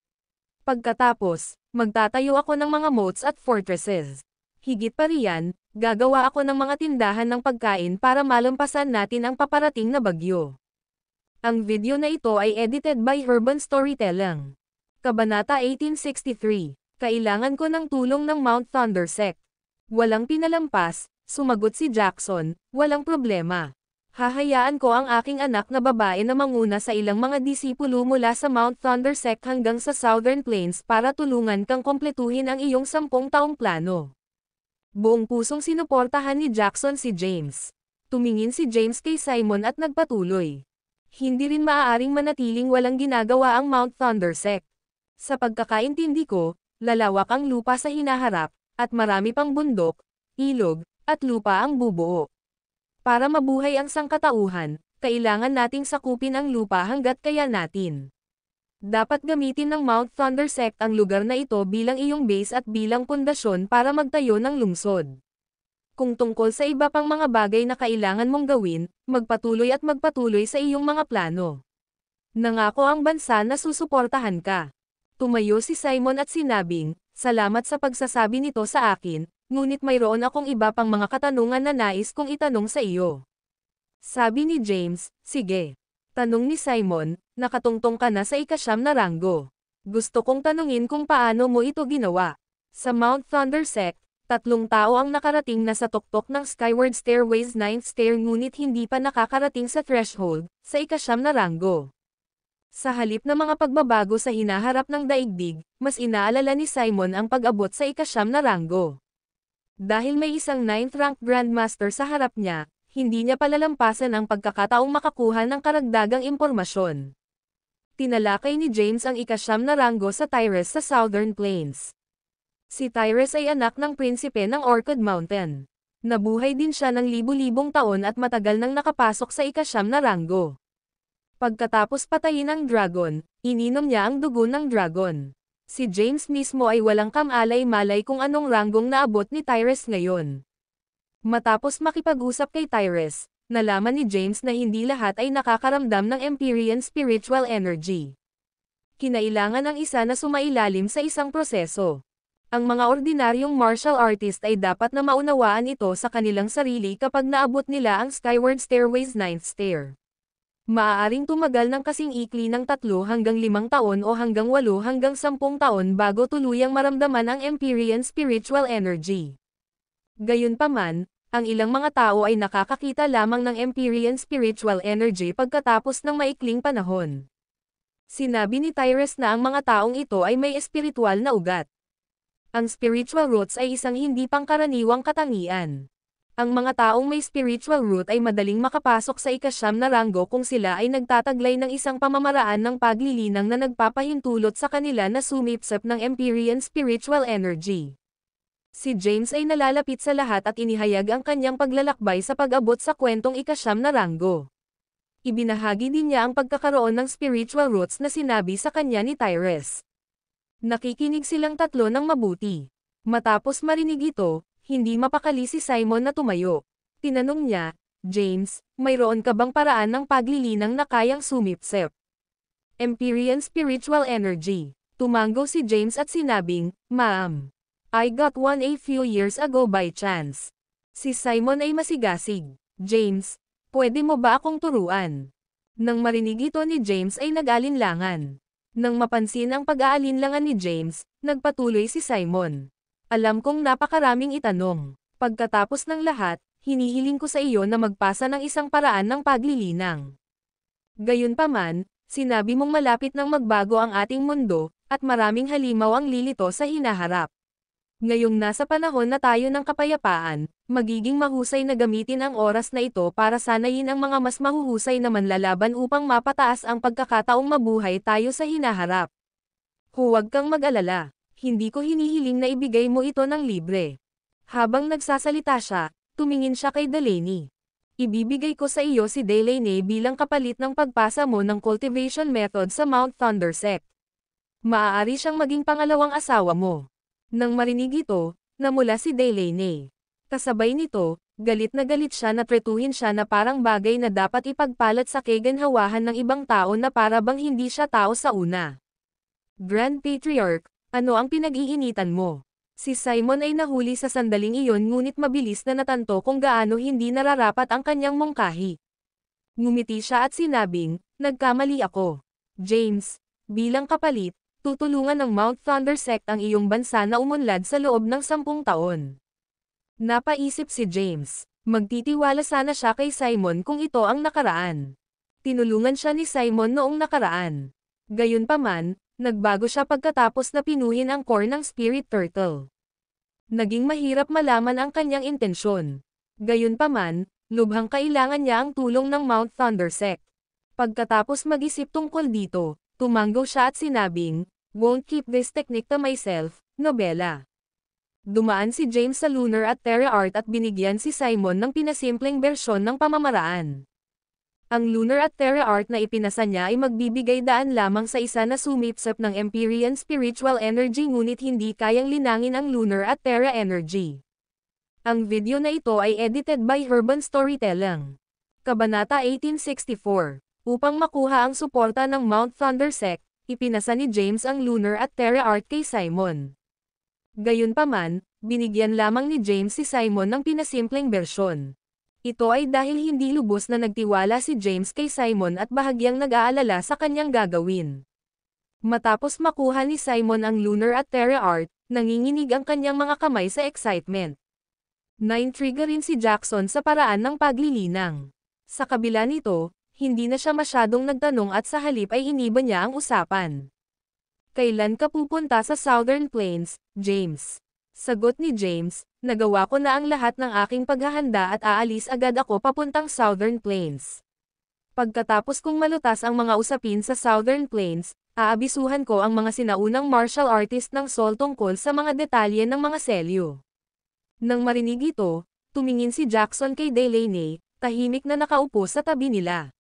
Pagkatapos, magtatayo ako ng mga moats at fortresses. Higit pa riyan, gagawa ako ng mga tindahan ng pagkain para malampasan natin ang paparating na bagyo. Ang video na ito ay edited by Urban Storytelling. Kabanata 1863. Kailangan ko ng tulong ng Mount Thunder Sect. Walang pinalampas, sumagot si Jackson, walang problema. Hahayaan ko ang aking anak na babae na manguna sa ilang mga disipulo mula sa Mount Thunder Sect hanggang sa Southern Plains para tulungan kang kompletuhin ang iyong 10 taong plano. Buong pusong sinuportahan ni Jackson si James. Tumingin si James kay Simon at nagpatuloy. Hindi rin maaaring manatiling walang ginagawa ang Mount Thunder Sect. Sa pagkakaintindi ko, lalawak ang lupa sa hinaharap, at marami pang bundok, ilog, at lupa ang bubuo. Para mabuhay ang sangkatauhan, kailangan nating sakupin ang lupa hanggat kaya natin. Dapat gamitin ng Mount Thunder Sect ang lugar na ito bilang iyong base at bilang pundasyon para magtayo ng lungsod. Kung tungkol sa iba pang mga bagay na kailangan mong gawin, magpatuloy sa iyong mga plano. Nangako ang bansa na susuportahan ka. Tumayo si Simon at sinabing, salamat sa pagsasabi nito sa akin, ngunit mayroon akong iba pang mga katanungan na nais kong itanong sa iyo. Sabi ni James, sige. Tanong ni Simon, nakatungtong ka na sa ika-9 na ranggo. Gusto kong tanungin kung paano mo ito ginawa. Sa Mount Thunder Sect, 3 tao ang nakarating na sa tuktok ng Skyward Stairway's 9th stair ngunit hindi pa nakakarating sa threshold, sa ika-9 na ranggo. Sa halip na mga pagbabago sa hinaharap ng daigdig, mas inaalala ni Simon ang pag-abot sa ika-9 na ranggo. Dahil may isang 9th rank Grandmaster sa harap niya, hindi niya palalampasan ang pagkakataong makakuha ng karagdagang impormasyon. Tinalakay ni James ang ika-9 na ranggo sa Tyres sa Southern Plains. Si Tyres ay anak ng prinsipe ng Orchid Mountain. Nabuhay din siya ng libu-libong taon at matagal nang nakapasok sa ika-9 na ranggo. Pagkatapos patayin ang dragon, ininom niya ang dugo ng dragon. Si James mismo ay walang kamalay-malay kung anong ranggong naabot ni Tyres ngayon. Matapos makipag-usap kay Tyres, nalaman ni James na hindi lahat ay nakakaramdam ng Empyrean spiritual energy. Kinailangan ang isa na sumailalim sa isang proseso. Ang mga ordinaryong martial artist ay dapat na maunawaan ito sa kanilang sarili kapag naabot nila ang Skyward Stairway's 9th stair. Maaaring tumagal ng kasing ikli ng 3 hanggang 5 taon o hanggang 8 hanggang 10 taon bago tuluyang maramdaman ang Empyrean spiritual energy. Gayunpaman, ang ilang mga tao ay nakakakita lamang ng Empyrean spiritual energy pagkatapos ng maikling panahon. Sinabi ni Tyres na ang mga taong ito ay may espiritual na ugat. Ang spiritual roots ay isang hindi pangkaraniwang katangian. Ang mga taong may spiritual root ay madaling makapasok sa ika-9 na ranggo kung sila ay nagtataglay ng isang pamamaraan ng paglilinang na nagpapahintulot sa kanila na sumipsip ng Empyrean spiritual energy. Si James ay nalalapit sa lahat at inihayag ang kanyang paglalakbay sa pag-abot sa kwentong ika-9 na ranggo. Ibinahagi din niya ang pagkakaroon ng spiritual roots na sinabi sa kanya ni Tyres. Nakikinig silang tatlo ng mabuti. Matapos marinig ito, hindi mapakali si Simon na tumayo. Tinanong niya, James, mayroon ka bang paraan ng paglilinang na kayang sumipsip? Empyrean spiritual energy. Tumango si James at sinabing, Ma'am. I got one a few years ago by chance. Si Simon ay masigasig. James, pwede mo ba akong turuan? Nang marinig ito ni James ay nag-alinlangan. Nang mapansin ang pag-aalinlangan ni James, nagpatuloy si Simon. Alam kong napakaraming itanong. Pagkatapos ng lahat, hinihiling ko sa iyo na magpasa ng isang paraan ng paglilinang. Gayunpaman, sinabi mong malapit nang magbago ang ating mundo, at maraming halimaw ang lilito sa hinaharap. Ngayong nasa panahon na tayo ng kapayapaan, magiging mahusay na gamitin ang oras na ito para sanayin ang mga mas mahuhusay na manlalaban upang mapataas ang pagkakataong mabuhay tayo sa hinaharap. Huwag kang mag-alala, hindi ko hinihiling na ibigay mo ito ng libre. Habang nagsasalita siya, tumingin siya kay Delaney. Ibibigay ko sa iyo si Delaney bilang kapalit ng pagpasa mo ng cultivation method sa Mount Thunder Sect. Maaari siyang maging pangalawang asawa mo. Nang marinig ito, namula si Delaney. Kasabay nito, galit na galit siya na tretuhin siya na parang bagay na dapat ipagpalat sa kaganhawahan ng ibang tao na para bang hindi siya tao sa una. Grand Patriarch, ano ang pinag-iinitan mo? Si Simon ay nahuli sa sandaling iyon ngunit mabilis na natanto kung gaano hindi nararapat ang kanyang mungkahi. Ngumiti siya at sinabing, nagkamali ako. James, bilang kapalit, tutulungan ng Mount Thunder Sect ang iyong bansa na umunlad sa loob ng 10 taon. Napaisip si James, magtitiwala sana siya kay Simon kung ito ang nakaraan. Tinulungan siya ni Simon noong nakaraan. Gayunpaman, nagbago siya pagkatapos na pinuhin ang core ng Spirit Turtle. Naging mahirap malaman ang kanyang intensyon. Gayunpaman, lubhang kailangan niya ang tulong ng Mount Thunder Sect. Pagkatapos mag-isip tungkol dito, tumango siya at sinabing, won't keep this technique to myself, nobela. Dumaan si James sa Lunar at Terra Art at binigyan si Simon ng pinasimpleng bersyon ng pamamaraan. Ang Lunar at Terra Art na ipinasa niya ay magbibigay daan lamang sa isa na sumipsip ng Empyrean spiritual energy ngunit hindi kayang linangin ang Lunar at Terra energy. Ang video na ito ay edited by Urban Storytelling. Kabanata 1864. Upang makuha ang suporta ng Mount Thunder Sect, ipinasa ni James ang Lunar at Terra Art kay Simon. Gayunpaman, binigyan lamang ni James si Simon ng pinasimpleng bersyon. Ito ay dahil hindi lubos na nagtiwala si James kay Simon at bahagyang nag-aalala sa kanyang gagawin. Matapos makuha ni Simon ang Lunar at Terra Art, nanginginig ang kanyang mga kamay sa excitement. Naintriga rin si Jackson sa paraan ng paglilinang. Sa kabila nito, hindi na siya masyadong nagtanong at sa halip ay iniba niya ang usapan. Kailan ka pupunta sa Southern Plains, James? Sagot ni James, nagawa ko na ang lahat ng aking paghahanda at aalis agad ako papuntang Southern Plains. Pagkatapos kong malutas ang mga usapin sa Southern Plains, aabisuhan ko ang mga sinaunang martial artist ng Seoul tungkol sa mga detalye ng mga selyo. Nang marinig ito, tumingin si Jackson kay Delaney, tahimik na nakaupo sa tabi nila.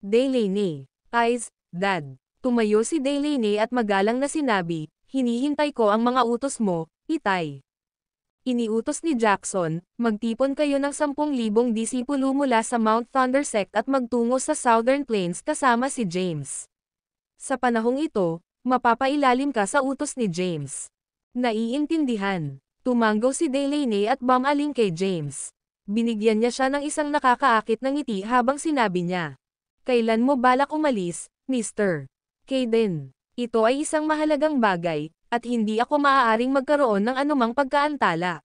Delaney, eyes, Dad. Tumayo si Delaney at magalang na sinabi, hinihintay ko ang mga utos mo, Itay. Iniutos ni Jackson, magtipon kayo ng 10,000 disipulo mula sa Mount Thunder Sect at magtungo sa Southern Plains kasama si James. Sa panahong ito, mapapailalim ka sa utos ni James. Naiintindihan. Tumanggo si Delaney at bumaling kay James. Binigyan niya siya ng isang nakakaakit na ngiti habang sinabi niya, kailan mo balak umalis, Mr. Kaden? Ito ay isang mahalagang bagay, at hindi ako maaaring magkaroon ng anumang pagkaantala.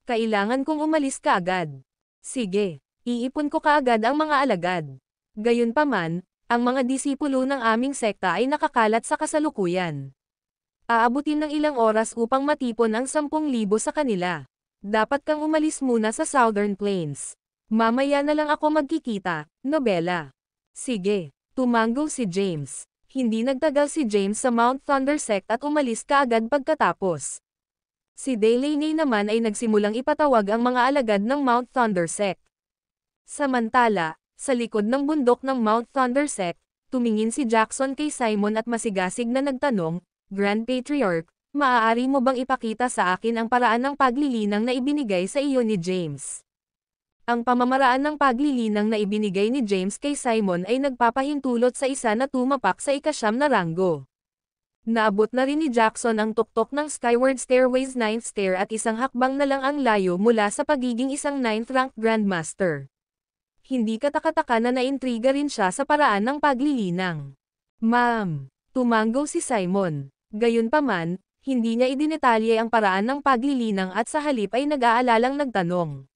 Kailangan kong umalis kaagad. Sige, iipon ko kaagad ang mga alagad. Gayunpaman, ang mga disipulo ng aming sekta ay nakakalat sa kasalukuyan. Aabutin ng ilang oras upang matipon ang 10,000 sa kanila. Dapat kang umalis muna sa Southern Plains. Mamaya na lang ako magkikita, Nobela. Sige, tumanggo si James. Hindi nagtagal si James sa Mount Thunder Sect at umalis kaagad pagkatapos. Si Delaney naman ay nagsimulang ipatawag ang mga alagad ng Mount Thunder Sect. Samantala, sa likod ng bundok ng Mount Thunder Sect, tumingin si Jackson kay Simon at masigasig na nagtanong, Grand Patriarch, maaari mo bang ipakita sa akin ang paraan ng paglilinang na ibinigay sa iyo ni James? Ang pamamaraan ng paglilinang na ibinigay ni James kay Simon ay nagpapahintulot sa isa na tumapak sa 9 na ranggo. Naabot na rin ni Jackson ang tuktok ng Skyward Stairway's 9th stair at isang hakbang na lang ang layo mula sa pagiging isang 9th-ranked Grandmaster. Hindi katakataka na naintriga rin siya sa paraan ng paglilinang. Ma'am, tumanggo si Simon. Gayunpaman, hindi niya idinetalye ang paraan ng paglilinang at sa halip ay nag-aalalang nagtanong.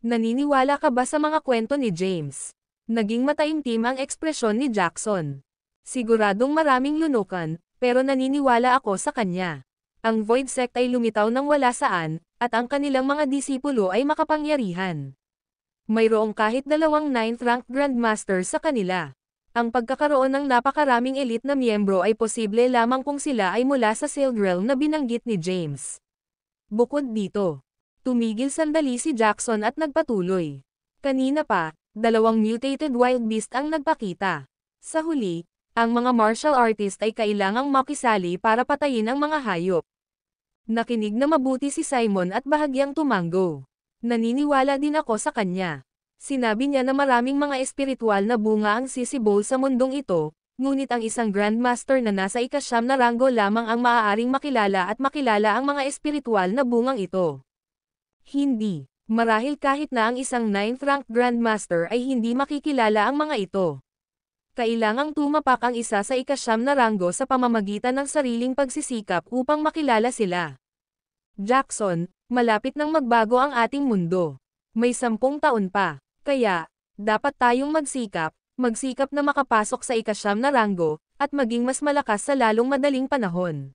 Naniniwala ka ba sa mga kwento ni James? Naging mataimtim ang ekspresyon ni Jackson. Siguradong maraming lunukan, pero naniniwala ako sa kanya. Ang Void Sect ay lumitaw ng wala saan, at ang kanilang mga disipulo ay makapangyarihan. Mayroong kahit 2 9th-ranked Grandmaster sa kanila. Ang pagkakaroon ng napakaraming elite na miyembro ay posible lamang kung sila ay mula sa Sealed Realm na binanggit ni James. Bukod dito, tumigil sandali si Jackson at nagpatuloy. Kanina pa, 2 mutated wild beast ang nagpakita. Sa huli, ang mga martial artist ay kailangang makisali para patayin ang mga hayop. Nakinig na mabuti si Simon at bahagyang tumanggo. Naniniwala din ako sa kanya. Sinabi niya na maraming mga espiritual na bunga ang sisibol sa mundong ito, ngunit ang isang Grandmaster na nasa 9 na ranggo lamang ang maaaring makilala at makilala ang mga espiritual na bungang ito. Hindi, marahil kahit na ang isang 9th-ranked Grandmaster ay hindi makikilala ang mga ito. Kailangang tumapak ang isa sa 9 na ranggo sa pamamagitan ng sariling pagsisikap upang makilala sila. Jackson, malapit nang magbago ang ating mundo. May 10 taon pa. Kaya, dapat tayong magsikap na makapasok sa 9 na ranggo, at maging mas malakas sa lalong madaling panahon.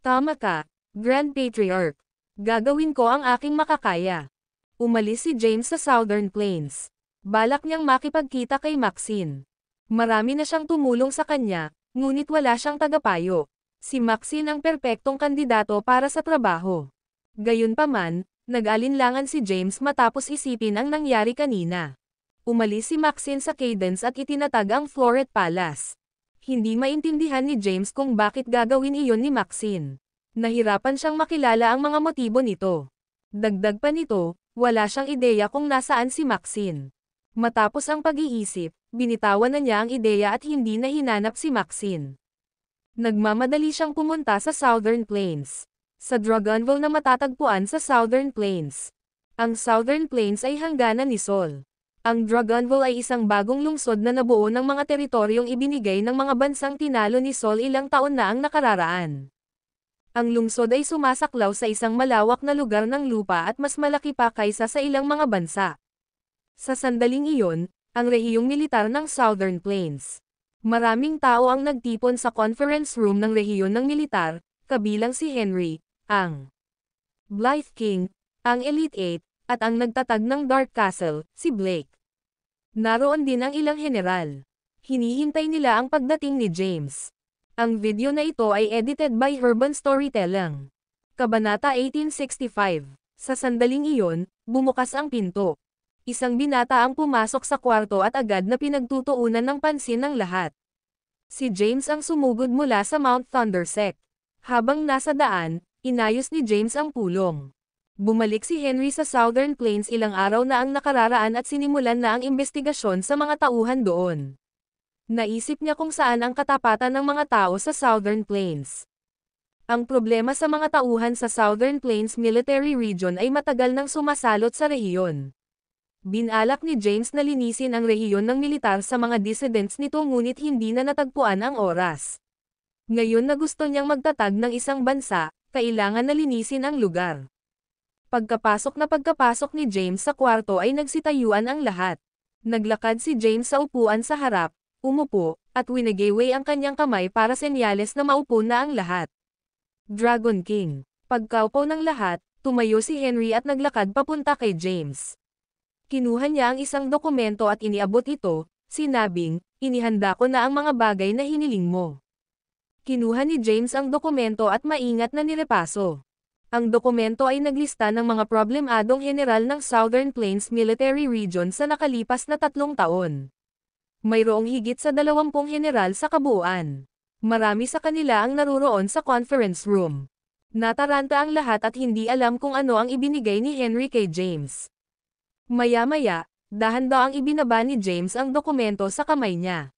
Tama ka, Grand Patriarch. Gagawin ko ang aking makakaya. Umalis si James sa Southern Plains. Balak niyang makipagkita kay Maxine. Marami na siyang tumulong sa kanya, ngunit wala siyang tagapayo. Si Maxine ang perpektong kandidato para sa trabaho. Gayunpaman, nag-alinlangan si James matapos isipin ang nangyari kanina. Umalis si Maxine sa Cadence at itinatag ang Floret Palace. Hindi maintindihan ni James kung bakit gagawin iyon ni Maxine. Nahirapan siyang makilala ang mga motibo nito. Dagdag pa nito, wala siyang ideya kung nasaan si Maxine. Matapos ang pag-iisip, binitawan na niya ang ideya at hindi na hinanap si Maxine. Nagmamadali siyang pumunta sa Southern Plains. Sa Dragonville na matatagpuan sa Southern Plains. Ang Southern Plains ay hangganan ni Seoul. Ang Dragonville ay isang bagong lungsod na nabuo ng mga teritoryong ibinigay ng mga bansang tinalo ni Seoul ilang taon na ang nakararaan. Ang lungsod ay sumasaklaw sa isang malawak na lugar ng lupa at mas malaki pa kaysa sa ilang mga bansa. Sa sandaling iyon, ang rehiyong militar ng Southern Plains. Maraming tao ang nagtipon sa conference room ng rehiyon ng militar, kabilang si Henry, ang Blythe King, ang Elite 8, at ang nagtatag ng Dark Castle, si Blake. Naroon din ang ilang general. Hinihintay nila ang pagdating ni James. Ang video na ito ay edited by Urban Storytelling. Kabanata 1865. Sa sandaling iyon, bumukas ang pinto. Isang binata ang pumasok sa kwarto at agad na pinagtutuunan ng pansin ng lahat. Si James ang sumugod mula sa Mount Thundersect. Habang nasa daan, inayos ni James ang pulong. Bumalik si Henry sa Southern Plains ilang araw na ang nakararaan at sinimulan na ang investigasyon sa mga tauhan doon. Naisip niya kung saan ang katapatan ng mga tao sa Southern Plains. Ang problema sa mga tauhan sa Southern Plains Military Region ay matagal nang sumasalot sa rehiyon. Binalak ni James na linisin ang rehiyon ng militar sa mga dissidents nito ngunit hindi na natagpuan ang oras. Ngayon na gusto niyang magtatag ng isang bansa, kailangan na linisin ang lugar. Pagkapasok ni James sa kwarto ay nagsitayuan ang lahat. Naglakad si James sa upuan sa harap, umupo, at winagayway ang kanyang kamay para senyales na maupo na ang lahat. Dragon King. Pagkaupo ng lahat, tumayo si Henry at naglakad papunta kay James. Kinuha niya ang isang dokumento at iniabot ito, sinabing, "Inihanda ko na ang mga bagay na hiniling mo." Kinuha ni James ang dokumento at maingat na nirepaso. Ang dokumento ay naglista ng mga problemadong general ng Southern Plains Military Region sa nakalipas na 3 taon. Mayroong higit sa 20 general sa kabuuan. Marami sa kanila ang naruroon sa conference room. Nataranta ang lahat at hindi alam kung ano ang ibinigay ni Henry kay James. Maya-maya, dahan-daang ibinaba ni James ang dokumento sa kamay niya.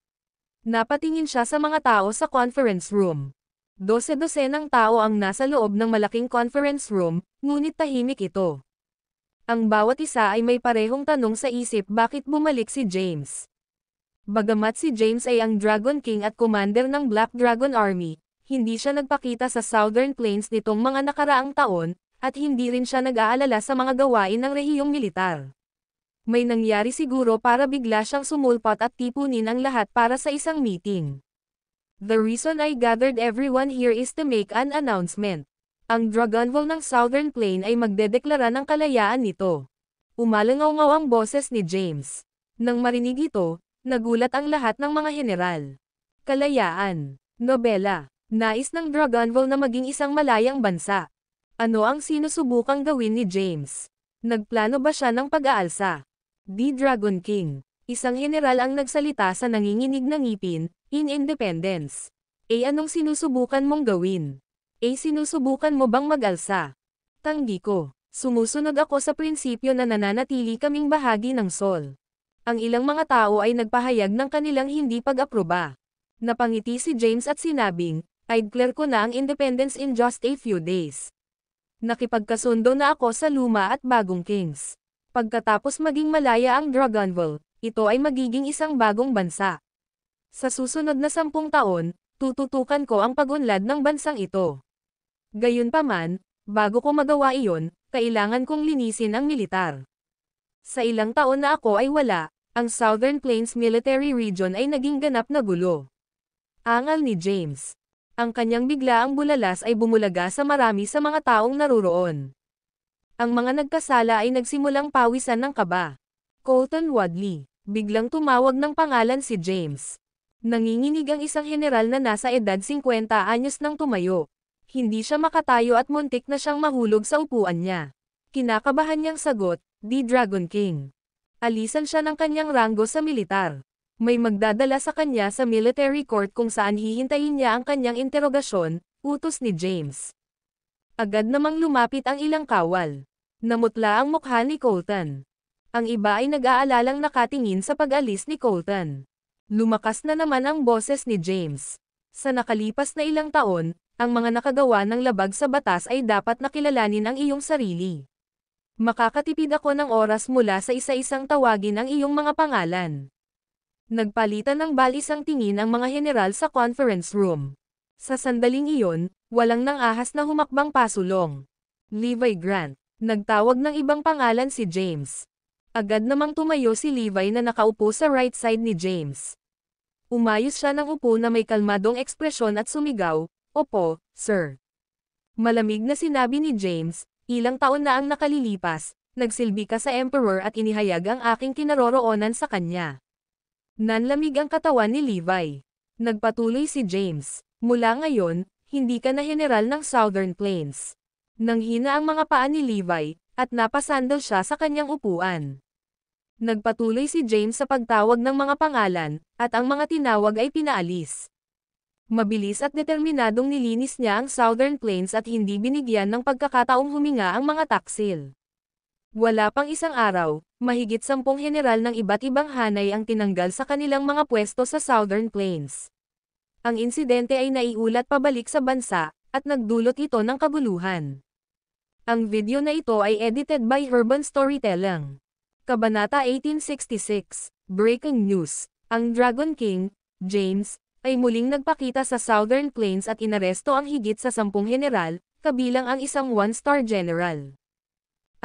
Napatingin siya sa mga tao sa conference room. 12 ng tao ang nasa loob ng malaking conference room, ngunit tahimik ito. Ang bawat isa ay may parehong tanong sa isip bakit bumalik si James. Bagamat si James ay ang Dragon King at commander ng Black Dragon Army, hindi siya nagpakita sa Southern Plains nitong mga nakaraang taon, at hindi rin siya nag-aalala sa mga gawain ng rehiyong militar. May nangyari siguro para bigla siyang sumulpot at tipunin ang lahat para sa isang meeting. The reason I gathered everyone here is to make an announcement. Ang Dragonville ng Southern Plain ay magdedeklara ng kalayaan nito. Umalangaw-ngaw ang boses ni James. Nang marinig ito, nagulat ang lahat ng mga general. Kalayaan. Nobela. Nais ng Dragonville na maging isang malayang bansa. Ano ang sinusubukang gawin ni James? Nagplano ba siya ng pag-aalsa? The Dragon King. Isang general ang nagsalita sa nanginginig na ngipin, in independence. Anong sinusubukan mong gawin? Sinusubukan mo bang mag-alsa? Tanggi ko. Sumusunod ako sa prinsipyo na nananatili kaming bahagi ng Sol. Ang ilang mga tao ay nagpahayag ng kanilang hindi pag-aproba. Napangiti si James at sinabing, "I'd declare ko na ang independence in just a few days." Nakipagkasundo na ako sa luma at bagong kings. Pagkatapos maging malaya ang Dragonville, ito ay magiging isang bagong bansa. Sa susunod na 10 taon, tututukan ko ang pag-unlad ng bansang ito. Gayunpaman, bago ko magawa iyon, kailangan kong linisin ang militar. Sa ilang taon na ako ay wala, ang Southern Plains Military Region ay naging ganap na gulo. Angal ni James. Ang kanyang biglaang bulalas ay bumulaga sa marami sa mga taong naruroon. Ang mga nagkasala ay nagsimulang pawisan ng kaba. Colton Wadley. Biglang tumawag ng pangalan si James. Nanginginig ang isang general na nasa edad 50 anyos nang tumayo. Hindi siya makatayo at muntik na siyang mahulog sa upuan niya. Kinakabahan niyang sagot, "The Dragon King." Alisan siya ng kanyang ranggo sa militar. May magdadala sa kanya sa military court kung saan hihintayin niya ang kanyang interogasyon, utos ni James. Agad namang lumapit ang ilang kawal. Namutla ang mukha ni Colton. Ang iba ay nag-aalalang nakatingin sa pag-alis ni Colton. Lumakas na naman ang boses ni James. Sa nakalipas na ilang taon, ang mga nakagawa ng labag sa batas ay dapat nakilalanin ang iyong sarili. Makakatipid ako ng oras mula sa isa-isang tawagin ang iyong mga pangalan. Nagpalitan ng balisang tingin ang mga general sa conference room. Sa sandaling iyon, walang nang-ahas na humakbang pasulong. Levi Grant. Nagtawag ng ibang pangalan si James. Agad namang tumayo si Levi na nakaupo sa right side ni James. Umayos siya ng upo na may kalmadong ekspresyon at sumigaw, "Opo, sir." Malamig na sinabi ni James, "Ilang taon na ang nakalilipas, nagsilbi ka sa Emperor at inihayag ang aking kinaroroonan sa kanya. Nanlamig ang katawan ni Levi. Nagpatuloy si James. Mula ngayon, hindi ka na general ng Southern Plains. Nanghina ang mga paa ni Levi, at napasandal siya sa kanyang upuan. Nagpatuloy si James sa pagtawag ng mga pangalan, at ang mga tinawag ay pinaalis. Mabilis at determinadong nilinis niya ang Southern Plains at hindi binigyan ng pagkakataong huminga ang mga taksil. Wala pang isang araw, mahigit 10 general ng iba't ibang hanay ang tinanggal sa kanilang mga pwesto sa Southern Plains. Ang insidente ay naiulat pabalik sa bansa, at nagdulot ito ng kabuluhan. Ang video na ito ay edited by Urban Storytelling. Kabanata 1866, Breaking News. Ang Dragon King, James, ay muling nagpakita sa Southern Plains at inaresto ang higit sa 10 general, kabilang ang isang 1-star general.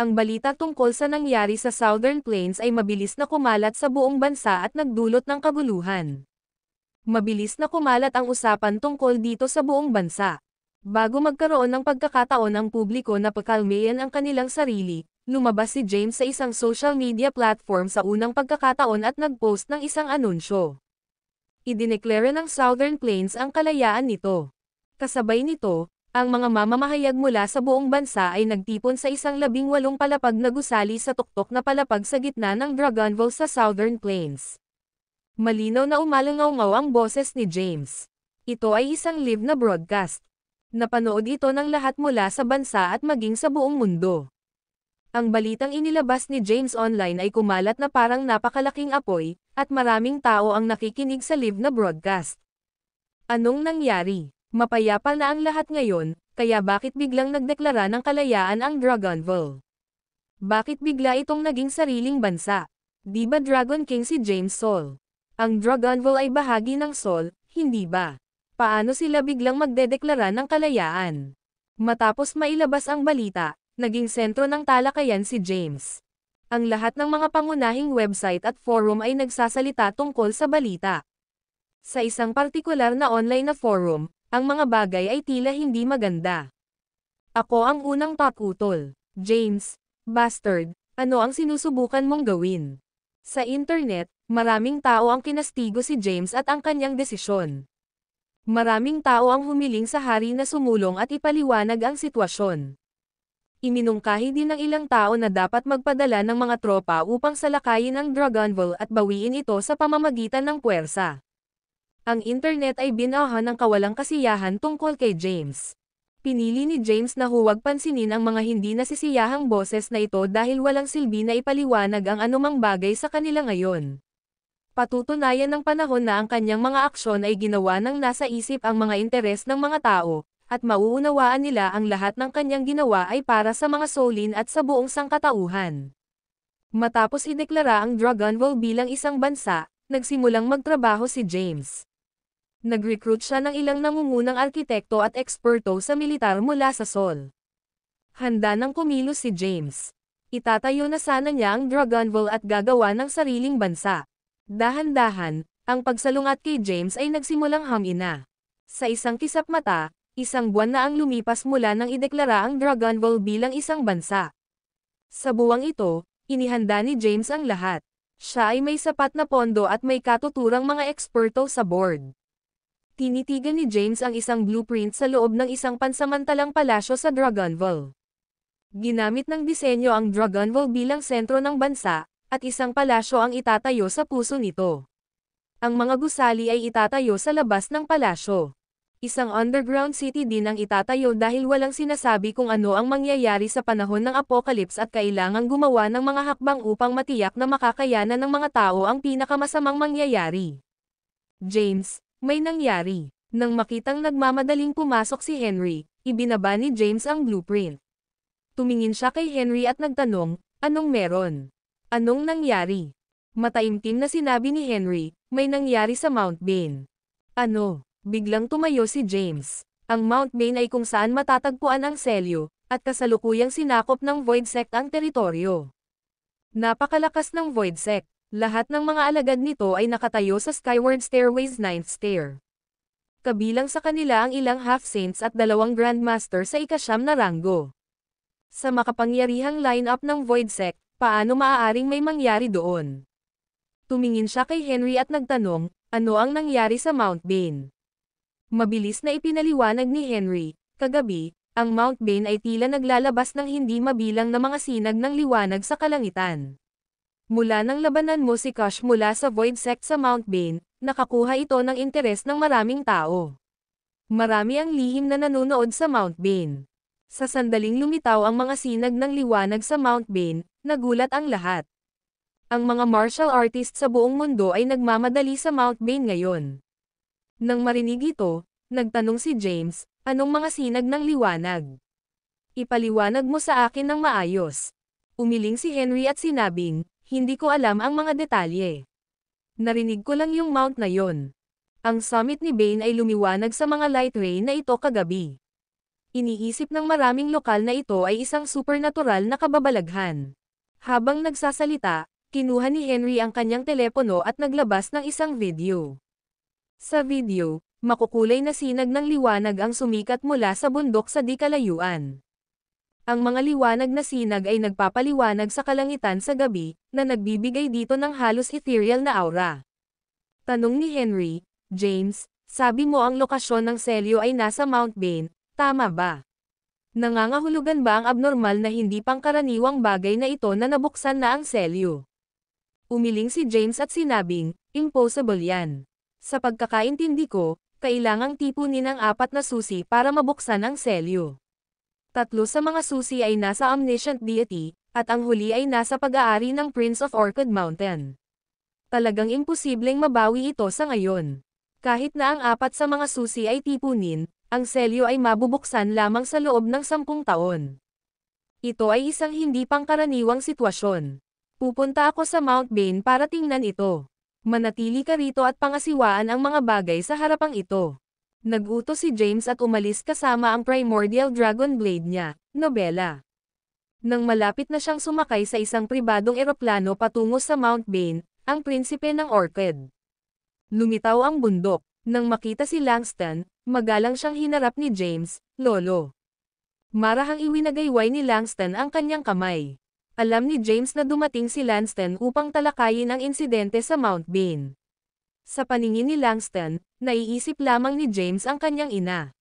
Ang balita tungkol sa nangyari sa Southern Plains ay mabilis na kumalat sa buong bansa at nagdulot ng kabuluhan. Mabilis na kumalat ang usapan tungkol dito sa buong bansa. Bago magkaroon ng pagkakataon ang publiko na pakalmayan ang kanilang sarili, lumabas si James sa isang social media platform sa unang pagkakataon at nagpost ng isang anunsyo. Idineklara ng Southern Plains ang kalayaan nito. Kasabay nito, ang mga mamamahayag mula sa buong bansa ay nagtipon sa isang 18 palapag na gusali sa tuktok na palapag sa gitna ng Dragonville sa Southern Plains. Malinaw na umalangaw-ngaw ang boses ni James. Ito ay isang live na broadcast. Napanood ito ng lahat mula sa bansa at maging sa buong mundo. Ang balitang inilabas ni James online ay kumalat na parang napakalaking apoy, at maraming tao ang nakikinig sa live na broadcast. Anong nangyari? Mapayapa na ang lahat ngayon, kaya bakit biglang nagdeklara ng kalayaan ang Dragonville? Bakit bigla itong naging sariling bansa? Di ba Dragon King si James Sol? Ang Dragonville ay bahagi ng Sol, hindi ba? Paano sila biglang magdedeklara ng kalayaan? Matapos mailabas ang balita, naging sentro ng talakayan si James. Ang lahat ng mga pangunahing website at forum ay nagsasalita tungkol sa balita. Sa isang partikular na online na forum, ang mga bagay ay tila hindi maganda. Ako ang unang takutol. James, bastard, ano ang sinusubukan mong gawin? Sa internet, maraming tao ang kinastigo si James at ang kanyang desisyon. Maraming tao ang humiling sa hari na sumulong at ipaliwanag ang sitwasyon. Iminungkahi din ng ilang tao na dapat magpadala ng mga tropa upang salakayin ang Dragonville at bawiin ito sa pamamagitan ng puwersa. Ang internet ay binahan ng kawalang kasiyahan tungkol kay James. Pinili ni James na huwag pansinin ang mga hindi nasisiyahang boses na ito dahil walang silbi na ipaliwanag ang anumang bagay sa kanila ngayon. Patutunayan ng panahon na ang kanyang mga aksyon ay ginawa ng nasa isip ang mga interes ng mga tao, at mauunawaan nila ang lahat ng kanyang ginawa ay para sa mga solin at sa buong sangkatauhan. Matapos ideklara ang Dragonville bilang isang bansa, nagsimulang magtrabaho si James. Nag-recruit siya ng ilang nangungunang arkitekto at eksperto sa militar mula sa Sol. Handa nang kumilos si James. Itatayo na sana niya ang Dragonville at gagawa ng sariling bansa. Dahan-dahan, ang pagsalungat kay James ay nagsimulang hamina. Sa isang kisap mata, isang buwan na ang lumipas mula nang ideklara ang Dragonville bilang isang bansa. Sa buwang ito, inihanda ni James ang lahat. Siya ay may sapat na pondo at may katuturang mga eksperto sa board. Tinitigan ni James ang isang blueprint sa loob ng isang pansamantalang palasyo sa Dragonville. Ginamit ng disenyo ang Dragonville bilang sentro ng bansa, at isang palasyo ang itatayo sa puso nito. Ang mga gusali ay itatayo sa labas ng palasyo. Isang underground city din ang itatayo dahil walang sinasabi kung ano ang mangyayari sa panahon ng apocalypse at kailangang gumawa ng mga hakbang upang matiyak na makakayanan ng mga tao ang pinakamasamang mangyayari. James, may nangyari. Nang makitang nagmamadaling pumasok si Henry, ibinaba ni James ang blueprint. Tumingin siya kay Henry at nagtanong, anong meron? Anong nangyari? Mataimtim na sinabi ni Henry, may nangyari sa Mount Bane. Ano? Biglang tumayo si James. Ang Mount Bane ay kung saan matatagpuan ang selyo, at kasalukuyang sinakop ng Void Sect ang teritoryo. Napakalakas ng Void Sect. Lahat ng mga alagad nito ay nakatayo sa Skyward Stairway's 9th stair. Kabilang sa kanila ang ilang half-saints at 2 grandmaster sa ika-9 na ranggo. Sa makapangyarihang lineup ng Void Sect, paano maaaring may mangyari doon? Tumingin siya kay Henry at nagtanong, ano ang nangyari sa Mount Bane? Mabilis na ipinaliwanag ni Henry, kagabi, ang Mount Bane ay tila naglalabas ng hindi mabilang na mga sinag ng liwanag sa kalangitan. Mula nang labanan mo si Kush mula sa Void Sect sa Mount Bane, nakakuha ito ng interes ng maraming tao. Marami ang lihim na nanonood sa Mount Bane. Sa sandaling lumitaw ang mga sinag ng liwanag sa Mount Bane, nagulat ang lahat. Ang mga martial artists sa buong mundo ay nagmamadali sa Mount Bane ngayon. Nang marinig ito, nagtanong si James, anong mga sinag ng liwanag? Ipaliwanag mo sa akin ng maayos. Umiling si Henry at sinabing, hindi ko alam ang mga detalye. Narinig ko lang yung mount na yon. Ang summit ni Bane ay lumiwanag sa mga light ray na ito kagabi. Iniisip ng maraming lokal na ito ay isang supernatural na kababalaghan. Habang nagsasalita, kinuha ni Henry ang kanyang telepono at naglabas ng isang video. Sa video, makukulay na sinag ng liwanag ang sumikat mula sa bundok sa di kalayuan. Ang mga liwanag na sinag ay nagpapaliwanag sa kalangitan sa gabi, na nagbibigay dito ng halos ethereal na aura. Tanong ni Henry, James, sabi mo ang lokasyon ng selyo ay nasa Mount Bane, tama ba? Nangangahulugan ba ang abnormal na hindi pangkaraniwang bagay na ito na nabuksan na ang selyo? Umiling si James at sinabing, impossible yan. Sa pagkakaintindi ko, kailangang tipunin ang 4 na susi para mabuksan ang selyo. 3 sa mga susi ay nasa omniscient deity, at ang huli ay nasa pag-aari ng Prince of Orchid Mountain. Talagang imposibleng mabawi ito sa ngayon. Kahit na ang 4 sa mga susi ay tipunin, ang selyo ay mabubuksan lamang sa loob ng 10 taon. Ito ay isang hindi pangkaraniwang sitwasyon. Pupunta ako sa Mount Bane para tingnan ito. Manatili ka rito at pangasiwaan ang mga bagay sa harapang ito. Nagutos si James at umalis kasama ang Primordial Dragon Blade niya, nobela. Nang malapit na siyang sumakay sa isang pribadong eroplano patungo sa Mount Bane, ang prinsipe ng Orchid. Lumitaw ang bundok. Nang makita si Langston, magalang siyang hinarap ni James, Lolo. Marahang iwinagayway ni Langston ang kanyang kamay. Alam ni James na dumating si Langston upang talakayin ang insidente sa Mount Bane. Sa paningin ni Langston, naiisip lamang ni James ang kanyang ina.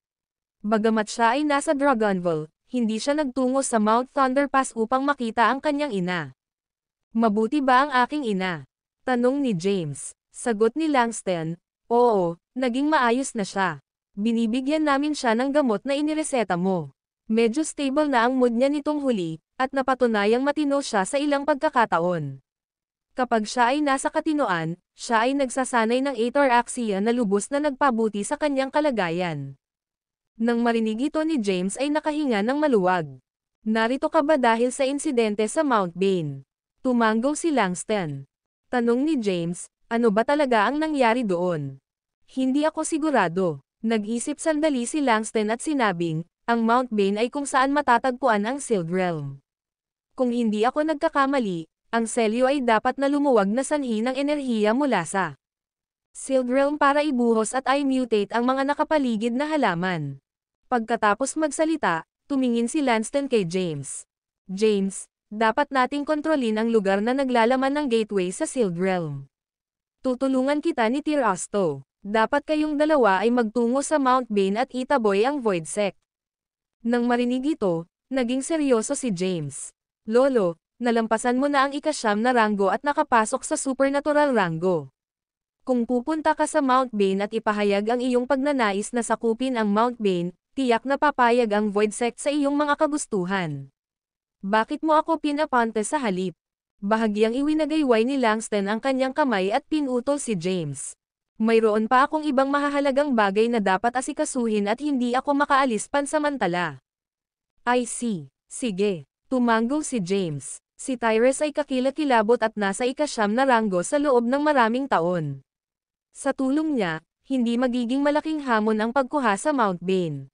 Bagamat siya ay nasa Dragonville, hindi siya nagtungo sa Mount Thunder Pass upang makita ang kanyang ina. Mabuti ba ang aking ina? Tanong ni James. Sagot ni Langston, oo, naging maayos na siya. Binibigyan namin siya ng gamot na inireseta mo. Medyo stable na ang mood niya nitong huli, at napatunayang matino siya sa ilang pagkakataon. Kapag siya ay nasa katinoan, siya ay nagsasanay ng ataraxia na lubos na nagpabuti sa kanyang kalagayan. Nang marinig ito ni James ay nakahinga ng maluwag. Narito ka ba dahil sa insidente sa Mount Bane? Tumanggaw si Langston. Tanong ni James, ano ba talaga ang nangyari doon? Hindi ako sigurado. Nag-isip sandali si Langston at sinabing, ang Mount Bane ay kung saan matatagpuan ang Sealed Realm. Kung hindi ako nagkakamali, ang selyo ay dapat na lumuwag na sanhi ng enerhiya mula sa Sealed Realm para ibuhos at i-mutate ang mga nakapaligid na halaman. Pagkatapos magsalita, tumingin si Langston kay James. James, dapat nating kontrolin ang lugar na naglalaman ng gateway sa Sealed Realm. Tutulungan kita ni Tirasto. Dapat kayong dalawa ay magtungo sa Mount Bane at itaboy ang Void Sect. Nang marinig ito, naging seryoso si James. Lolo, nalampasan mo na ang ika-9 na ranggo at nakapasok sa supernatural ranggo. Kung pupunta ka sa Mount Bane at ipahayag ang iyong pagnanais na sakupin ang Mount Bane, tiyak na papayag ang Void Sect sa iyong mga kagustuhan. Bakit mo ako pinapante sa halip? Bahagyang iwinagayway ni Langston ang kanyang kamay at pinutol si James. Mayroon pa akong ibang mahahalagang bagay na dapat asikasuhin at hindi ako makaalis pansamantala. I see. Sige. Tumanggo si James. Si Tyrese ay kakilakilabot at nasa ika-9 na ranggo sa loob ng maraming taon. Sa tulong niya, hindi magiging malaking hamon ang pagkuha sa Mount Bane.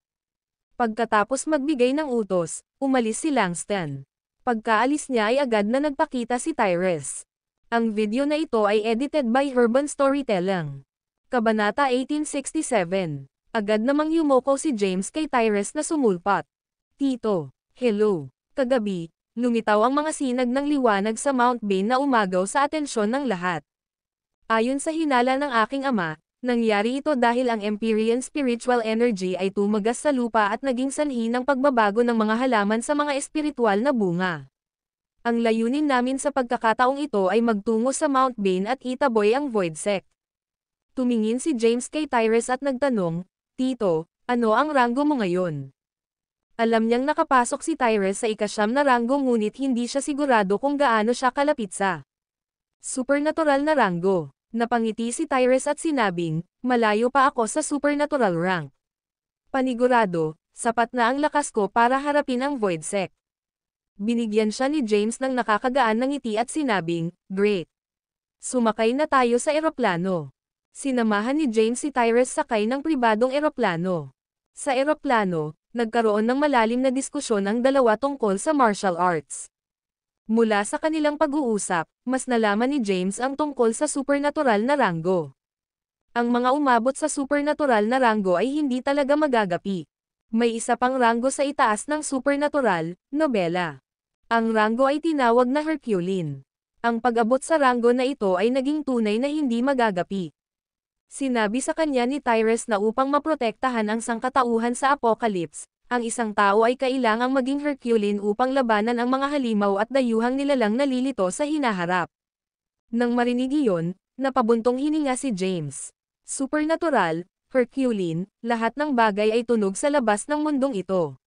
Pagkatapos magbigay ng utos, umalis si Langston. Pagkaalis niya ay agad na nagpakita si Tyrese. Ang video na ito ay edited by Urban Storytelling. Kabanata 1867. Agad namang yumoko si James kay Tyrese na sumulpat. Tito, hello. Kagabi, lumitaw ang mga sinag ng liwanag sa Mount Bane na umagaw sa atensyon ng lahat. Ayon sa hinala ng aking ama, nangyari ito dahil ang Empyrean spiritual energy ay tumagas sa lupa at naging sanhi ng pagbabago ng mga halaman sa mga espiritual na bunga. Ang layunin namin sa pagkakataong ito ay magtungo sa Mount Bane at itaboy ang Void Sect. Tumingin si James kay Tyrus at nagtanong, "Tito, ano ang ranggo mo ngayon?" Alam niyang nakapasok si Tyrus sa ika-9 na ranggo ngunit hindi siya sigurado kung gaano siya kalapit sa supernatural na ranggo. Napangiti si Tyrus at sinabing, "Malayo pa ako sa supernatural rank. Panigurado, sapat na ang lakas ko para harapin ang Void Sect." Binigyan siya ni James ng nakakagaan na ngiti at sinabing, "Great. Sumakay na tayo sa eroplano." Sinamahan ni James si Tyrus sakay ng pribadong eroplano. Sa eroplano, nagkaroon ng malalim na diskusyon ang dalawa tungkol sa martial arts. Mula sa kanilang pag-uusap, mas nalaman ni James ang tungkol sa supernatural na ranggo. Ang mga umabot sa supernatural na ranggo ay hindi talaga magagapi. May isa pang ranggo sa itaas ng supernatural, nobela. Ang ranggo ay tinawag na Herculean. Ang pag-abot sa ranggo na ito ay naging tunay na hindi magagapi. Sinabi sa kanya ni Tyrus na upang maprotektahan ang sangkatauhan sa Apocalypse, ang isang tao ay kailangang maging Herculean upang labanan ang mga halimaw at dayuhang nilalang nalilito sa hinaharap. Nang marinig iyon, napabuntong hininga si James. Supernatural, Herculean, lahat ng bagay ay tunog sa labas ng mundong ito.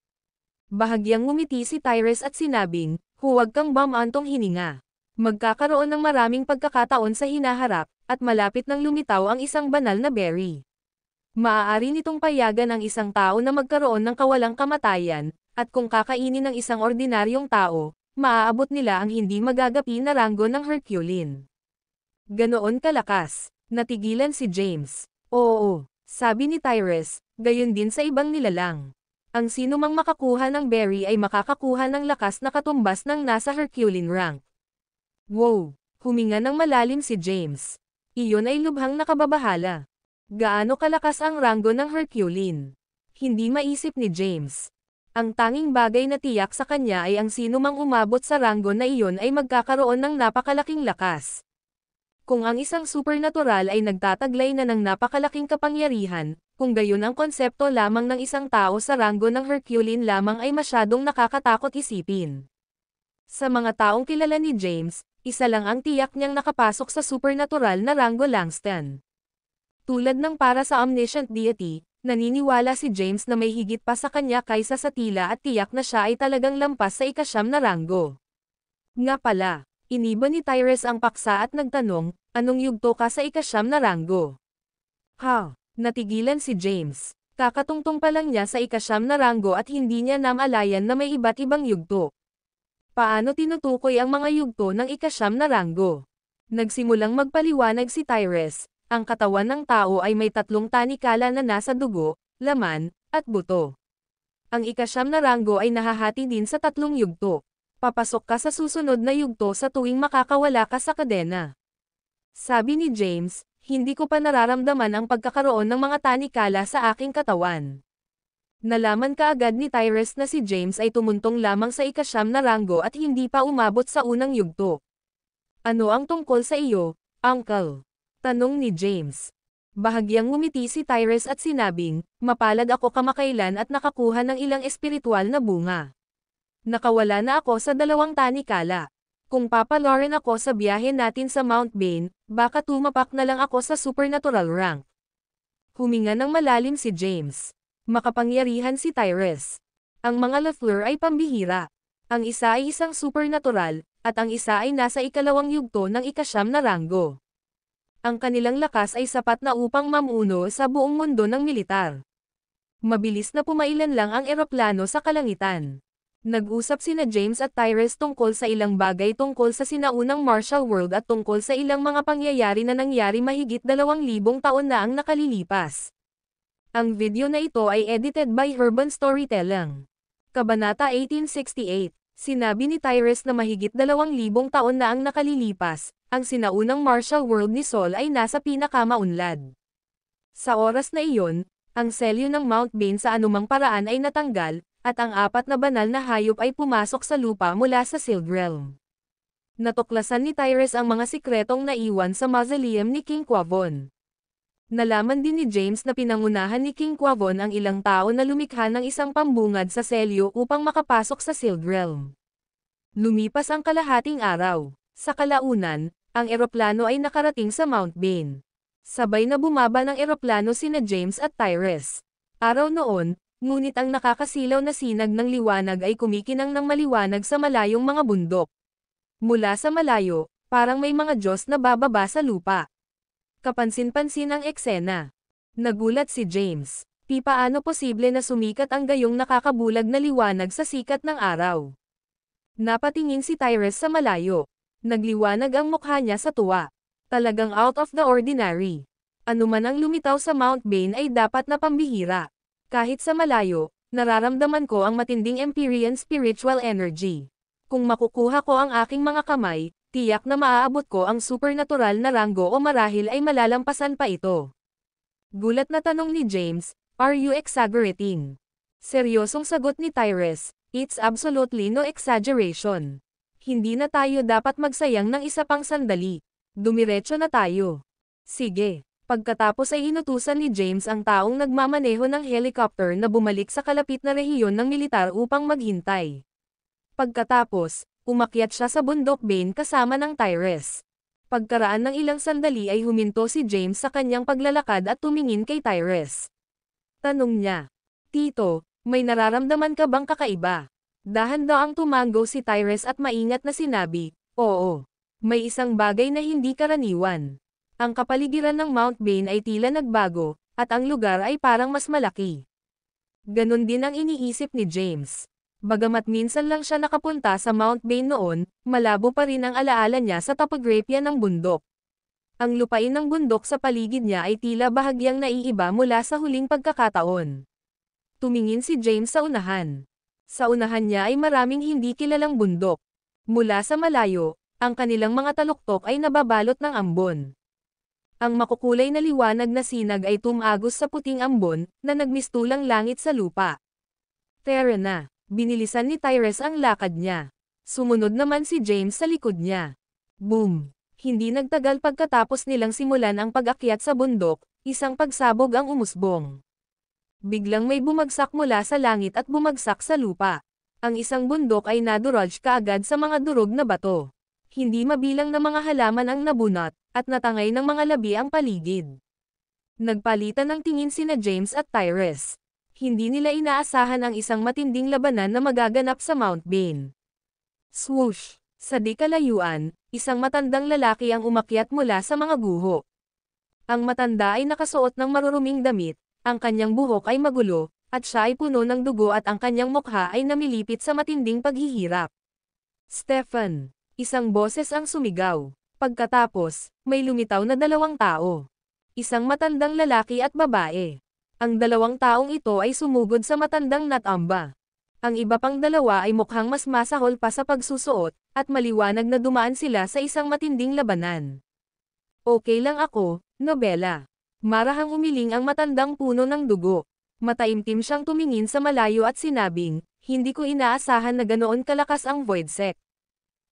Bahagyang ngumiti si Tyrus at sinabing, "Huwag kang bumantong hininga. Magkakaroon ng maraming pagkakataon sa hinaharap, at malapit nang lumitaw ang isang banal na berry. Maaari nitong payagan ang isang tao na magkaroon ng kawalang kamatayan, at kung kakainin ng isang ordinaryong tao, maaabot nila ang hindi magagapi na ranggo ng Herculean." Ganoon kalakas. Natigilan si James. "Oo," sabi ni Tyrus, "gayon din sa ibang nilalang. Ang sinumang makakuha ng berry ay makakakuha ng lakas na katumbas ng nasa Herculean rank." Wow! Huminga ng malalim si James. Iyon ay lubhang nakababahala. Gaano kalakas ang ranggo ng Herculean? Hindi maisip ni James. Ang tanging bagay na tiyak sa kanya ay ang sinumang umabot sa ranggo na iyon ay magkakaroon ng napakalaking lakas. Kung ang isang supernatural ay nagtataglay na ng napakalaking kapangyarihan, kung gayon ang konsepto lamang ng isang tao sa ranggo ng Herculean lamang ay masyadong nakakatakot isipin. Sa mga taong kilala ni James, isa lang ang tiyak niyang nakapasok sa supernatural na ranggo Langston. Tulad ng para sa omniscient deity, naniniwala si James na may higit pa sa kanya kaysa sa tila at tiyak na siya ay talagang lampas sa ika-9 na ranggo. Nga pala, iniba ni Tyrus ang paksa at nagtanong, "Anong yugto ka sa ika-9 na ranggo?" "Ha?" Natigilan si James. Kakatungtong pa lang niya sa ika-9 na ranggo at hindi niya namalayan na may iba't ibang yugto. Paano tinutukoy ang mga yugto ng ika-9 na ranggo? Nagsimulang magpaliwanag si Tyrus. Ang katawan ng tao ay may 3 tanikala na nasa dugo, laman, at buto. Ang ika-9 na ranggo ay nahahati din sa 3 yugto. Papasok ka sa susunod na yugto sa tuwing makakawala ka sa kadena. Sabi ni James, "Hindi ko pa nararamdaman ang pagkakaroon ng mga tanikala sa aking katawan." Nalaman kaagad ni Tyrus na si James ay tumuntong lamang sa ika-9 na ranggo at hindi pa umabot sa unang yugto. "Ano ang tungkol sa iyo, Uncle?" tanong ni James. Bahagyang ngumiti si Tyrus at sinabing, "Mapalad ako kamakailan at nakakuha ng ilang espiritual na bunga. Nakawala na ako sa 2 tanikala. Kung papalorin ako sa biyahe natin sa Mount Bane, baka tumapak na lang ako sa supernatural rank." Huminga ng malalim si James. Makapangyarihan si Tyrus. Ang mga Lafleur ay pambihira. Ang isa ay isang supernatural, at ang isa ay nasa ika-2 yugto ng ika-9 na ranggo. Ang kanilang lakas ay sapat na upang mamuno sa buong mundo ng militar. Mabilis na pumailan lang ang eroplano sa kalangitan. Nag-usap sina James at Tyrus tungkol sa ilang bagay tungkol sa sinaunang martial world at tungkol sa ilang mga pangyayari na nangyari mahigit 2,000 taon na ang nakalilipas. Ang video na ito ay edited by Urban Storytelling. Kabanata 1868. Sinabi ni Tyrus na mahigit 2,000 taon na ang nakalilipas, ang sinaunang martial world ni Sol ay nasa pinakamaunlad. Sa oras na iyon, Ang selyo ng Mount Bane sa anumang paraan ay natanggal, at ang 4 na banal na hayop ay pumasok sa lupa mula sa Sealed Realm. Natuklasan ni Tyrese ang mga sikretong naiwan sa mausoleum ni King Quavon. Nalaman din ni James na pinangunahan ni King Quavon ang ilang tao na lumikha ng isang pambungad sa selyo upang makapasok sa Sealed Realm. Lumipas ang kalahating araw. Sa kalaunan, ang eroplano ay nakarating sa Mount Bane. Sabay na bumaba ng eroplano sina James at Tyrese. Araw noon, ngunit ang nakakasilaw na sinag ng liwanag ay kumikinang ng maliwanag sa malayong mga bundok. Mula sa malayo, parang may mga Diyos na bababa sa lupa. Kapansin-pansin ang eksena. Nagulat si James. Di paano posible na sumikat ang gayong nakakabulag na liwanag sa sikat ng araw. Napatingin si Tyrese sa malayo. Nagliwanag ang mukha niya sa tuwa. Talagang out of the ordinary. Ano man ang lumitaw sa Mount Bane ay dapat na pambihira. Kahit sa malayo, nararamdaman ko ang matinding Empyrean spiritual energy. Kung makukuha ko ang aking mga kamay, tiyak na maaabot ko ang supernatural na ranggo o marahil ay malalampasan pa ito. Gulat na tanong ni James, "Are you exaggerating?" Seryosong sagot ni Tyrese, "It's absolutely no exaggeration. Hindi na tayo dapat magsayang ng isa pang sandali. Dumiretso na tayo." Sige. Pagkatapos ay inutusan ni James ang taong nagmamaneho ng helicopter na bumalik sa kalapit na rehiyon ng militar upang maghintay. Pagkatapos, umakyat siya sa bundok Bane kasama ng Tyrese. Pagkaraan ng ilang sandali ay huminto si James sa kanyang paglalakad at tumingin kay Tyrese. Tanong niya, "Tito, may nararamdaman ka bang kakaiba?" Dahan-daang tumango si Tyrese at maingat na sinabi, "Oo. May isang bagay na hindi karaniwan. Ang kapaligiran ng Mount Bane ay tila nagbago, at ang lugar ay parang mas malaki." Ganon din ang iniisip ni James. Bagamat minsan lang siya nakapunta sa Mount Bane noon, malabo pa rin ang alaala niya sa topography ng bundok. Ang lupain ng bundok sa paligid niya ay tila bahagyang naiiba mula sa huling pagkakataon. Tumingin si James sa unahan. Sa unahan niya ay maraming hindi kilalang bundok. Mula sa malayo, ang kanilang mga taluktok ay nababalot ng ambon. Ang makukulay na liwanag na sinag ay tumagos sa puting ambon, na nagmistulang langit sa lupa. Tara na, binilisan ni Tyrese ang lakad niya. Sumunod naman si James sa likod niya. Boom! Hindi nagtagal pagkatapos nilang simulan ang pag-akyat sa bundok, isang pagsabog ang umusbong. Biglang may bumagsak mula sa langit at bumagsak sa lupa. Ang isang bundok ay nadurog kaagad sa mga durog na bato. Hindi mabilang na mga halaman ang nabunot, at natangay ng mga labi ang paligid. Nagpalitan ng tingin sina James at Tyrese. Hindi nila inaasahan ang isang matinding labanan na magaganap sa Mount Bane. Swoosh! Sa di kalayuan, isang matandang lalaki ang umakyat mula sa mga guho. Ang matanda ay nakasuot ng maruruming damit, ang kanyang buhok ay magulo, at siya ay puno ng dugo at ang kanyang mukha ay namilipit sa matinding paghihirap. "Stephen!" Isang boses ang sumigaw. Pagkatapos, may lumitaw na 2 tao. Isang matandang lalaki at babae. Ang 2 taong ito ay sumugod sa matandang Natamba. Ang iba pang 2 ay mukhang mas masahol pa sa pagsusuot, at maliwanag na dumaan sila sa isang matinding labanan. "Okay lang ako, Nobela." Marahang umiling ang matandang puno ng dugo. Mataimtim siyang tumingin sa malayo at sinabing, "Hindi ko inaasahan na ganoon kalakas ang Voidsec.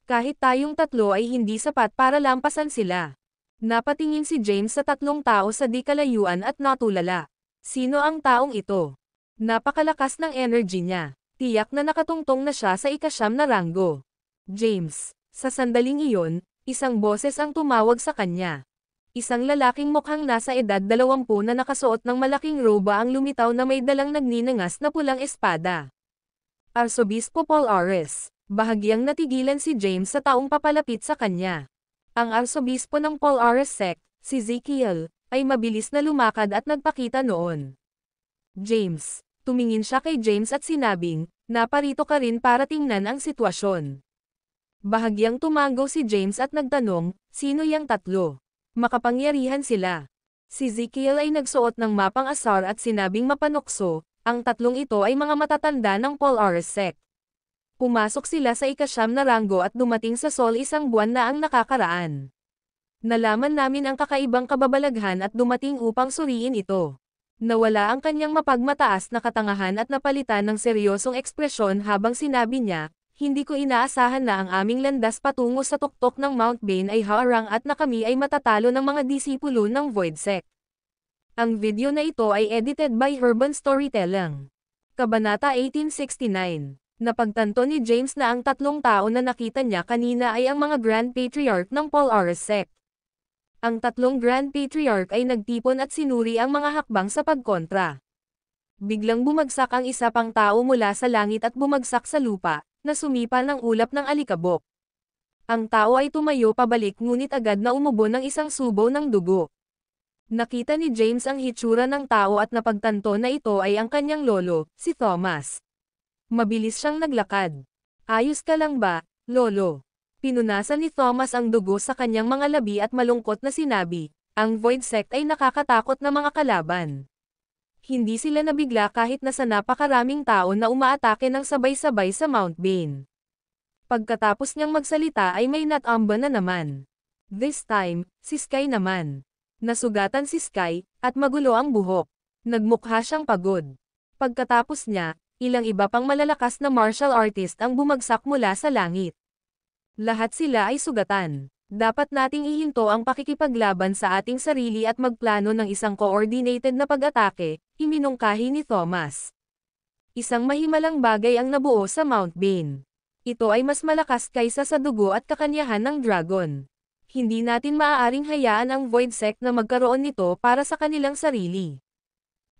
Kahit tayong 3 ay hindi sapat para lampasan sila." Napatingin si James sa 3 tao sa di kalayuan at natulala. Sino ang taong ito? Napakalakas ng energy niya. Tiyak na nakatungtong na siya sa ika-9 na ranggo. "James." Sa sandaling iyon, isang boses ang tumawag sa kanya. Isang lalaking mukhang nasa edad 20 na nakasuot ng malaking roba ang lumitaw na may dalang nagninangas na pulang espada. Arsobispo Paul Ares. Bahagyang natigilan si James sa taong papalapit sa kanya. Ang arsobispo ng Paul Ares sect, si Ezekiel, ay mabilis na lumakad at nagpakita noon. "James." Tumingin siya kay James at sinabing, "Naparito ka rin para tingnan ang sitwasyon." Bahagyang tumango si James at nagtanong, "Sino yang 3? Makapangyarihan sila." Si Ezekiel ay nagsuot ng mapang asar at sinabing mapanukso, ang 3 ito ay mga matatanda ng Paul Ares sect. Pumasok sila sa ika-9 na ranggo at dumating sa Sol 1 buwan na ang nakakaraan. Nalaman namin ang kakaibang kababalaghan at dumating upang suriin ito. Nawala ang kanyang mapagmataas na katangahan at napalitan ng seryosong ekspresyon habang sinabi niya, "Hindi ko inaasahan na ang aming landas patungo sa tuktok ng Mount Bane ay haarang at na kami ay matatalo ng mga disipulo ng Void Sect." Ang video na ito ay edited by Urban Storytelling. Kabanata 1869. Napagtanto ni James na ang tatlong tao na nakita niya kanina ay ang mga Grand Patriarch ng Polaris Sect. Ang tatlong Grand Patriarch ay nagtipon at sinuri ang mga hakbang sa pagkontra. Biglang bumagsak ang isa pang tao mula sa langit at bumagsak sa lupa, na sumipa ng ulap ng alikabok. Ang tao ay tumayo pabalik ngunit agad na umubo ng isang subo ng dugo. Nakita ni James ang hitsura ng tao at napagtanto na ito ay ang kanyang lolo, si Thomas. Mabilis siyang naglakad. "Ayos ka lang ba, lolo?" Pinunasan ni Thomas ang dugo sa kanyang mga labi at malungkot na sinabi, "Ang Void Sect ay nakakatakot na mga kalaban." Hindi sila nabigla kahit na sa napakaraming tao na umaatake ng sabay-sabay sa Mount Bane. Pagkatapos niyang magsalita ay may natamba na naman. This time, si Sky naman. Nasugatan si Sky, at magulo ang buhok. Nagmukha siyang pagod. Pagkatapos niya, ilang iba pang malalakas na martial artist ang bumagsak mula sa langit. Lahat sila ay sugatan. Dapat nating ihinto ang pakikipaglaban sa ating sarili at magplano ng isang coordinated na pag-atake, iminungkahi ni Thomas. Isang mahimalang bagay ang nabuo sa Mount Bane. Ito ay mas malakas kaysa sa dugo at kakanyahan ng dragon. Hindi natin maaaring hayaan ang Void Sect na magkaroon nito para sa kanilang sarili.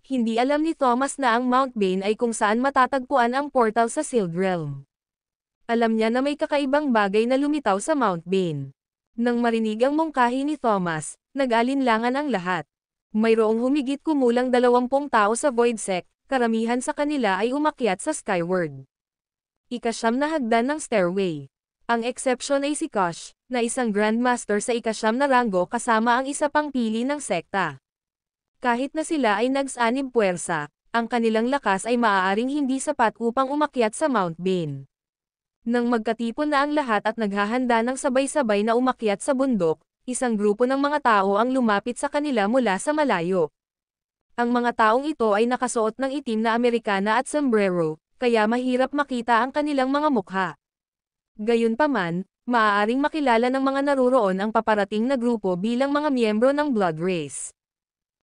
Hindi alam ni Thomas na ang Mount Bane ay kung saan matatagpuan ang portal sa Sealed Realm. Alam niya na may kakaibang bagay na lumitaw sa Mount Bane. Nang marinig ang mungkahi ni Thomas, nag-alinlangan ang lahat. Mayroong humigit kumulang 20 tao sa Void Sect, karamihan sa kanila ay umakyat sa skyward. Ikasyam na hagdan ng stairway. Ang exception ay si Kosh, na isang Grandmaster sa ikasyam na ranggo kasama ang isa pang pili ng sekta. Kahit na sila ay nagsanib puwersa, ang kanilang lakas ay maaaring hindi sapat upang umakyat sa Mount Bane. Nang magkatipon na ang lahat at naghahanda ng sabay-sabay na umakyat sa bundok, isang grupo ng mga tao ang lumapit sa kanila mula sa malayo. Ang mga taong ito ay nakasuot ng itim na Amerikana at sombrero, kaya mahirap makita ang kanilang mga mukha. Gayunpaman, maaaring makilala ng mga naruroon ang paparating na grupo bilang mga miyembro ng Blood Race.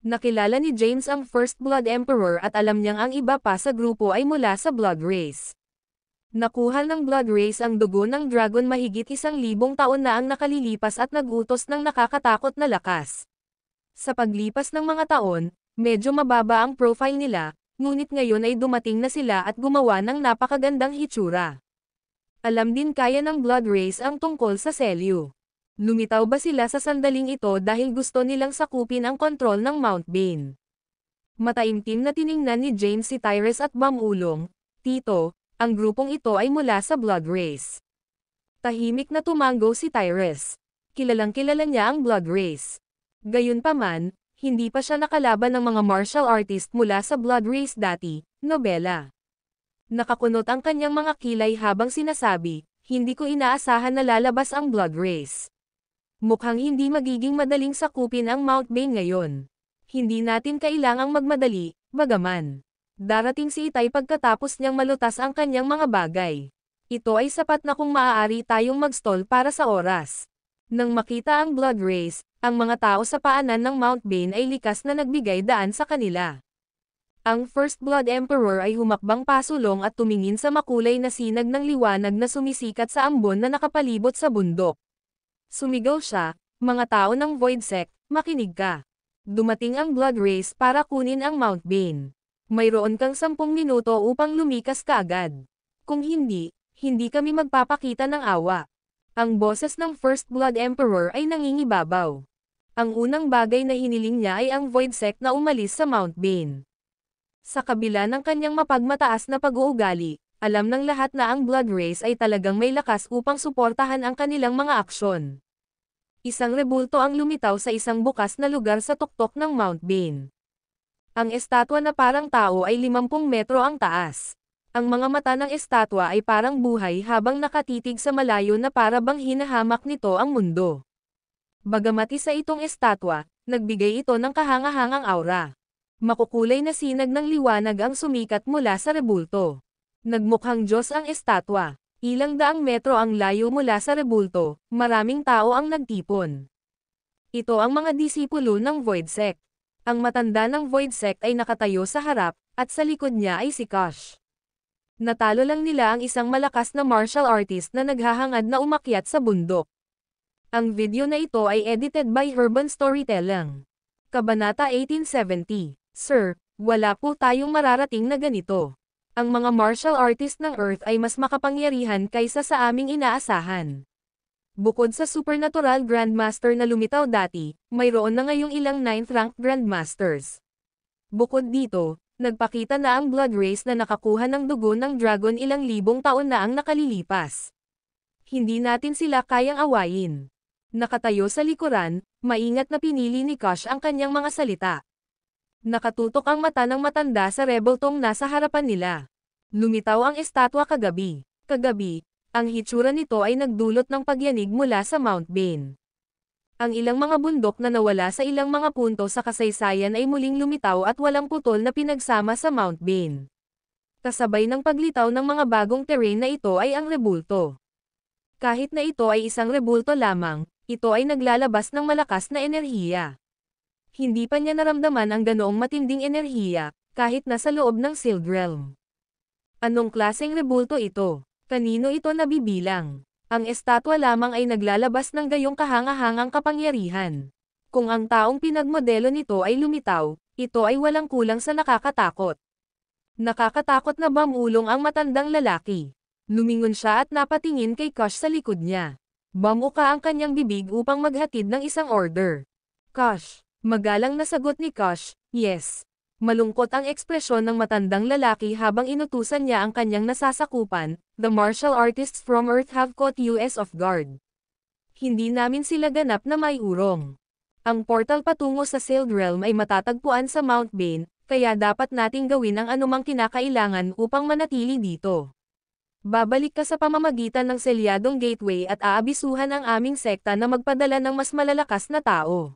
Nakilala ni James ang First Blood Emperor at alam niyang ang iba pa sa grupo ay mula sa Blood Race. Nakuha ng Blood Race ang dugo ng dragon mahigit 1,000 taon na ang nakalilipas at nagutos ng nakakatakot na lakas. Sa paglipas ng mga taon, medyo mababa ang profile nila, ngunit ngayon ay dumating na sila at gumawa ng napakagandang hitsura. Alam din kaya ng Blood Race ang tungkol sa Selyu. Lumitaw ba sila sa sandaling ito dahil gusto nilang sakupin ang kontrol ng Mount Bane? Mataimtim na tiningnan ni James si Tyrus at Bamulong, "Tito, ang grupong ito ay mula sa Blood Race." Tahimik na tumango si Tyrus. Kilalang-kilala niya ang Blood Race. Gayunpaman, hindi pa siya nakalaban ng mga martial artist mula sa Blood Race dati, nobela. Nakakunot ang kanyang mga kilay habang sinasabi, "Hindi ko inaasahan na lalabas ang Blood Race. Mukhang hindi magiging madaling sakupin ang Mount Bane ngayon. Hindi natin kailangang magmadali, bagaman. Darating si Itay pagkatapos niyang malutas ang kanyang mga bagay. Ito ay sapat na kung maaari tayong mag-stall para sa oras." Nang makita ang Blood Race, ang mga tao sa paanan ng Mount Bane ay likas na nagbigay daan sa kanila. Ang First Blood Emperor ay humakbang pasulong at tumingin sa makulay na sinag ng liwanag na sumisikat sa ambon na nakapalibot sa bundok. Sumigaw siya, "Mga tao ng Void Sect, makinig ka. Dumating ang Blood Race para kunin ang Mount Bane. Mayroon kang 10 minuto upang lumikas kaagad. Kung hindi, hindi kami magpapakita ng awa." Ang boses ng First Blood Emperor ay nangingibabaw. Ang unang bagay na hiniling niya ay ang Void Sect na umalis sa Mount Bane. Sa kabila ng kanyang mapagmataas na pag-uugali, alam ng lahat na ang Blood Race ay talagang may lakas upang suportahan ang kanilang mga aksyon. Isang rebulto ang lumitaw sa isang bukas na lugar sa tuktok ng Mount Bane. Ang estatwa na parang tao ay 50 metro ang taas. Ang mga mata ng estatwa ay parang buhay habang nakatitig sa malayo na para bang hinahamak nito ang mundo. Bagamat isa itong estatwa, nagbigay ito ng kahangahangang aura. Makukulay na sinag ng liwanag ang sumikat mula sa rebulto. Nagmukhang Diyos ang estatwa. Ilang daang metro ang layo mula sa rebulto, maraming tao ang nagtipon. Ito ang mga disipulo ng Void Sect. Ang matanda ng Void Sect ay nakatayo sa harap, at sa likod niya ay si Kosh. Natalo lang nila ang isang malakas na martial artist na naghahangad na umakyat sa bundok. Ang video na ito ay edited by Urban Storytelling. Kabanata 1870. Sir, wala po tayong mararating na ganito. Ang mga martial artist ng Earth ay mas makapangyarihan kaysa sa aming inaasahan. Bukod sa supernatural grandmaster na lumitaw dati, mayroon na ngayong ilang 9th rank grandmasters. Bukod dito, nagpakita na ang blood race na nakakuha ng dugo ng dragon ilang libong taon na ang nakalilipas. Hindi natin sila kayang awayin. Nakatayo sa likuran, maingat na pinili ni Kosh ang kanyang mga salita. Nakatutok ang mata ng matanda sa rebeltong nasa harapan nila. Lumitaw ang estatwa kagabi. Kagabi, ang hitsura nito ay nagdulot ng pagyanig mula sa Mount Bane. Ang ilang mga bundok na nawala sa ilang mga punto sa kasaysayan ay muling lumitaw at walang putol na pinagsama sa Mount Bane. Kasabay ng paglitaw ng mga bagong terrain na ito ay ang rebulto. Kahit na ito ay isang rebulto lamang, ito ay naglalabas ng malakas na enerhiya. Hindi pa niya naramdaman ang ganoong matinding enerhiya, kahit nasa loob ng Sealed Realm. Anong klaseng rebulto ito? Kanino ito nabibilang? Ang estatwa lamang ay naglalabas ng gayong kahangahangang kapangyarihan. Kung ang taong pinagmodelo nito ay lumitaw, ito ay walang kulang sa nakakatakot. Nakakatakot na bamulong ang matandang lalaki. Lumingon siya at napatingin kay Kosh sa likod niya. Bamuka ang kanyang bibig upang maghatid ng isang order. Kosh. Magalang na sagot ni Kosh, yes. Malungkot ang ekspresyon ng matandang lalaki habang inutusan niya ang kanyang nasasakupan, the martial artists from Earth have caught us off guard. Hindi namin sila ganap na may urong. Ang portal patungo sa Sealed Realm ay matatagpuan sa Mount Bane, kaya dapat nating gawin ang anumang kinakailangan upang manatili dito. Babalik ka sa pamamagitan ng selyadong gateway at aabisuhan ang aming sekta na magpadala ng mas malalakas na tao.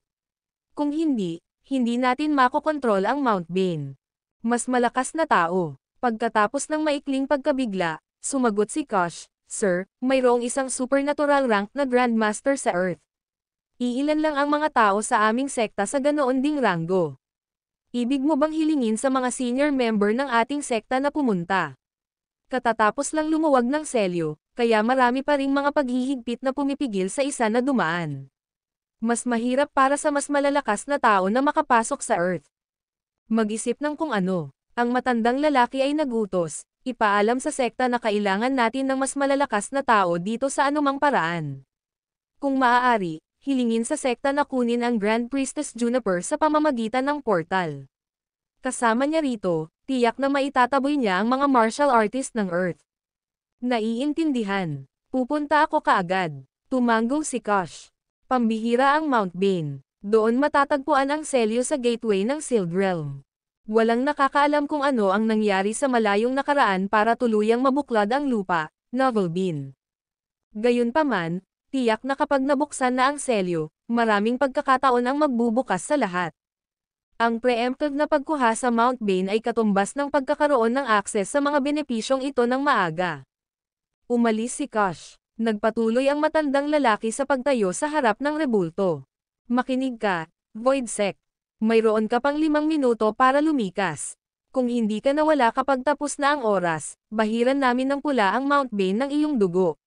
Kung hindi, hindi natin makokontrol ang Mount Bane. Mas malakas na tao. Pagkatapos ng maikling pagkabigla, sumagot si Kosh, Sir, mayroong isang supernatural rank na Grandmaster sa Earth. Iilan lang ang mga tao sa aming sekta sa ganoon ding ranggo. Ibig mo bang hilingin sa mga senior member ng ating sekta na pumunta? Katatapos lang lumuwag ng selyo, kaya marami pa ring mga paghihigpit na pumipigil sa isa na dumaan. Mas mahirap para sa mas malalakas na tao na makapasok sa Earth. Mag-isip ng kung ano. Ang matandang lalaki ay nagutos, ipaalam sa sekta na kailangan natin ng mas malalakas na tao dito sa anumang paraan. Kung maaari, hilingin sa sekta na kunin ang Grand Priestess Juniper sa pamamagitan ng portal. Kasama niya rito, tiyak na maitataboy niya ang mga martial artist ng Earth. Naiintindihan. Pupunta ako kaagad. Tumanggong si Kosh. Pambihira ang Mount Bane. Doon matatagpuan ang selyo sa gateway ng Sealed Realm. Walang nakakaalam kung ano ang nangyari sa malayong nakaraan para tuluyang mabuklad ang lupa, Novel Bean. Gayunpaman, tiyak na kapag nabuksan na ang selyo, maraming pagkakataon ang magbubukas sa lahat. Ang preemptive na pagkuha sa Mount Bane ay katumbas ng pagkakaroon ng akses sa mga benepisyong ito ng maaga. Umalis si Kosh. Nagpatuloy ang matandang lalaki sa pagtayo sa harap ng rebulto. Makinig ka, Void Sect. Mayroon ka pang 5 minuto para lumikas. Kung hindi ka nawala kapag tapos na ang oras, bahiran namin ng pula ang Mount Bane ng iyong dugo.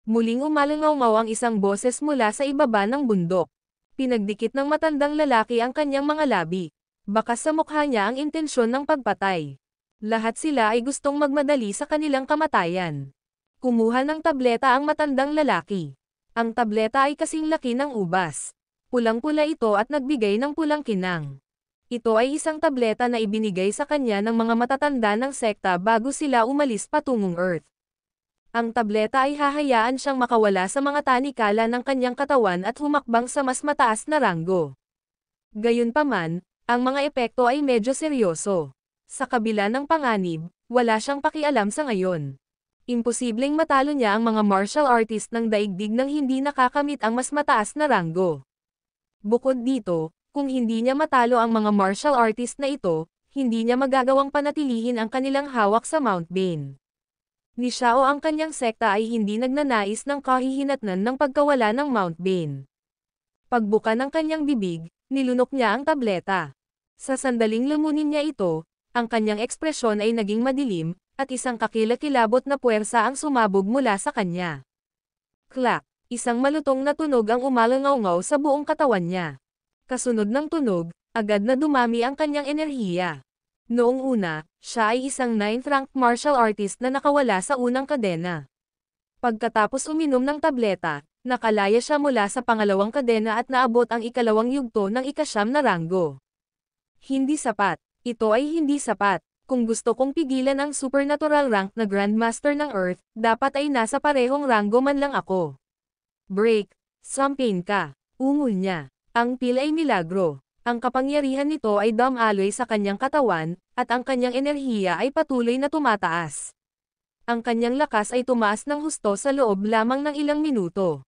Muling umalangaw ang isang boses mula sa ibaba ng bundok. Pinagdikit ng matandang lalaki ang kanyang mga labi. Bakas sa mukha niya ang intensyon ng pagpatay. Lahat sila ay gustong magmadali sa kanilang kamatayan. Kumuha ng tableta ang matandang lalaki. Ang tableta ay kasing laki ng ubas. Pulang-pula ito at nagbigay ng pulang kinang. Ito ay isang tableta na ibinigay sa kanya ng mga matatanda ng sekta bago sila umalis patungong Earth. Ang tableta ay hahayaan siyang makawala sa mga tanikala ng kanyang katawan at humakbang sa mas mataas na ranggo. Gayunpaman, ang mga epekto ay medyo seryoso. Sa kabila ng panganib, wala siyang pakialam sa ngayon. Imposibleng matalo niya ang mga martial artist ng daigdig nang hindi nakakamit ang mas mataas na ranggo. Bukod dito, Kung hindi niya matalo ang mga martial artist na ito, hindi niya magagawang panatilihin ang kanilang hawak sa Mount Bane. Ni Xiao ang kanyang sekta ay hindi nagnanais ng kahihinatnan ng pagkawala ng Mount Bane. Pagbuka ng kanyang bibig, nilunok niya ang tableta. Sa sandaling lumunin niya ito, ang kanyang ekspresyon ay naging madilim, at isang kakilakilabot na puwersa ang sumabog mula sa kanya. Clack! Isang malutong na tunog ang umalangaw-ngaw sa buong katawan niya. Kasunod ng tunog, agad na dumami ang kanyang enerhiya. Noong una, siya ay isang 9th-ranked martial artist na nakawala sa unang kadena. Pagkatapos uminom ng tableta, nakalaya siya mula sa pangalawang kadena at naabot ang ikalawang yugto ng ika-9 na ranggo. Hindi sapat. Ito ay hindi sapat. Kung gusto kong pigilan ang supernatural rank na Grandmaster ng Earth, dapat ay nasa parehong ranggo man lang ako. Break. Sampain ka. Ungol niya. Ang pil ay milagro. Ang kapangyarihan nito ay dumaloy sa kanyang katawan, at ang kanyang enerhiya ay patuloy na tumataas. Ang kanyang lakas ay tumaas ng husto sa loob lamang ng ilang minuto.